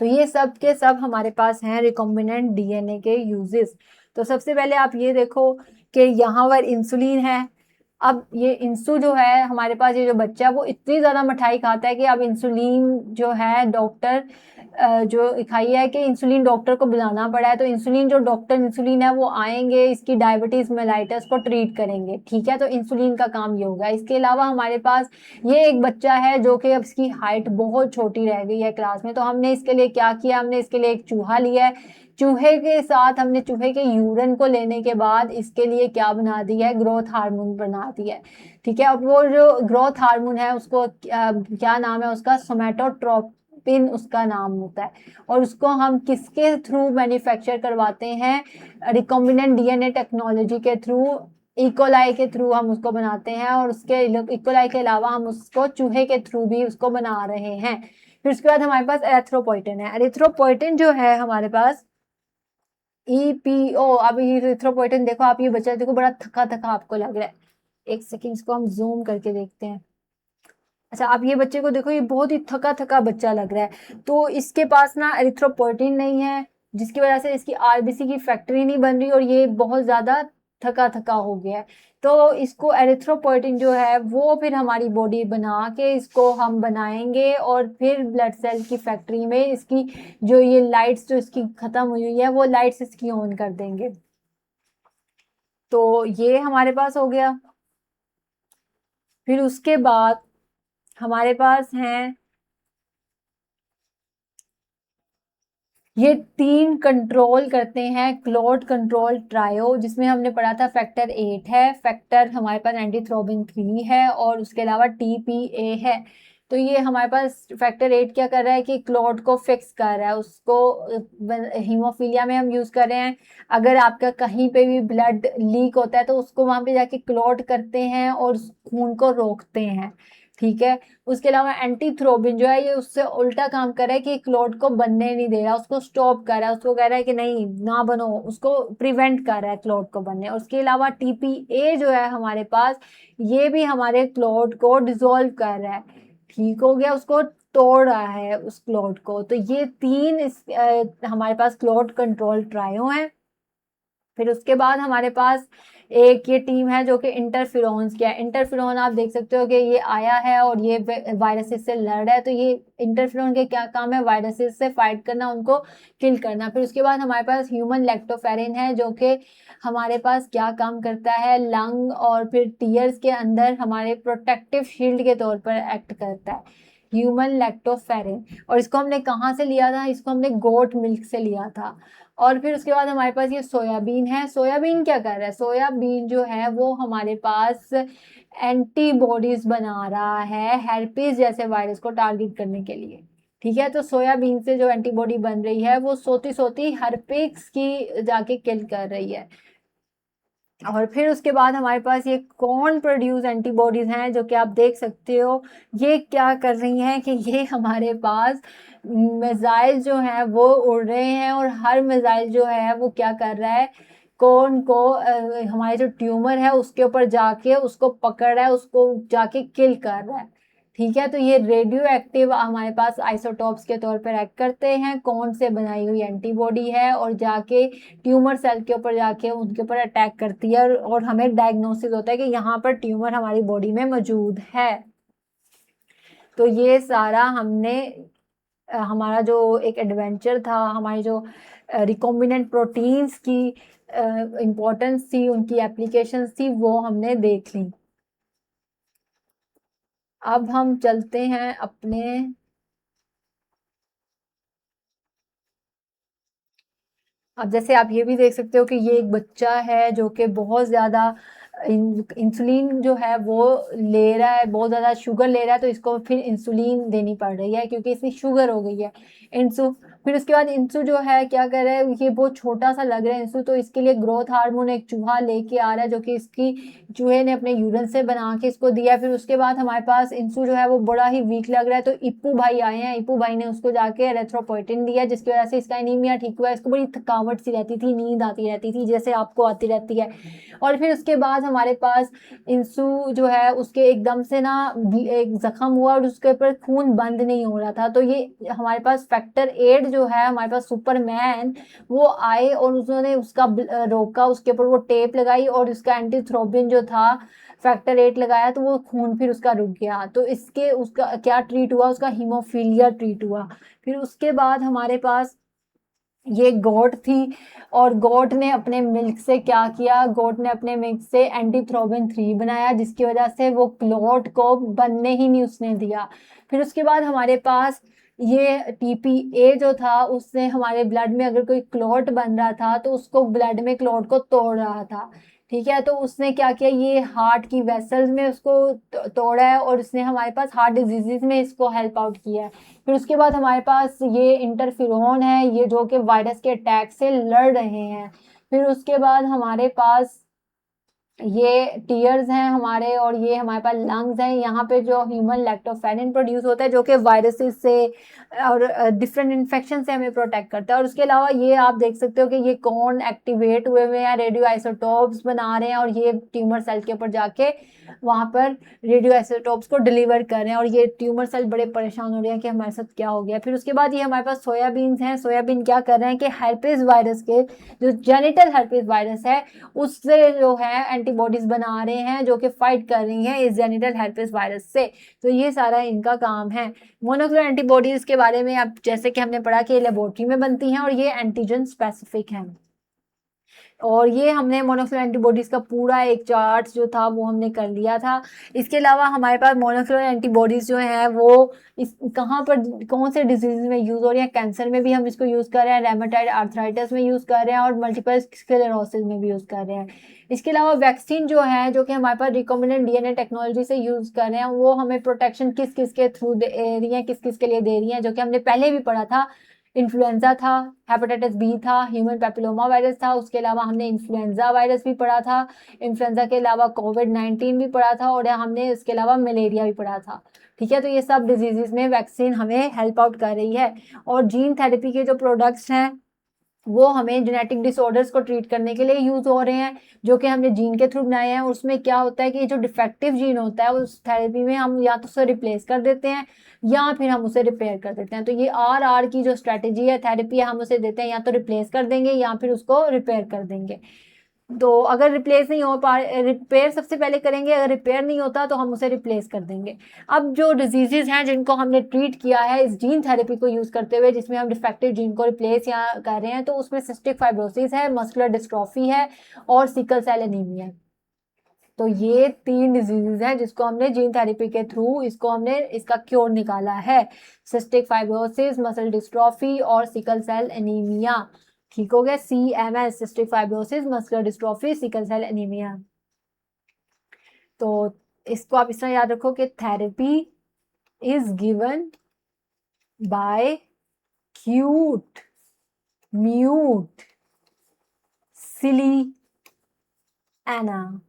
तो ये सब के सब हमारे पास हैं रिकॉम्बिनेंट डीएनए के यूजेस। तो सबसे पहले आप ये देखो कि यहाँ पर इंसुलिन है। अब ये इंसु जो है हमारे पास, ये जो बच्चा है वो इतनी ज़्यादा मिठाई खाता है कि अब इंसुलिन जो है डॉक्टर जो खाई है कि इंसुलिन डॉक्टर को बुलाना पड़ा है। तो इंसुलिन जो डॉक्टर इंसुलिन है वो आएंगे, इसकी डायबिटीज मेलाइटस को ट्रीट करेंगे, ठीक है। तो इंसुलिन का काम ये होगा। इसके अलावा हमारे पास ये एक बच्चा है जो कि अब इसकी हाइट बहुत छोटी रह गई है क्लास में, तो हमने इसके लिए क्या किया, हमने इसके लिए एक चूहा लिया है। चूहे के साथ हमने चूहे के यूरिन को लेने के बाद इसके लिए क्या बना दिया है, ग्रोथ हार्मोन बना दिया है, ठीक है। अब वो जो ग्रोथ हार्मोन है उसको क्या नाम है उसका, सोमेटोट्रोपिन उसका नाम होता है। और उसको हम किसके थ्रू मैन्युफैक्चर करवाते हैं, रिकॉम्बिनेंट डीएनए टेक्नोलॉजी के थ्रू। इकोलाई के थ्रू हम उसको बनाते हैं, और उसके इकोलाई के अलावा हम उसको चूहे के थ्रू भी उसको बना रहे हैं। फिर उसके बाद हमारे पास एरिथ्रोपोइटिन है। एरिथ्रोपोइटिन जो है हमारे पास EPO। अब ये एरिथ्रोपोइटिन देखो, आप ये बच्चा देखो बड़ा थका थका आपको लग रहा है। एक सेकंड, इसको हम जूम करके देखते हैं। अच्छा, आप ये बच्चे को देखो, ये बहुत ही थका थका बच्चा लग रहा है। तो इसके पास ना एरिथ्रोपोइटिन नहीं है, जिसकी वजह से इसकी आरबीसी की फैक्ट्री नहीं बन रही, और ये बहुत ज्यादा थका थका हो गया है। तो इसको एरिथ्रोपोइटिन जो है वो फिर हमारी बॉडी बना के इसको हम बनाएंगे, और फिर ब्लड सेल की फैक्ट्री में इसकी जो ये लाइट्स जो इसकी खत्म हुई है वो लाइट्स इसकी ऑन कर देंगे। तो ये हमारे पास हो गया। फिर उसके बाद हमारे पास हैं ये 3 कंट्रोल करते हैं क्लॉट कंट्रोल ट्रायो, जिसमें हमने पढ़ा था फैक्टर 8 है, फैक्टर हमारे पास एंटीथ्रोबिन 3 है, और उसके अलावा TPA है। तो ये हमारे पास फैक्टर 8 क्या कर रहा है कि क्लॉट को फिक्स कर रहा है, उसको हीमोफीलिया में हम यूज कर रहे हैं। अगर आपका कहीं पे भी ब्लड लीक होता है तो उसको वहां पे जाके क्लॉट करते हैं और खून को रोकते हैं। ठीक है। उसके अलावा एंटीथ्रोबिन जो है ये उससे उल्टा काम कर रहा है कि क्लॉट को बनने नहीं दे रहा, उसको स्टॉप कर रहा है, उसको कह रहा है कि नहीं ना बनो, उसको प्रिवेंट कर रहा है क्लॉट को बनने। उसके अलावा TPA जो है हमारे पास, ये भी हमारे क्लॉट को डिसॉल्व कर रहा है। ठीक हो गया, उसको तोड़ रहा है उस क्लॉट को। तो ये 3 हमारे पास क्लॉट कंट्रोल ट्रायो है। फिर उसके बाद हमारे पास एक ये टीम है जो कि इंटरफेरोन्स की है। इंटरफेरोन आप देख सकते हो कि ये आया है और ये वायरसेस से लड़ रहा है। तो ये इंटरफेरोन के क्या काम है, वायरसेस से फाइट करना, उनको किल करना। फिर उसके बाद हमारे पास ह्यूमन लैक्टोफेरिन है जो कि हमारे पास क्या काम करता है, लंग और फिर टीयर्स के अंदर हमारे प्रोटेक्टिव शील्ड के तौर पर एक्ट करता है, ह्यूमन लैक्टोफेरिन। और इसको हमने कहाँ से लिया था, इसको हमने गोट मिल्क से लिया था। और फिर उसके बाद हमारे पास ये सोयाबीन है। सोयाबीन क्या कर रहा है, सोयाबीन जो है वो हमारे पास एंटीबॉडीज बना रहा है हेरपीस जैसे वायरस को टारगेट करने के लिए। ठीक है। तो सोयाबीन से जो एंटीबॉडी बन रही है वो सोती सोती हर्पिक्स की जाके किल कर रही है। और फिर उसके बाद हमारे पास ये कॉर्न प्रोड्यूस एंटीबॉडीज हैं जो कि आप देख सकते हो। ये क्या कर रही हैं कि ये हमारे पास मिसाइल जो है वो उड़ रहे हैं, और हर मिसाइल जो है वो क्या कर रहा है, कॉर्न को हमारे जो ट्यूमर है उसके ऊपर जाके उसको पकड़ रहा है, उसको जाके किल कर रहा है। ठीक है। तो ये रेडियो एक्टिव हमारे पास आइसोटॉप्स के तौर पर एक्ट करते हैं, कौन से बनाई हुई एंटीबॉडी है, और जाके ट्यूमर सेल के ऊपर जाके उनके ऊपर अटैक करती है, और हमें डायग्नोसिस होता है कि यहाँ पर ट्यूमर हमारी बॉडी में मौजूद है। तो ये सारा हमने हमारा जो एक एडवेंचर था, हमारी जो रिकॉम्बिनेंट प्रोटीन्स की इम्पोर्टेंस थी, उनकी एप्लीकेशंस थी, वो हमने देख ली। अब हम चलते हैं अपने, अब जैसे आप ये भी देख सकते हो कि ये एक बच्चा है जो कि बहुत ज़्यादा इंसुलिन जो है वो ले रहा है, बहुत ज़्यादा शुगर ले रहा है, तो इसको फिर इंसुलिन देनी पड़ रही है क्योंकि इसमें शुगर हो गई है। इंसु फिर उसके बाद इंसु जो है क्या कर रहा है, ये बहुत छोटा सा लग रहा है इंसु, तो इसके लिए ग्रोथ हार्मोन एक चूहा लेके आ रहा है जो कि इसकी चूहे ने अपने यूरिन से बना के इसको दिया। फिर उसके बाद हमारे पास इंसु जो है वो बड़ा ही वीक लग रहा है, तो इप्पू भाई आए हैं, इप्पू भाई ने उसको जाके एरिथ्रोपोइटिन दिया, जिसकी वजह से इसका एनीमिया ठीक हुआ। इसको बड़ी थकावट सी रहती थी, नींद आती रहती थी जैसे आपको आती रहती है। और फिर उसके बाद हमारे पास इंसु जो है उसके एकदम से ना एक जख्म हुआ और उसके ऊपर खून बंद नहीं हो रहा था। तो ये हमारे पास फैक्टर 8 जो है हमारे पास सुपरमैन, वो आए और उन्होंने उसका रोका, उसके ऊपर वो टेप लगाई और उसका एंटीथ्रोबिन जो था फैक्टर 8 लगाया, तो वो खून फिर उसका रुक गया। तो इसके उसका क्या ट्रीट हुआ, उसका हीमोफीलिया ट्रीट हुआ। फिर उसके बाद हमारे पास ये गोट थी, और गोट ने अपने मिल्क से क्या किया, गोट ने अपने मिल्क से एंटीथ्रोबिन 3 बनाया, जिसकी वजह से वो क्लॉट को बनने ही नहीं उसने दिया। फिर उसके बाद हमारे पास ये TPA जो था, उससे हमारे ब्लड में अगर कोई क्लॉट बन रहा था तो उसको ब्लड में क्लॉट को तोड़ रहा था। ठीक है। तो उसने क्या किया, ये हार्ट की वेसल्स में उसको तोड़ा है, और उसने हमारे पास हार्ट डिजीजेस में इसको हेल्प आउट किया है। फिर उसके बाद हमारे पास ये इंटरफिरोन है, ये जो कि वायरस के अटैक से लड़ रहे हैं। फिर उसके बाद हमारे पास ये टीयर्स हैं हमारे, और ये हमारे पास लंग्स हैं। यहाँ पे जो ह्यूमन लैक्टोफेरिन प्रोड्यूस होता है जो कि वायरसेस से और डिफरेंट इन्फेक्शन से हमें प्रोटेक्ट करता है। और उसके अलावा ये आप देख सकते हो कि ये कौन एक्टिवेट हुए हुए हैं, रेडियो आइसोटोप्स बना रहे हैं, और ये ट्यूमर सेल के ऊपर जाके वहाँ पर रेडियो आइसोटोप्स को डिलीवर कर रहे हैं। और ये ट्यूमर सेल बड़े परेशान हो रहे हैं कि हमारे साथ क्या हो गया। फिर उसके बाद ये हमारे पास सोयाबीन्स हैं। सोयाबीन क्या कर रहे हैं कि हेर्पेस वायरस के, जो जेनिटल हेर्पेस वायरस है, उससे जो है एंटीबॉडीज बना रहे हैं जो कि फाइट कर रही हैं इस जेनिटल हेर्पेस वायरस से। तो ये सारा इनका काम है। मोनोक्लोनल एंटीबॉडीज के बारे में अब जैसे कि हमने पढ़ा कि लेबोरेटरी में बनती हैं और ये एंटीजन स्पेसिफिक हैं। और ये हमने मोनोक्लोनल एंटीबॉडीज का पूरा एक चार्ट जो था वो हमने कर लिया था। इसके अलावा हमारे पास मोनोक्लोनल एंटीबॉडीज जो हैं वो इस कहाँ पर कौन से डिजीज में यूज़ हो रही है। कैंसर में भी हम इसको यूज़ कर रहे हैं, रेमेटाइड आर्थराइटिस में यूज़ कर रहे हैं, और मल्टीपल स्क्लेरोसिस में भी यूज़ कर रहे हैं। इसके अलावा वैक्सीन जो है, जो कि हमारे पास रिकॉम्बिनेंट डीएनए टेक्नोलॉजी से यूज़ कर रहे हैं, वो हमें प्रोटेक्शन किस किस के थ्रू दे रही है, किस किस के लिए दे रही है, जो कि हमने पहले भी पढ़ा था। इन्फ्लुएंजा था, हेपेटाइटिस बी था, ह्यूमन पैपिलोमा वायरस था, उसके अलावा हमने इन्फ्लुएंजा वायरस भी पढ़ा था, इन्फ्लुएंजा के अलावा कोविड-19 भी पढ़ा था, और हमने इसके अलावा मलेरिया भी पढ़ा था। ठीक है, तो ये सब डिजीजेस में वैक्सीन हमें हेल्प आउट कर रही है। और जीन थेरेपी के जो प्रोडक्ट्स हैं वो हमें जेनेटिक डिसऑर्डर्स को ट्रीट करने के लिए यूज हो रहे हैं, जो कि हमने जीन के थ्रू बनाए हैं। उसमें क्या होता है कि जो डिफेक्टिव जीन होता है उस थेरेपी में हम या तो उसे रिप्लेस कर देते हैं या फिर हम उसे रिपेयर कर देते हैं। तो ये आर की जो स्ट्रेटेजी है, थेरेपी है, हम उसे देते हैं या तो रिप्लेस कर देंगे या फिर उसको रिपेयर कर देंगे। तो अगर रिप्लेस नहीं हो पा, रिपेयर सबसे पहले करेंगे, अगर रिपेयर नहीं होता तो हम उसे रिप्लेस कर देंगे। अब जो डिजीजेज हैं जिनको हमने ट्रीट किया है इस जीन थेरेपी को यूज करते हुए, जिसमें हम डिफेक्टिव जीन को रिप्लेस या कर रहे हैं, तो उसमें सिस्टिक फाइब्रोसिस है, मस्कुलर डिस्ट्रॉफी है, और सिकल सेल एनीमिया है। तो ये 3 डिजीजेज हैं जिसको हमने जीन थेरेपी के थ्रू इसको हमने इसका क्योर निकाला है। सिस्टिक फाइब्रोसिस, मसल डिस्ट्रॉफी और सिकल सेल एनीमिया। ठीक हो गया, CMS, cystic fibrosis, muscular dystrophy, sickle cell anaemia. तो इसको आप इस तरह याद रखो कि therapy is given by cute mute silly Anna.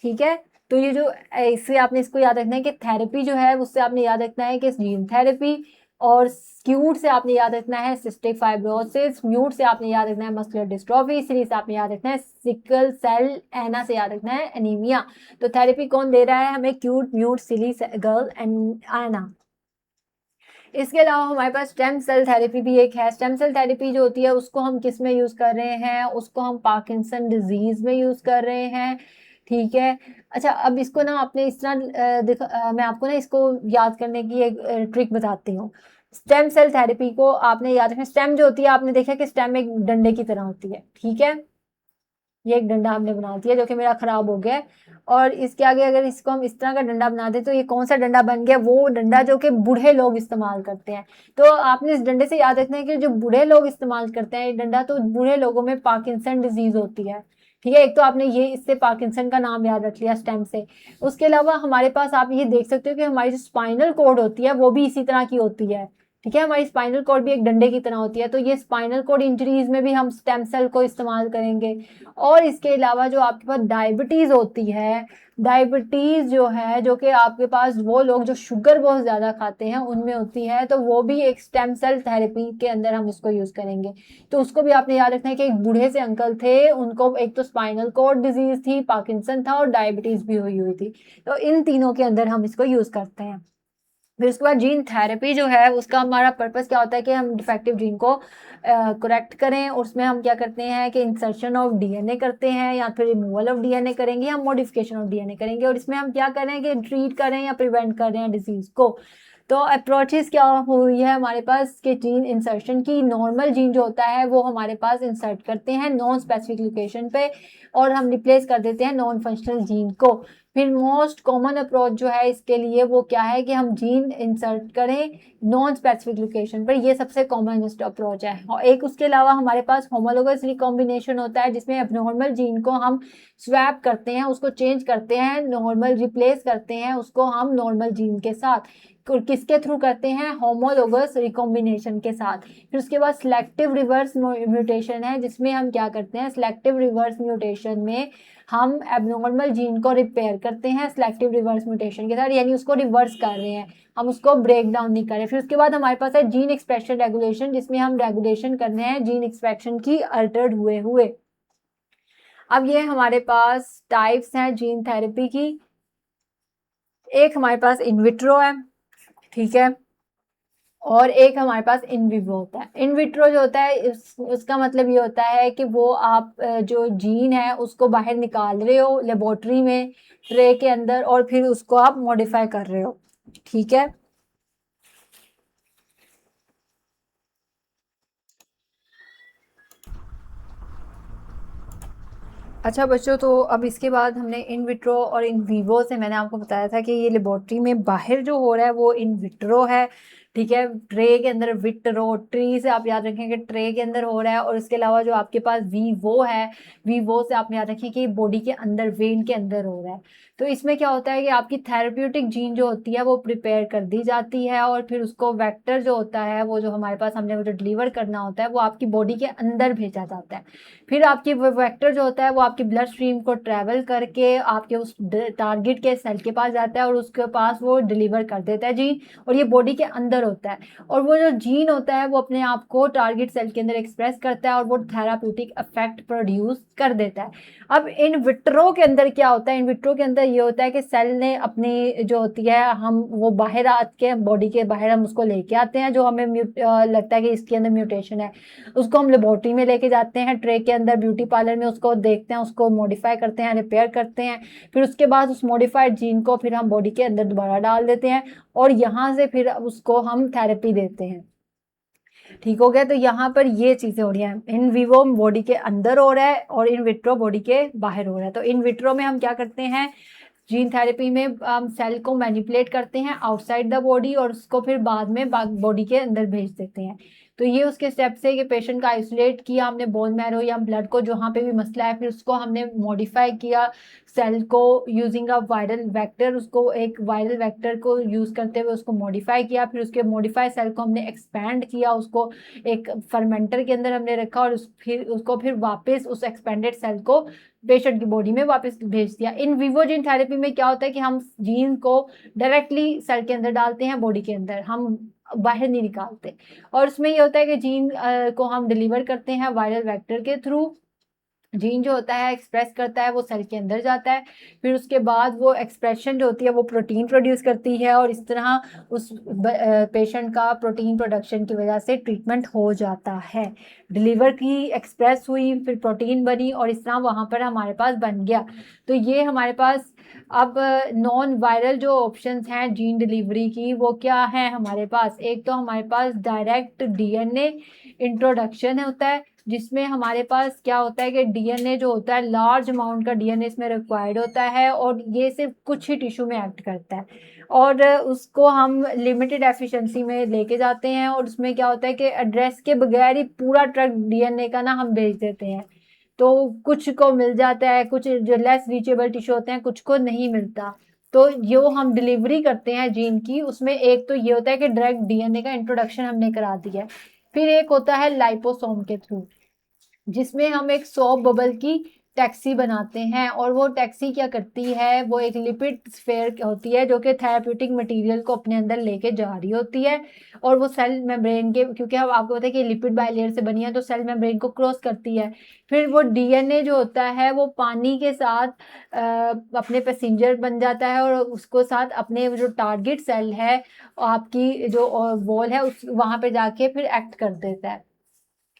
ठीक है, तो ये जो इससे आपने इसको याद रखना है कि थेरेपी जो है उससे आपने याद रखना है कि जीन थेरेपी, और क्यूट से आपने याद रखना है सिस्टिक फाइब्रोसिस, म्यूट से आपने याद रखना है मस्कुलर डिस्ट्रॉफी, सिली से आपने याद रखना है सिकल सेल, एना से याद रखना है एनीमिया। तो थेरेपी कौन दे रहा है हमें? Cute, mute, silly, girl and Anna. इसके अलावा हमारे पास स्टेम सेल थेरेपी भी एक है। स्टेम सेल थेरेपी जो होती है उसको हम किस में यूज़ कर रहे हैं? उसको हम पार्किंसन डिजीज़ में यूज़ कर रहे हैं। ठीक है, अच्छा अब इसको ना आपने इस तरह मैं आपको ना इसको याद करने की एक ट्रिक बताती हूँ। स्टेम सेल थेरेपी को आपने याद रखना, स्टेम जो होती है आपने देखा कि स्टेम एक डंडे की तरह होती है। ठीक है, ये एक डंडा हमने बना दिया जो कि मेरा खराब हो गया है, और इसके आगे अगर इसको हम इस तरह का डंडा बना दें तो ये कौन सा डंडा बन गया? वो डंडा जो कि बूढ़े लोग इस्तेमाल करते हैं। तो आपने इस डंडे से याद रखना है कि जो बूढ़े लोग इस्तेमाल करते हैं ये डंडा, तो बूढ़े लोगों में पार्किंसन डिजीज होती है। ठीक है, एक तो आपने ये इससे पार्किंसन का नाम याद रख लिया स्टेम से। उसके अलावा हमारे पास आप ये देख सकते हो कि हमारी जो स्पाइनल कोड होती है वो भी इसी तरह की होती है। ठीक है, हमारी स्पाइनल कोड भी एक डंडे की तरह होती है। तो ये स्पाइनल कोड इंजरीज में भी हम स्टेम सेल को इस्तेमाल करेंगे। और इसके अलावा जो आपके पास डायबिटीज होती है, डायबिटीज जो है, जो कि आपके पास वो लोग जो शुगर बहुत ज्यादा खाते हैं उनमें होती है, तो वो भी एक स्टेम सेल थेरेपी के अंदर हम इसको यूज करेंगे। तो उसको भी आपने याद रखना है कि एक बूढ़े से अंकल थे, उनको एक तो स्पाइनल कोड डिजीज थी, पार्किंसन था, और डायबिटीज भी हुई हुई थी। तो इन तीनों के अंदर हम इसको यूज करते हैं। फिर उसके बाद जीन थेरेपी जो है उसका हमारा पर्पस क्या होता है कि हम डिफेक्टिव जीन को करेक्ट करें। उसमें हम क्या करते हैं कि इंसर्शन ऑफ डीएनए करते हैं, या फिर रिमूवल ऑफ डीएनए करेंगे, या मॉडिफिकेशन ऑफ डीएनए करेंगे। और इसमें हम क्या कर रहे हैं कि ट्रीट कर रहे हैं या प्रिवेंट कर रहे हैं डिजीज को। तो अप्रोचेस क्या हुई है हमारे पास कि जीन इंसर्शन की, नॉर्मल जीन जो होता है वो हमारे पास इंसर्ट करते हैं नॉन स्पेसिफिक लोकेशन पे, और हम रिप्लेस कर देते हैं नॉन फंक्शनल जीन को। फिर मोस्ट कॉमन अप्रोच जो है इसके लिए वो क्या है कि हम जीन इंसर्ट करें नॉन स्पेसिफिक लोकेशन पर। ये सबसे कॉमनेस्ट अप्रोच है। और एक उसके अलावा हमारे पास होमोलोगस रिकॉम्बिनेशन होता है, जिसमें एबनॉर्मल जीन को हम स्वैप करते हैं, उसको चेंज करते हैं, नॉर्मल रिप्लेस करते हैं उसको हम नॉर्मल जीन के साथ। किसके थ्रू करते हैं? होमोलोगस रिकॉम्बिनेशन के साथ। फिर उसके बाद सिलेक्टिव रिवर्स म्यूटेशन है, जिसमें हम क्या करते हैं? सिलेक्टिव रिवर्स म्यूटेशन में हम एबनॉर्मल जीन को रिपेयर करते हैं सिलेक्टिव रिवर्स म्यूटेशन के साथ, यानी उसको रिवर्स कर रहे हैं, हम उसको ब्रेक डाउन नहीं कर रहे। फिर उसके बाद हमारे पास है जीन एक्सप्रेशन रेगुलेशन, जिसमें हम रेगुलेशन करने हैं जीन एक्सप्रेशन की अल्टर्ड हुए हुए। अब ये हमारे पास टाइप्स हैं जीन थेरेपी की। एक हमारे पास इन विट्रो है, ठीक है, और एक हमारे पास इन विवो होता है। इन विट्रो जो होता है उसका मतलब ये होता है कि वो आप जो जीन है उसको बाहर निकाल रहे हो लेबोरेटरी में ट्रे के अंदर, और फिर उसको आप मॉडिफाई कर रहे हो, ठीक है। अच्छा बच्चों, तो अब इसके बाद हमने इन विट्रो और इन विवो से मैंने आपको बताया था कि ये लेबोरेटरी में बाहर जो हो रहा है वो इन विट्रो है, ठीक है। ट्रे के अंदर विट्रो, ट्री से आप याद रखें कि ट्रे के अंदर हो रहा है। और इसके अलावा जो आपके पास विवो है, विवो से आप याद रखें कि बॉडी के अंदर वेन के अंदर हो रहा है। तो इसमें क्या होता है कि आपकी थेरेप्यूटिक जीन जो होती है वो प्रिपेयर कर दी जाती है, और फिर उसको वेक्टर जो होता है वो जो हमारे पास हमने वो जो डिलीवर करना होता है वो आपकी बॉडी के अंदर भेजा जाता है। फिर आपकी वेक्टर जो होता है वो आपकी ब्लड स्ट्रीम को ट्रेवल करके आपके उस टारगेट के सेल के पास जाता है, और उसके पास वो डिलीवर कर देता है जीन, और ये बॉडी के अंदर होता है। और वो जो जीन होता है वो अपने आप को टारगेट सेल के अंदर एक्सप्रेस करता है, और वो थेराप्यूटिक इफेक्ट प्रोड्यूस कर देता है। अब इन विट्रो के अंदर क्या होता है, इन विट्रो के अंदर ये होता है कि सेल ने अपनी जो होती है, हम वो बाहर आके बॉडी के बाहर हम उसको लेके आते हैं, जो हमें लगता है कि इसके अंदर म्यूटेशन है, उसको हम लेबोरेटरी में लेके जाते हैं, ट्रे के अंदर ब्यूटी पार्लर में उसको देखते हैं, उसको मॉडिफाई करते हैं, रिपेयर करते हैं। फिर उसके बाद उस मॉडिफाइड जीन को फिर हम बॉडी के अंदर दोबारा डाल देते हैं, और यहाँ से फिर उसको हम थेरेपी देते हैं, ठीक हो गया। तो यहाँ पर ये चीजें हो रही हैं, इन विवो बॉडी के अंदर हो रहा है और इन विट्रो बॉडी के बाहर हो रहा है। तो इन विट्रो में हम क्या करते हैं, जीन थेरेपी में हम सेल को मैनिपुलेट करते हैं आउटसाइड द बॉडी, और उसको फिर बाद में बॉडी के अंदर भेज देते हैं। तो ये उसके स्टेप्स है कि पेशेंट का आइसोलेट किया हमने बोन मैरो या ब्लड को, जहाँ पे भी मसला है, फिर उसको हमने मॉडिफाई किया सेल को यूजिंग अ वायरल वेक्टर, उसको एक वायरल वेक्टर को यूज करते हुए उसको मॉडिफाई किया। फिर उसके मॉडिफाई सेल को हमने एक्सपैंड किया, उसको एक फर्मेंटर के अंदर हमने रखा, और फिर उसको फिर वापस उस एक्सपेंडेड सेल को पेशेंट की बॉडी में वापस भेज दिया। इन विवो जीन थेरेपी में क्या होता है कि हम जीन को डायरेक्टली सेल के अंदर डालते हैं, बॉडी के अंदर, हम बाहर नहीं निकालते। और उसमें ये होता है कि जीन को हम डिलीवर करते हैं वायरल वेक्टर के थ्रू। जीन जो होता है एक्सप्रेस करता है, वो सेल के अंदर जाता है, फिर उसके बाद वो एक्सप्रेशन जो होती है वो प्रोटीन प्रोड्यूस करती है, और इस तरह उस पेशेंट का प्रोटीन प्रोडक्शन की वजह से ट्रीटमेंट हो जाता है। डिलीवर की, एक्सप्रेस हुई, फिर प्रोटीन बनी, और इस तरह वहाँ पर हमारे पास बन गया। तो ये हमारे पास अब नॉन वायरल जो ऑप्शंस हैं जीन डिलीवरी की वो क्या है हमारे पास। एक तो हमारे पास डायरेक्ट डीएनए इंट्रोडक्शन होता है, जिसमें हमारे पास क्या होता है कि डीएनए जो होता है, लार्ज अमाउंट का डीएनए इसमें रिक्वायर्ड होता है, और ये सिर्फ कुछ ही टिश्यू में एक्ट करता है, और उसको हम लिमिटेड एफिशिएंसी में लेके जाते हैं। और उसमें क्या होता है कि एड्रेस के बगैर ही पूरा ट्रक डीएनए का ना हम भेज देते हैं, तो कुछ को मिल जाता है, कुछ जो लेस रीचेबल टिश्यू होते हैं कुछ को नहीं मिलता। तो जो हम डिलीवरी करते हैं जीन की, उसमें एक तो ये होता है कि डायरेक्ट डीएनए का इंट्रोडक्शन हमने करा दिया है। फिर एक होता है लाइपोसोम के थ्रू, जिसमें हम एक सॉफ्ट बबल की टैक्सी बनाते हैं, और वो टैक्सी क्या करती है, वो एक लिपिड स्फेयर होती है जो कि थेराप्यूटिक मटेरियल को अपने अंदर लेके जा रही होती है, और वो सेल मेम्ब्रेन के, क्योंकि अब आपको पता है कि लिपिड बाइलेयर से बनी है, तो सेल मेम्ब्रेन को क्रॉस करती है। फिर वो डीएनए जो होता है वो पानी के साथ अपने पैसेंजर बन जाता है, और उसको साथ अपने जो टारगेट सेल है आपकी जो वॉल है उस वहां पे जाके फिर एक्ट कर देता है।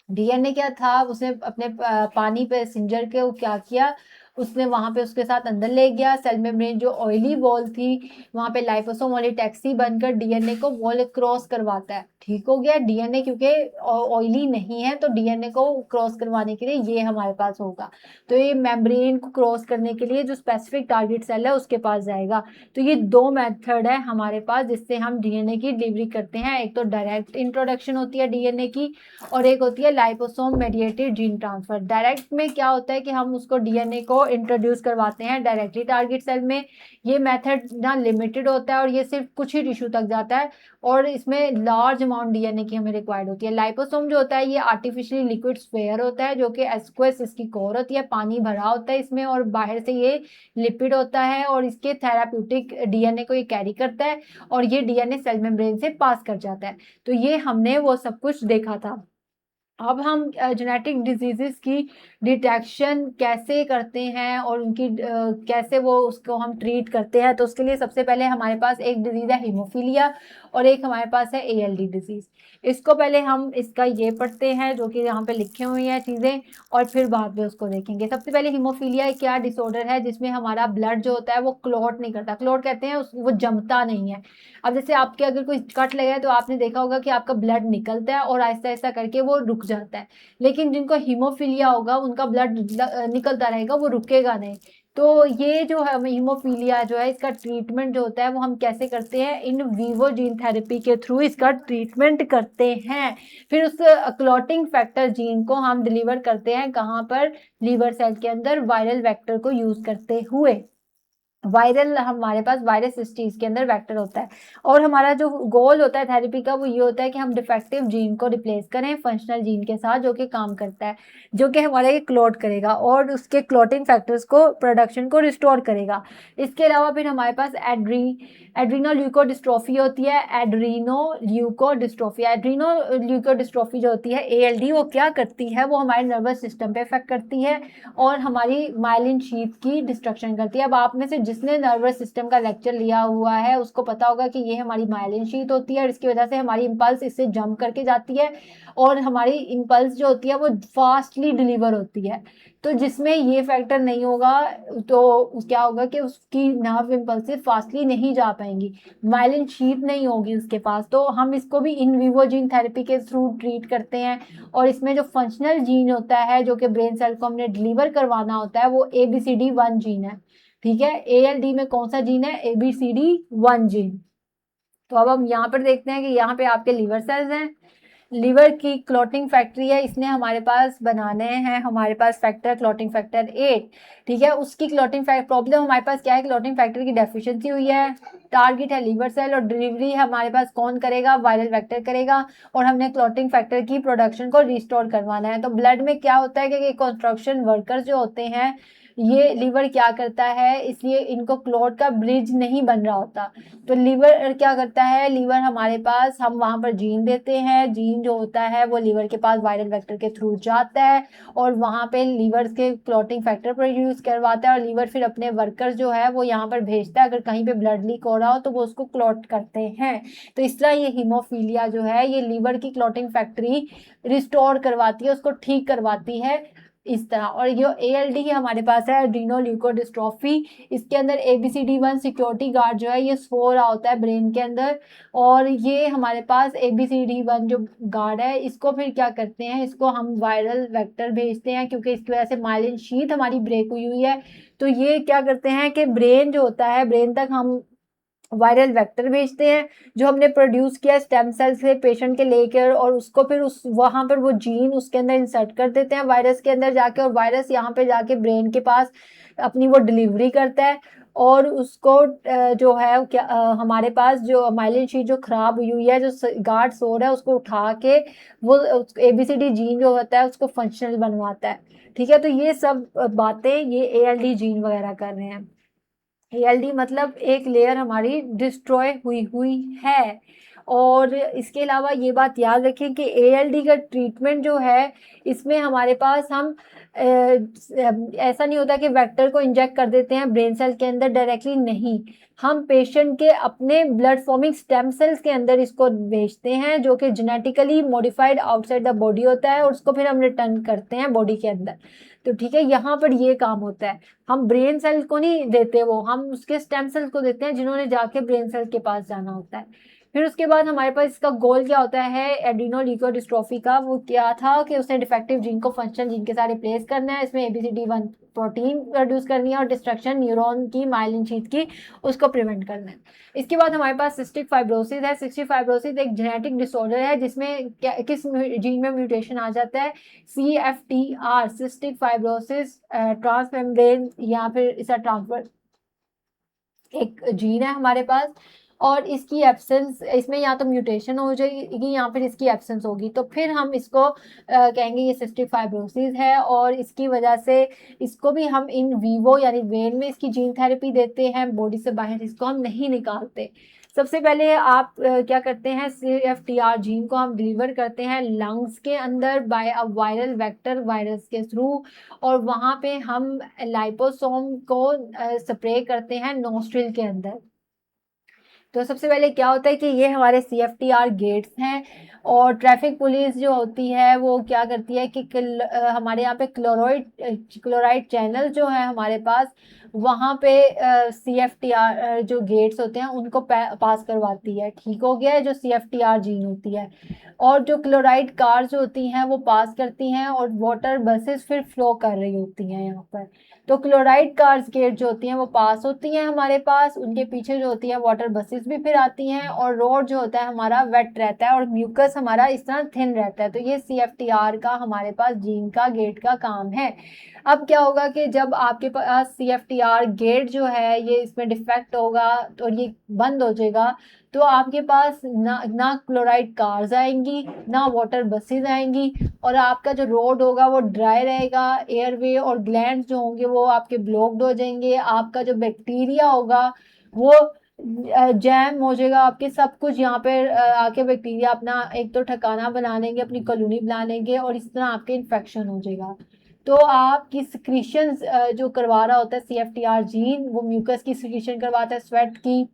डीएनए क्या था, उसने अपने पानी पैसेंजर के क्या किया, उसने वहां पे उसके साथ अंदर ले गया सेल मेम्ब्रेन, जो ऑयली वॉल थी वहां पे लाइपोसोम वाली टैक्सी बनकर डीएनए को वॉल क्रॉस करवाता है, ठीक हो गया। डीएनए क्योंकि ऑयली नहीं है, तो डीएनए को क्रॉस करवाने के लिए ये हमारे पास होगा, तो ये मेम्ब्रेन को क्रॉस करने के लिए जो स्पेसिफिक टारगेट सेल है उसके पास जाएगा। तो ये दो मेथड है हमारे पास जिससे हम डीएनए की डिलीवरी करते हैं, एक तो डायरेक्ट इंट्रोडक्शन होती है डीएनए की, और एक होती है liposome mediated gene transfer. Direct में क्या होता है कि हम उसको डीएनए को इंट्रोड्यूस करवाते हैं डायरेक्टली टारगेट सेल में। ये मेथड ना लिमिटेड होता है और ये सिर्फ कुछ ही टिश्यू तक जाता है और इसमें लार्ज अमाउंट डीएनए की हमें रिक्वायर्ड होती है। लाइपोसोम जो होता है ये आर्टिफिशियली लिक्विड स्फेयर होता है जो कि एक्वस इसकी कोर होती है, पानी भरा होता है इसमें और बाहर से ये लिपिड होता है और इसके थेराप्यूटिक डीएनए को ये कैरी करता है और ये डीएनए सेल मेम्ब्रेन से पास कर जाता है। तो ये हमने वो सब कुछ देखा था। अब हम जेनेटिक डिजीजेस की डिटेक्शन कैसे करते हैं और उनकी कैसे वो उसको हम ट्रीट करते हैं। तो उसके लिए सबसे पहले हमारे पास एक डिजीज़ है हीमोफीलिया और एक हमारे पास है एएलडी डिजीज़। इसको पहले हम इसका ये पढ़ते हैं जो कि यहाँ पे लिखे हुई हैं चीज़ें और फिर बाद में उसको देखेंगे। सबसे पहले हीमोफीलिया एक क्या डिसऑर्डर है जिसमें हमारा ब्लड जो होता है वो क्लॉट नहीं करता। क्लॉट कहते हैं वो जमता नहीं है। अब जैसे आपके अगर कोई कट लगा है तो आपने देखा होगा कि आपका ब्लड निकलता है और आहिस्ता आहिस्ता करके वो रुक जाता है, लेकिन जिनको हीमोफीलिया होगा उनका ब्लड निकलता रहेगा, वो रुकेगा नहीं। तो ये जो है हीमोफीलिया जो है इसका ट्रीटमेंट जो होता है वो हम कैसे करते हैं, इन वीवो जीन थेरेपी के थ्रू इसका ट्रीटमेंट करते हैं। फिर उस क्लॉटिंग फैक्टर जीन को हम डिलीवर करते हैं कहाँ पर, लीवर सेल के अंदर वायरल वेक्टर को यूज करते हुए। वायरल हमारे पास वायरस सिस्टीज के अंदर वेक्टर होता है और हमारा जो गोल होता है थेरेपी का वो ये होता है कि हम डिफेक्टिव जीन को रिप्लेस करें फंक्शनल जीन के साथ जो कि काम करता है, जो कि हमारे क्लॉट करेगा और उसके क्लॉटिंग फैक्टर्स को प्रोडक्शन को रिस्टोर करेगा। इसके अलावा फिर हमारे पास एड्रीनोल्यूकोडिस्ट्रोफी होती है। एड्रीनोल्यूकोडिस्ट्रोफी जो होती है एएलडी, वो क्या करती है, वो हमारे नर्वस सिस्टम पे इफेक्ट करती है और हमारी माइलिन शीथ की डिस्ट्रक्शन करती है। अब आप में से जिसने नर्वस सिस्टम का लेक्चर लिया हुआ है उसको पता होगा कि ये हमारी माइलिन शीथ होती है और इसकी वजह से हमारी इंपल्स इससे जंप करके जाती है और हमारी इंपल्स जो होती है वो फास्टली डिलीवर होती है। तो जिसमें ये फैक्टर नहीं होगा तो क्या होगा कि उसकी नर्व इंपल्सिव फास्टली नहीं जा पाएंगी, माइलिन शीथ नहीं होगी उसके पास। तो हम इसको भी इन विवो जीन थेरेपी के थ्रू ट्रीट करते हैं और इसमें जो फंक्शनल जीन होता है जो कि ब्रेन सेल को हमने डिलीवर करवाना होता है वो ABCD1 जीन है। ठीक है, ALD में कौन सा जीन है, ABCD1 जीन। तो अब हम यहाँ पर देखते हैं कि यहाँ पे आपके लीवर सेल्स हैं, लीवर की क्लॉटिंग फैक्ट्री है, इसने हमारे पास बनाने हैं हमारे पास फैक्टर क्लॉटिंग फैक्टर 8। ठीक है, उसकी क्लॉटिंग प्रॉब्लम हमारे पास क्या है, क्लॉटिंग फैक्टर की डेफिशिएंसी हुई है। टारगेट है लीवर सेल और डिलीवरी हमारे पास कौन करेगा, वायरल वेक्टर करेगा और हमने क्लॉटिंग फैक्टर की प्रोडक्शन को रिस्टोर करवाना है। तो ब्लड में क्या होता है कि कंस्ट्रक्शन वर्कर्स जो होते हैं ये लीवर क्या करता है, इसलिए इनको क्लॉट का ब्रिज नहीं बन रहा होता। तो लीवर क्या करता है, लीवर हमारे पास हम वहां पर जीन देते हैं, जीन जो होता है वो लीवर के पास वायरल वेक्टर के थ्रू जाता है और वहां पे लीवर के क्लॉटिंग फैक्टर प्रोड्यूस करवाता है और लीवर फिर अपने वर्कर्स जो है वो यहाँ पर भेजता है। अगर कहीं पे ब्लड लीक हो रहा हो तो वो उसको क्लॉट करते हैं। तो इस तरह ये हीमोफीलिया जो है ये लीवर की क्लॉटिंग फैक्ट्री रिस्टोर करवाती है, उसको ठीक करवाती है इस तरह। और जो ALD है हमारे पास है एड्रीनोल्यूकोडिस्ट्रोफी, इसके अंदर ABCD1 सिक्योरिटी गार्ड जो है ये सो रहा होता है ब्रेन के अंदर और ये हमारे पास ABCD1 जो गार्ड है इसको फिर क्या करते हैं, इसको हम वायरल वेक्टर भेजते हैं क्योंकि इसकी वजह से माइलिन शीथ हमारी ब्रेक हुई है। तो ये क्या करते हैं कि ब्रेन जो होता है, ब्रेन तक हम वायरल वेक्टर भेजते हैं जो हमने प्रोड्यूस किया स्टेम सेल से पेशेंट के लेकर और उसको फिर उस वहाँ पर वो जीन उसके अंदर इंसर्ट कर देते हैं वायरस के अंदर जाके और वायरस यहाँ पे जाके ब्रेन के पास अपनी वो डिलीवरी करता है और उसको जो है क्या हमारे पास जो माइलिन शीट जो खराब हुई है, जो गार्ड सो रहा है, उसको उठा के वो ABCD जीन जो होता है उसको फंक्शनल बनवाता है। ठीक है, तो ये सब बातें ये ALD जीन वगैरह कर रहे हैं। ALD मतलब एक लेयर हमारी डिस्ट्रॉय हुई है। और इसके अलावा ये बात याद रखें कि ALD का ट्रीटमेंट जो है इसमें हमारे पास हम ऐसा नहीं होता कि वेक्टर को इंजेक्ट कर देते हैं ब्रेन सेल के अंदर डायरेक्टली, नहीं, हम पेशेंट के अपने ब्लड फॉर्मिंग स्टेम सेल्स के अंदर इसको भेजते हैं जो कि genetically modified outside the body होता है और उसको फिर हम रिटर्न करते हैं बॉडी के अंदर। तो ठीक है, यहाँ पर ये काम होता है, हम ब्रेन सेल को नहीं देते, वो हम उसके स्टेम सेल को देते हैं जिन्होंने जाके ब्रेन सेल के पास जाना होता है। फिर उसके बाद हमारे पास इसका गोल क्या होता है एड्रीनोल्यूकोडिस्ट्रोफी का, वो क्या था कि उसने डिफेक्टिव जीन को फंक्शनल जीन के साथ रिप्लेस करना है, इसमें ABCD1 प्रोटीन प्रोड्यूस करनी है और डिस्ट्रक्शन न्यूरॉन की माइलिन शीथ की उसको प्रिवेंट करना है। इसके बाद हमारे पास सिस्टिक फाइब्रोसिस है। सिस्टिक फाइब्रोसिस एक जेनेटिक डिसऑर्डर है जिसमें किस जीन में म्यूटेशन आ जाता है, CFTR सिस्टिक फाइब्रोसिस ट्रांसमेम्ब्रेन या फिर इसका ट्रांसफर एक जीन है हमारे पास, और इसकी एब्सेंस, इसमें या तो म्यूटेशन हो जाएगी या फिर इसकी एब्सेंस होगी, तो फिर हम इसको कहेंगे ये सिस्टिक फाइब्रोसिस है। और इसकी वजह से इसको भी हम इन वीवो यानी वेन में इसकी जीन थेरेपी देते हैं, बॉडी से बाहर इसको हम नहीं निकालते। सबसे पहले आप क्या करते हैं, CFTR जीन को हम डिलीवर करते हैं लंग्स के अंदर by a viral vector virus के थ्रू, और वहाँ पे हम लाइपोसोम को स्प्रे करते हैं नोस्ट्रिल के अंदर। तो सबसे पहले क्या होता है कि ये हमारे CFTR गेट्स हैं, और ट्रैफिक पुलिस जो होती है वो क्या करती है कि हमारे यहाँ पे क्लोराइड चैनल जो है हमारे पास, वहाँ पे CFTR जो गेट्स होते हैं उनको पास करवाती है। ठीक हो गया है, जो CFTR जीन होती है। और जो क्लोराइड कार्स होती हैं वो पास करती हैं, और वाटर बसेस फिर फ्लो कर रही होती हैं यहाँ पर। तो क्लोराइड कार्स गेट जो होती हैं वो पास होती हैं हमारे पास, उनके पीछे जो होती है वाटर बसेस भी फिर आती हैं, और रोड जो होता है हमारा वेट रहता है और म्यूकस हमारा इस तरह थिन रहता है। तो ये CFTR का हमारे पास जीन का गेट का काम है। अब क्या होगा कि जब आपके पास CFTR गेट जो है ये इसमें डिफेक्ट होगा तो ये बंद हो जाएगा, तो आपके पास ना क्लोराइड कार्स आएंगी, ना वाटर बसेस आएंगी, और आपका जो रोड होगा वो ड्राई रहेगा, एयरवे और ग्लैंड्स जो होंगे वो आपके ब्लॉक्ड हो जाएंगे, आपका जो बैक्टीरिया होगा वो जैम हो जाएगा, आपके सब कुछ यहाँ पे आके बैक्टीरिया अपना एक तो ठिकाना बना लेंगे, अपनी कॉलोनी बना लेंगे, और इस तरह आपके इन्फेक्शन हो जाएगा। तो आपकी सिक्रीशंस जो करवा रहा होता है CFTR जीन, वो म्यूकस की सिक्रीशन करवाता है, स्वेट की,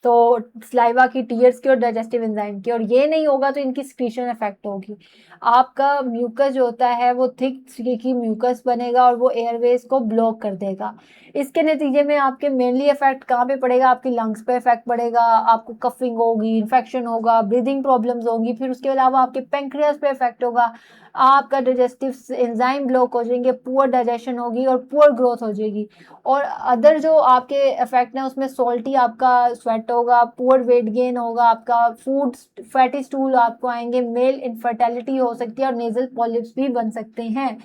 तो स्लाइवा की, टीयर्स की और डाइजेस्टिव एंजाइम की, और ये नहीं होगा तो इनकी सिक्रीशन इफेक्ट होगी। आपका म्यूकस जो होता है वो थिक की म्यूकस बनेगा और वो एयरवेज को ब्लॉक कर देगा। इसके नतीजे में आपके मेनली इफेक्ट कहाँ पे पड़ेगा, आपकी लंग्स पे इफेक्ट पड़ेगा, आपको कफिंग होगी, इन्फेक्शन होगा, ब्रीदिंग प्रॉब्लम्स होंगी, फिर उसके अलावा आपके पेंक्रियास पे इफेक्ट होगा, आपका डाइजेस्टिव एंजाइम ब्लॉक हो जाएंगे, पुअर डाइजेशन होगी और पुअर ग्रोथ हो जाएगी। और अदर जो आपके इफेक्ट हैं उसमें सॉल्टी आपका स्वेट होगा, पुअर वेट गेन होगा, आपका फूड फैटी स्टूल आपको आएंगे, मेल इनफर्टिलिटी हो सकती है और नेजल पॉलिप्स भी बन सकते हैं।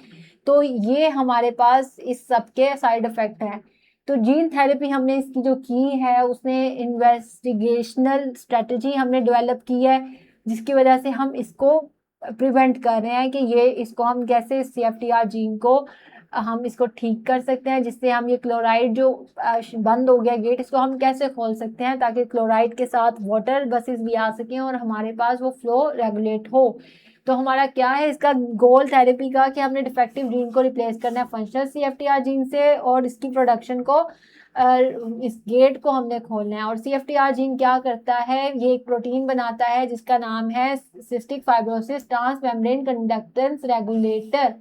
तो ये हमारे पास इस सब के साइड इफेक्ट हैं। तो जीन थेरेपी हमने इसकी जो की है उसने इन्वेस्टिगेशनल स्ट्रेटजी हमने डेवलप की है, जिसकी वजह से हम इसको प्रिवेंट कर रहे हैं कि ये इसको हम कैसे CFTR जीन को हम इसको ठीक कर सकते हैं, जिससे हम ये क्लोराइड जो बंद हो गया गेट, इसको हम कैसे खोल सकते हैं ताकि क्लोराइड के साथ वाटर बसेस भी आ सकें और हमारे पास वो फ्लो रेगुलेट हो। तो हमारा क्या है इसका गोल थेरेपी का कि हमने डिफेक्टिव जीन को रिप्लेस करना है फंक्शनल CFTR जीन से, और इसकी प्रोडक्शन को इस गेट को हमने खोलना है। और CFTR जीन क्या करता है, ये एक प्रोटीन बनाता है जिसका नाम है cystic fibrosis transmembrane conductance regulator.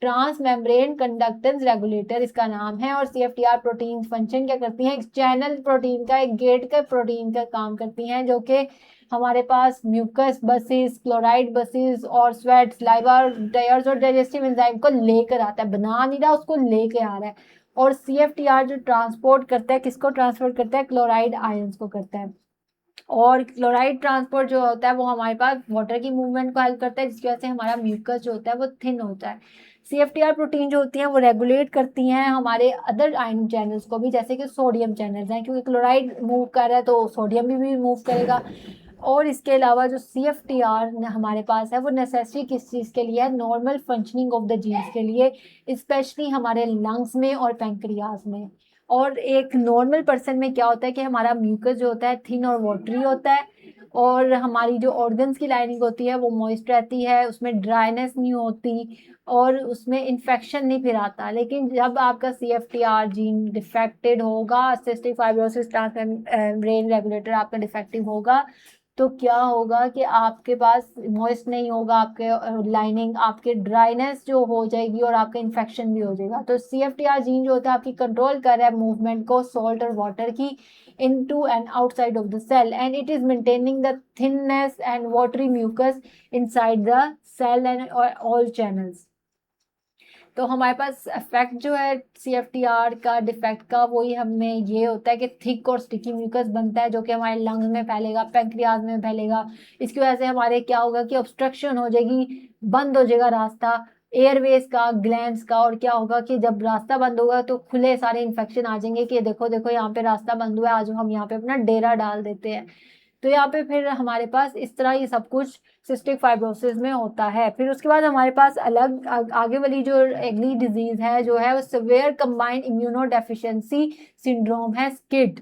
Transmembrane conductance regulator इसका नाम है। और CFTR प्रोटीन फंक्शन क्या करती हैं, एक चैनल प्रोटीन का, एक गेट का प्रोटीन का काम करती हैं, जो कि हमारे पास म्यूकस बसेस, क्लोराइड बसेस और स्वेट, सलाइवा, टीयर्स और डाइजेस्टिव एंजाइम को लेकर आता है, बना नहीं रहा, उसको लेके आ रहा है। और CFTR जो ट्रांसपोर्ट करता है, किसको ट्रांसपोर्ट करता है, क्लोराइड आयंस को करता है। और क्लोराइड ट्रांसपोर्ट जो होता है वो हमारे पास वाटर की मूवमेंट को हेल्प करता है, जिसकी वजह से हमारा म्यूकस जो होता है वो थिन होता है। CFTR प्रोटीन जो होती हैं वो रेगुलेट करती हैं हमारे अदर आयन चैनल्स को भी, जैसे कि सोडियम चैनल्स हैं, क्योंकि क्लोराइड मूव कर रहा है तो सोडियम भी मूव करेगा। और इसके अलावा जो CFTR हमारे पास है वो नेसेसरी किस चीज़ के लिए है, normal functioning of the genes के लिए, स्पेशली हमारे लंग्स में और पैंक्रियाज में। और एक नॉर्मल पर्सन में क्या होता है कि हमारा म्यूकस जो होता है थिन और वाटरी होता है, और हमारी जो ऑर्गन्स की लाइनिंग होती है वो मॉइस्ट रहती है, उसमें ड्राइनेस नहीं होती और उसमें इन्फेक्शन नहीं फिर आता। लेकिन जब आपका CFTR जीन डिफेक्टेड होगा, सिस्टिक फाइब्रोसिस ट्रांसमेम्ब्रेन रेगुलेटर आपका डिफेक्टिव होगा, तो क्या होगा कि आपके पास मॉइस्ट नहीं होगा, आपके लाइनिंग, आपके ड्राइनेस जो हो जाएगी और आपका इन्फेक्शन भी हो जाएगा। तो CFTR जीन जो होता है आपकी कंट्रोल कर रहा है मूवमेंट को सॉल्ट और वाटर की into and outside of the cell, and it is maintaining the thinness and watery mucus inside the cell and all channels. तो हमारे पास इफेक्ट जो है CFTR का डिफेक्ट का वही हमें ये होता है कि थिक और स्टिकी म्यूकस बनता है जो कि हमारे लंग्स में फैलेगा, पैंक्रियाज में फैलेगा। इसकी वजह से हमारे क्या होगा कि ऑब्स्ट्रक्शन हो जाएगी, बंद हो जाएगा रास्ता एयरवेज का, ग्लैंड्स का। और क्या होगा कि जब रास्ता बंद होगा तो खुले सारे इन्फेक्शन आ जाएंगे कि देखो देखो यहाँ पे रास्ता बंद हुआ है, आज हम यहाँ पे अपना डेरा डाल देते हैं। तो यहाँ पे फिर हमारे पास इस तरह ये सब कुछ सिस्टिक फाइब्रोसिस में होता है। फिर उसके बाद हमारे पास अलग आगे वाली जो अगली डिजीज है जो है वो severe combined immuno deficiency syndrome है, स्किड।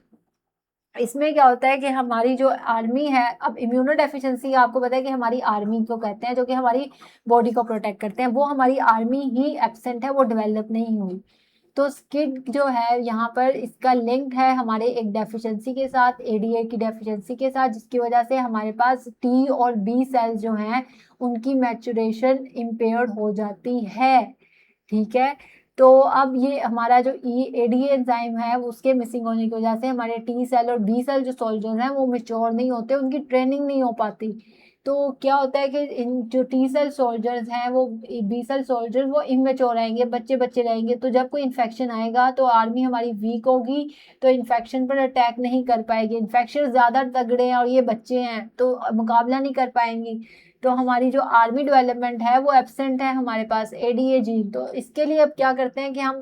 इसमें क्या होता है कि हमारी जो आर्मी है, अब इम्यूनो डेफिशिएंसी आपको पता है कि हमारी आर्मी को कहते हैं जो कि हमारी बॉडी को प्रोटेक्ट करते हैं, वो हमारी आर्मी ही एब्सेंट है, वो डेवलप नहीं हुई। तो स्किड जो है यहाँ पर इसका लिंक है हमारे एक डेफिशिएंसी के साथ, ADA की डेफिशिएंसी के साथ, जिसकी वजह से हमारे पास T और B सेल्स जो हैं उनकी मैचुरेशन इम्पेयर्ड हो जाती है। ठीक है, तो अब ये हमारा जो ADA एंजाइम है उसके मिसिंग होने की वजह से हमारे T सेल और B सेल जो सोल्जर्स हैं वो मेच्योर नहीं होते, उनकी ट्रेनिंग नहीं हो पाती। तो क्या होता है कि इन जो T सेल सोल्जर्स हैं वो B सेल सोल्जर्स वो इमेच्योर रहेंगे, बच्चे बच्चे रहेंगे। तो जब कोई इन्फेक्शन आएगा तो आर्मी हमारी वीक होगी, तो इन्फेक्शन पर अटैक नहीं कर पाएगी। इन्फेक्शन ज़्यादा तगड़े हैं और ये बच्चे हैं तो मुकाबला नहीं कर पाएंगी। तो हमारी जो आर्मी डेवलपमेंट है वो एब्सेंट है हमारे पास ADA जीन। तो इसके लिए अब क्या करते हैं कि हम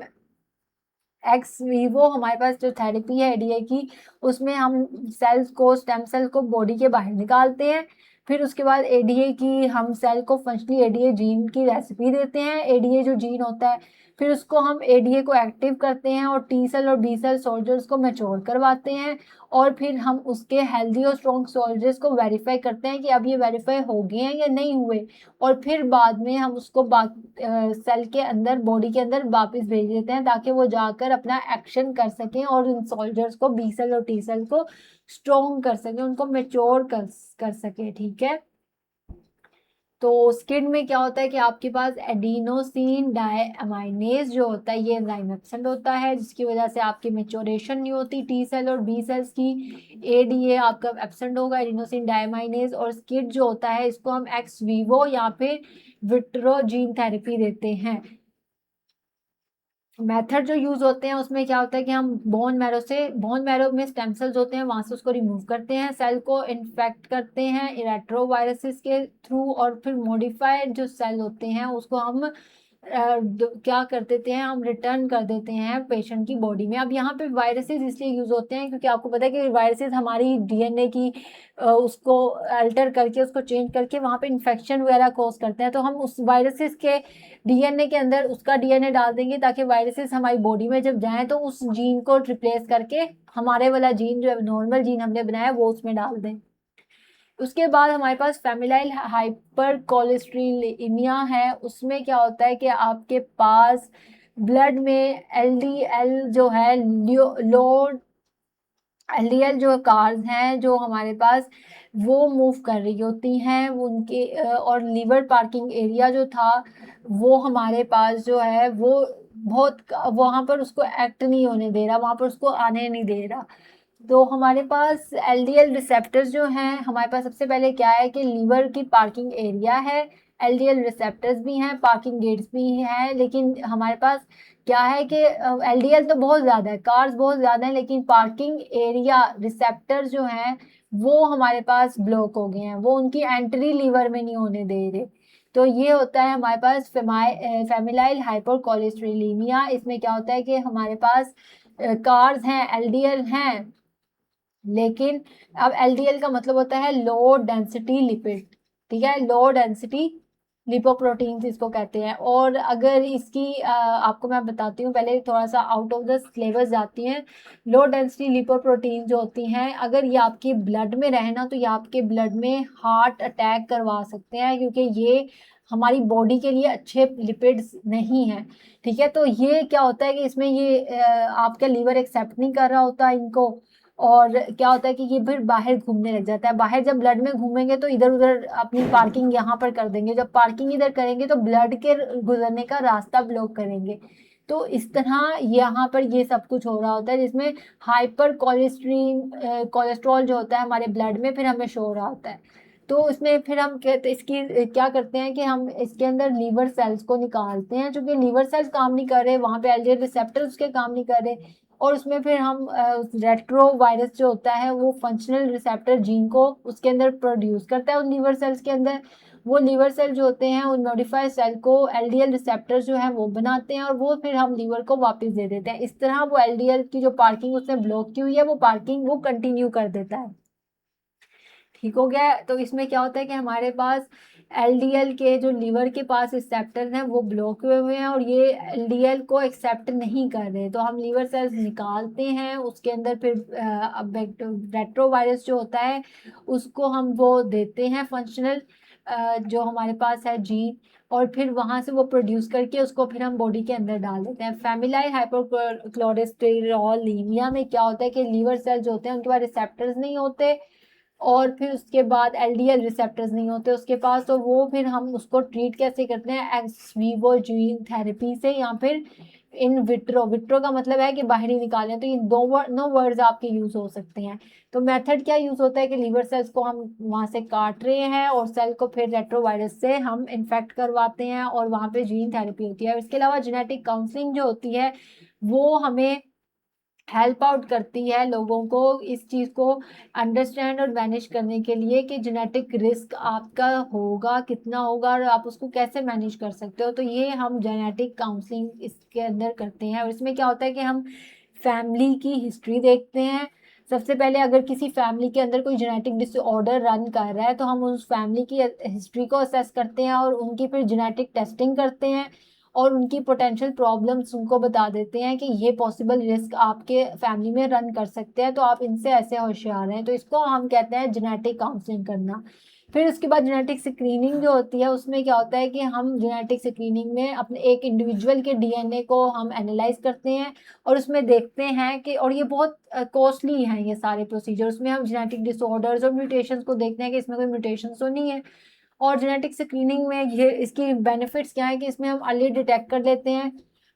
एक्स वीवो हमारे पास जो थेरेपी है ADA की, उसमें हम सेल्स को, स्टेम सेल को बॉडी के बाहर निकालते हैं। फिर उसके बाद ADA की हम सेल को फंक्शनली ADA जीन की रेसिपी देते हैं, ADA जो जीन होता है। फिर उसको हम ADA को एक्टिव करते हैं और T सेल और B सेल सोल्जर्स को मैच्योर करवाते हैं। और फिर हम उसके हेल्दी और स्ट्रॉन्ग सोल्जर्स को वेरीफाई करते हैं कि अब ये वेरीफाई हो गए हैं या नहीं हुए। और फिर बाद में हम उसको सेल के अंदर, बॉडी के अंदर वापस भेज देते हैं ताकि वो जाकर अपना एक्शन कर सकें और इन सोल्जर्स को, B सेल और T सेल को स्ट्रॉन्ग कर सकें, उनको मेच्योर कर सके। ठीक है, तो स्किड में क्या होता है कि आपके पास एडिनोसिन डायअमाइनेज जो होता है ये एंजाइम एब्सेंट होता है, जिसकी वजह से आपकी मेच्योरेशन नहीं होती T सेल और B सेल्स की। ADA आपका एब्सेंट होगा, एडिनोसिन डायअमाइनेज। और स्किड जो होता है इसको हम एक्स वीवो या फिर विट्रो जीन थेरेपी देते हैं। मेथड जो यूज होते हैं उसमें क्या होता है कि हम बोन मैरो में स्टेम सेल्स होते हैं, वहां से उसको रिमूव करते हैं, सेल को इन्फेक्ट करते हैं रेट्रोवायरसेस के थ्रू, और फिर मॉडिफाइड जो सेल होते हैं उसको हम क्या कर देते हैं, हम रिटर्न कर देते हैं पेशेंट की बॉडी में। अब यहाँ पे वायरसेस इसलिए यूज होते हैं क्योंकि आपको पता है कि वायरसेस हमारी DNA की उसको अल्टर करके, उसको चेंज करके वहाँ पे इन्फेक्शन वगैरह कॉज करते हैं। तो हम उस वायरसेस के DNA के अंदर उसका DNA डाल देंगे ताकि वायरसेस हमारी बॉडी में जब जाएं तो उस जीन को रिप्लेस करके हमारे वाला जीन जो नॉर्मल जीन हमने बनाया वो उसमें डाल दें। उसके बाद हमारे पास फेमिलाइल हाइपर कोलेस्ट्रीनिया है। उसमें क्या होता है कि आपके पास ब्लड में LDL जो है, लो LDL जो कार्स हैं जो हमारे पास वो मूव कर रही होती हैं वो उनके और लीवर पार्किंग एरिया जो था वो हमारे पास जो है वो बहुत वहां पर उसको एक्ट नहीं होने दे रहा, वहां पर उसको आने नहीं दे रहा। तो हमारे पास LDL रिसेप्टर्स जो हैं, हमारे पास सबसे पहले क्या है कि लीवर की पार्किंग एरिया है, LDL रिसेप्टर्स भी हैं, पार्किंग गेट्स भी हैं। लेकिन हमारे पास क्या है कि LDL तो बहुत ज़्यादा है, कार्स बहुत ज़्यादा है, लेकिन पार्किंग एरिया रिसेप्टर्स जो हैं वो हमारे पास ब्लॉक हो गए हैं, वो उनकी एंट्री लीवर में नहीं होने दे रहे। तो ये होता है हमारे पास फेमिलाइल हाइपरकोलेस्ट्रेलेमिया। इसमें क्या होता है कि हमारे पास कार्स हैं, LDL हैं, लेकिन अब LDL का मतलब होता है लो डेंसिटी लिपिड। ठीक है, लो डेंसिटी लिपोप्रोटीन्स इसको कहते हैं। और अगर इसकी आपको मैं बताती हूँ, पहले थोड़ा सा आउट ऑफ द सिलेबस जाती हैं। लो डेंसिटी लिपोप्रोटीन जो होती हैं अगर ये आपके ब्लड में रहे ना तो ये आपके ब्लड में हार्ट अटैक करवा सकते हैं, क्योंकि ये हमारी बॉडी के लिए अच्छे लिपिड्स नहीं है। ठीक है, तो ये क्या होता है कि इसमें ये आपका लीवर एक्सेप्ट नहीं कर रहा होता इनको, और क्या होता है कि ये फिर बाहर घूमने लग जाता है। बाहर जब ब्लड में घूमेंगे तो इधर उधर अपनी पार्किंग यहाँ पर कर देंगे, जब पार्किंग इधर करेंगे तो ब्लड के गुजरने का रास्ता ब्लॉक करेंगे। तो इस तरह यहाँ पर ये सब कुछ हो रहा होता है, जिसमें हाइपर कोलेस्ट्रॉल जो होता है हमारे ब्लड में फिर हमें शो हो रहा होता है। तो इसमें फिर हम कहते इसकी क्या करते हैं कि हम इसके अंदर लीवर सेल्स को निकालते हैं, क्योंकि लीवर सेल्स काम नहीं कर रहे, वहाँ पे एलडीएल रिसेप्टर उसके काम नहीं कर रहे। और उसमें फिर हम रेट्रो वायरस जो होता है वो फंक्शनल रिसेप्टर जीन को उसके अंदर प्रोड्यूस करता है उन लीवर सेल्स के अंदर। वो लीवर सेल जो होते हैं उन मॉडिफाइड सेल को एलडीएल रिसेप्टर जो है वो बनाते हैं, और वो फिर हम लीवर को वापस दे देते हैं। इस तरह वो एलडीएल की जो पार्किंग उसने ब्लॉक की हुई है वो पार्किंग वो कंटिन्यू कर देता है। ठीक हो गया। तो इसमें क्या होता है कि हमारे पास एलडीएल के जो लीवर के पास रिसेप्टर हैं वो ब्लॉक हुए हुए हैं और ये एलडीएल को एक्सेप्ट नहीं कर रहे, तो हम लीवर सेल्स निकालते हैं उसके अंदर फिर रेट्रोवायरस जो होता है उसको हम वो देते हैं फंक्शनल जो हमारे पास है जीन, और फिर वहां से वो प्रोड्यूस करके उसको फिर हम बॉडी के अंदर डाल देते हैं। फेमिलाइल हाइपोक्लोरेस्टेरोलिमिया में क्या होता है कि लीवर सेल जो होते हैं उनके पास रिसेप्टर्स नहीं होते, और फिर उसके बाद एलडीएल रिसेप्टर्स नहीं होते उसके पास, तो वो फिर हम उसको ट्रीट कैसे करते हैं, एक्स वीवो जीन थेरेपी से या फिर इन विट्रो। विट्रो का मतलब है कि बाहरी निकालें, तो ये नो वर्ड्स आपके यूज हो सकते हैं। तो मेथड क्या यूज होता है कि लीवर सेल्स को हम वहां से काट रहे हैं और सेल को फिर रेट्रोवायरस से हम इन्फेक्ट करवाते हैं और वहां पे जीन थेरेपी होती है। इसके अलावा जेनेटिक काउंसलिंग जो होती है वो हमें हेल्प आउट करती है लोगों को इस चीज़ को अंडरस्टैंड और मैनेज करने के लिए कि जेनेटिक रिस्क आपका होगा कितना होगा और आप उसको कैसे मैनेज कर सकते हो। तो ये हम जेनेटिक काउंसलिंग इसके अंदर करते हैं, और इसमें क्या होता है कि हम फैमिली की हिस्ट्री देखते हैं। सबसे पहले अगर किसी फैमिली के अंदर कोई जेनेटिक डिसऑर्डर रन कर रहा है तो हम उस फैमिली की हिस्ट्री को असेस करते हैं और उनकी फिर जेनेटिक टेस्टिंग करते हैं और उनकी पोटेंशियल प्रॉब्लम्स उनको बता देते हैं कि ये पॉसिबल रिस्क आपके फैमिली में रन कर सकते हैं, तो आप इनसे ऐसे होशियार हैं। तो इसको हम कहते हैं जेनेटिक काउंसलिंग करना। फिर उसके बाद जेनेटिक स्क्रीनिंग जो होती है उसमें क्या होता है कि हम जेनेटिक स्क्रीनिंग में अपने एक इंडिविजुअल के डीएनए को हम एनालाइज करते हैं और उसमें देखते हैं कि, और ये बहुत कॉस्टली हैं ये सारे प्रोसीजर, उसमें हम जेनेटिक डिसऑर्डर्स और म्यूटेशंस को देखते हैं कि इसमें कोई म्यूटेशन तो नहीं है। और जेनेटिक स्क्रीनिंग में ये इसकी बेनिफिट्स क्या है कि इसमें हम अर्ली डिटेक्ट कर लेते हैं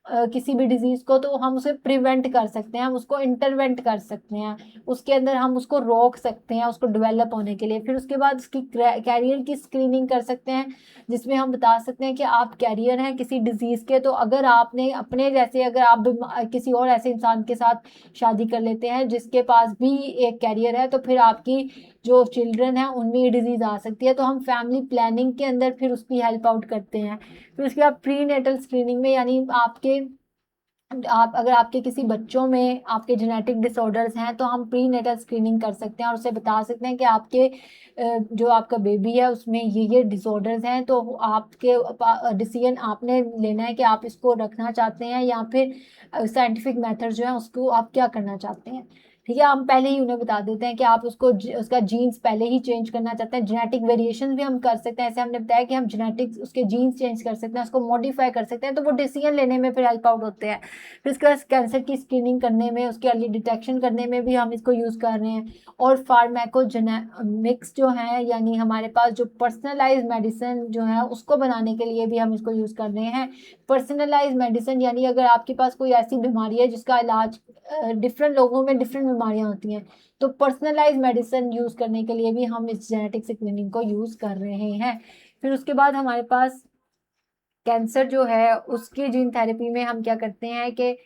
किसी भी डिजीज को, तो हम उसे प्रिवेंट कर सकते हैं, हम उसको इंटरवेंट कर सकते हैं, उसके अंदर हम उसको रोक सकते हैं उसको डेवलप होने के लिए। फिर उसके बाद उसकी कैरियर की स्क्रीनिंग कर सकते हैं जिसमें हम बता सकते हैं कि आप कैरियर हैं किसी डिजीज के। तो अगर आपने अपने जैसे अगर आप किसी और ऐसे इंसान के साथ शादी कर लेते हैं जिसके पास भी एक कैरियर है, तो फिर आपकी जो चिल्ड्रन है उनमें ये डिजीज आ सकती है। तो हम फैमिली प्लानिंग के अंदर फिर उसकी हेल्प आउट करते हैं। फिर उसके बाद प्री नेटल स्क्रीनिंग में, यानी आप अगर आपके किसी बच्चों में आपके जेनेटिक डिसऑर्डर्स हैं तो हम प्री नेटल स्क्रीनिंग कर सकते हैं और उसे बता सकते हैं कि आपके जो आपका बेबी है उसमें ये डिसऑर्डर्स हैं, तो आपके डिसीजन आपने लेना है कि आप इसको रखना चाहते हैं या फिर साइंटिफिक मेथड जो है उसको आप क्या करना चाहते हैं। ठीक है, हम पहले ही उन्हें बता देते हैं कि आप उसका जीन्स पहले ही चेंज करना चाहते हैं। जेनेटिक वेरिएशन भी हम कर सकते हैं, ऐसे हमने बताया कि हम जेनेटिक्स उसके जीन्स चेंज कर सकते हैं, उसको मॉडिफाई कर सकते हैं, तो वो डिसीजन लेने में फिर हेल्प आउट होते हैं। फिर उसके बाद कैंसर की स्क्रीनिंग करने में, उसकी अर्ली डिटेक्शन करने में भी हम इसको यूज़ कर रहे हैं। और फार्माकोजेनेमिक्स जो है, यानी हमारे पास जो पर्सनलाइज मेडिसिन जो है उसको बनाने के लिए भी हम इसको यूज़ कर रहे हैं। पर्सनलाइज मेडिसिन यानी अगर आपके पास कोई ऐसी बीमारी है जिसका इलाज डिफरेंट लोगों में डिफरेंट बीमारियां होती हैं, तो पर्सनलाइज मेडिसिन यूज़ करने के लिए भी हम इस जेनेटिक स्क्रीनिंग को यूज़ कर रहे हैं। फिर उसके बाद हमारे पास कैंसर जो है उसकी जीन थेरेपी में हम क्या करते हैं कि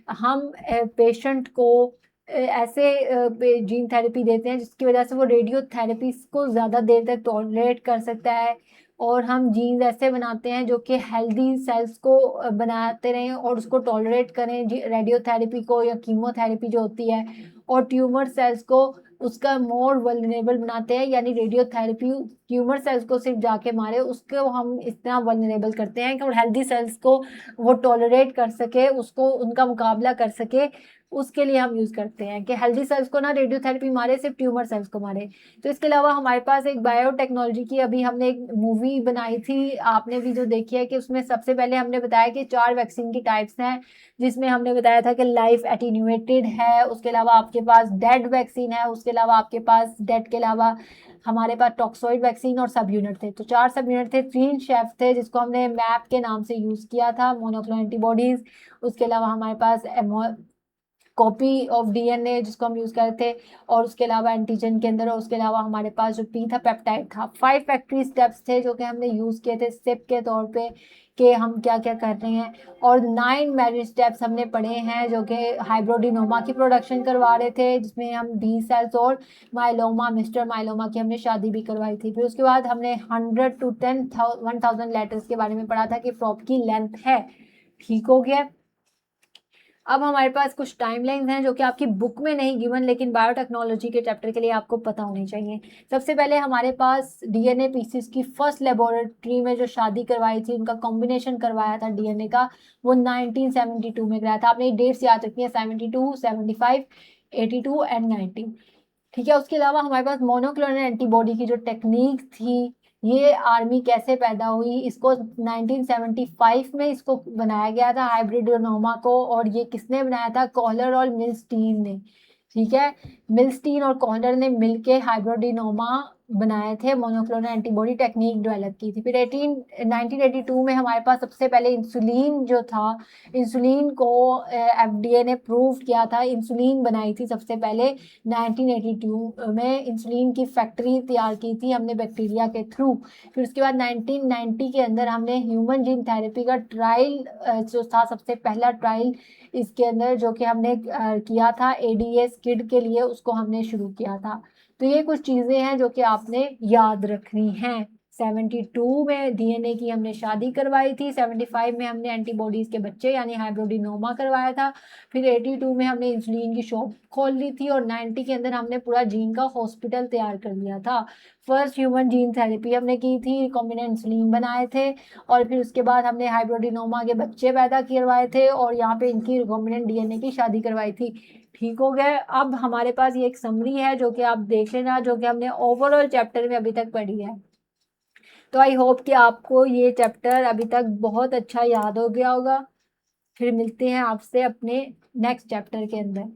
हम पेशेंट को ऐसे जीन थेरेपी देते हैं जिसकी वजह से वो रेडियोथेरेपी को ज़्यादा देर तक टॉलरेट कर सकता है, और हम जीन्स ऐसे बनाते हैं जो कि हेल्दी सेल्स को बनाते रहें और उसको टॉलरेट करें रेडियोथेरेपी को या कीमोथेरेपी जो होती है, और ट्यूमर सेल्स को उसका मोर वल्नरेबल बनाते हैं, यानी रेडियोथेरेपी ट्यूमर सेल्स को सिर्फ जाके मारे उसको हम इतना वल्नरेबल करते हैं कि और हेल्दी सेल्स को वो टॉलरेट कर सके, उसको उनका मुकाबला कर सके। उसके लिए हम यूज करते हैं कि हेल्दी सेल्स को ना रेडियोथेरेपी मारे, सिर्फ ट्यूमर सेल्स को मारे। तो इसके अलावा हमारे पास एक बायोटेक्नोलॉजी की अभी हमने एक मूवी बनाई थी, आपने भी जो देखी है, कि उसमें सबसे पहले हमने बताया कि 4 वैक्सीन की टाइप्स हैं, जिसमें हमने बताया था कि लाइफ एटीन्यूएटेड है, उसके अलावा आपके पास डेड वैक्सीन है, उसके अलावा आपके पास डेड के अलावा हमारे पास टॉक्सोइड वैक्सीन और सब यूनिट थे। तो 4 सब यूनिट थे, 3 शेफ थे जिसको हमने मैप के नाम से यूज किया था, मोनोक्लोनल एंटीबॉडीज। उसके अलावा हमारे पास कॉपी ऑफ डीएनए जिसको हम यूज करते थे, और उसके अलावा एंटीजन के अंदर, और उसके अलावा हमारे पास जो पी था पेप्टाइड था। 5 फैक्ट्री स्टेप्स थे जो कि हमने यूज किए थे स्टेप के तौर पे कि हम क्या क्या कर रहे हैं, और 9 मैरिज स्टेप्स हमने पढ़े हैं जो कि हाइब्रोडिनोमा की प्रोडक्शन करवा रहे थे, जिसमें हम डी सेल्स और माइलोमा, मिस्टर माइलोमा की हमने शादी भी करवाई थी। फिर उसके बाद हमने 100 to 1000 लेटर्स के बारे में पढ़ा था कि प्रॉप की लेंथ है। ठीक हो गया। अब हमारे पास कुछ टाइमलाइंस हैं जो कि आपकी बुक में नहीं गिवन, लेकिन बायोटेक्नोलॉजी के चैप्टर के लिए आपको पता होनी चाहिए। सबसे पहले हमारे पास डीएनए पीसीस की फर्स्ट लेबोरेटरी में जो शादी करवाई थी, उनका कॉम्बिनेशन करवाया था डीएनए का, वो 1972 में कराया था। आपने डेट्स याद रखनी है, 72, 75, 82 एंड 90। ठीक है। उसके अलावा हमारे पास मोनोक्लोनल एंटीबॉडी की जो टेक्निक थी, ये आर्मी कैसे पैदा हुई, इसको 1975 में इसको बनाया गया था हाइब्रिडोनोमा को, और ये किसने बनाया था, कॉलर और मिलस्टीन ने। ठीक है। मिलस्टीन और कॉलर ने मिलके हाइब्रिडोनोमा बनाए थे, मोनोक्लोनल एंटीबॉडी टेक्निक डेवलप की थी। फिर 1982 में हमारे पास सबसे पहले इंसुलिन जो था, इंसुलिन को एफडीए ने प्रूव किया था, इंसुलिन बनाई थी सबसे पहले 1982 में, इंसुलिन की फैक्ट्री तैयार की थी हमने बैक्टीरिया के थ्रू। फिर उसके बाद 1990 के अंदर हमने ह्यूमन जीन थेरेपी का ट्रायल जो था, सबसे पहला ट्रायल इसके अंदर जो कि हमने किया था एडीएस किड के लिए, उसको हमने शुरू किया था। तो ये कुछ चीज़ें हैं जो कि आपने याद रखनी हैं। 72 में डीएनए की हमने शादी करवाई थी, 75 में हमने एंटीबॉडीज के बच्चे यानी हाइब्रोडिनोमा करवाया था, फिर 82 में हमने इंसुलिन की शॉप खोल ली थी, और 90 के अंदर हमने पूरा जीन का हॉस्पिटल तैयार कर लिया था। फर्स्ट ह्यूमन जीन थेरेपी हमने की थी, रिकॉम्बिनेंट इंसुलिन बनाए थे, और फिर उसके बाद हमने हाइब्रोडिनोमा के बच्चे पैदा करवाए थे, और यहाँ पे इनकी रिकॉम्बिनेंट डीएनए की शादी करवाई थी। ठीक हो गया। अब हमारे पास ये एक समरी है जो कि आप देख लेना, जो कि हमने ओवरऑल चैप्टर में अभी तक पढ़ी है। तो आई होप कि आपको ये चैप्टर अभी तक बहुत अच्छा याद हो गया होगा। फिर मिलते हैं आपसे अपने नेक्स्ट चैप्टर के अंदर।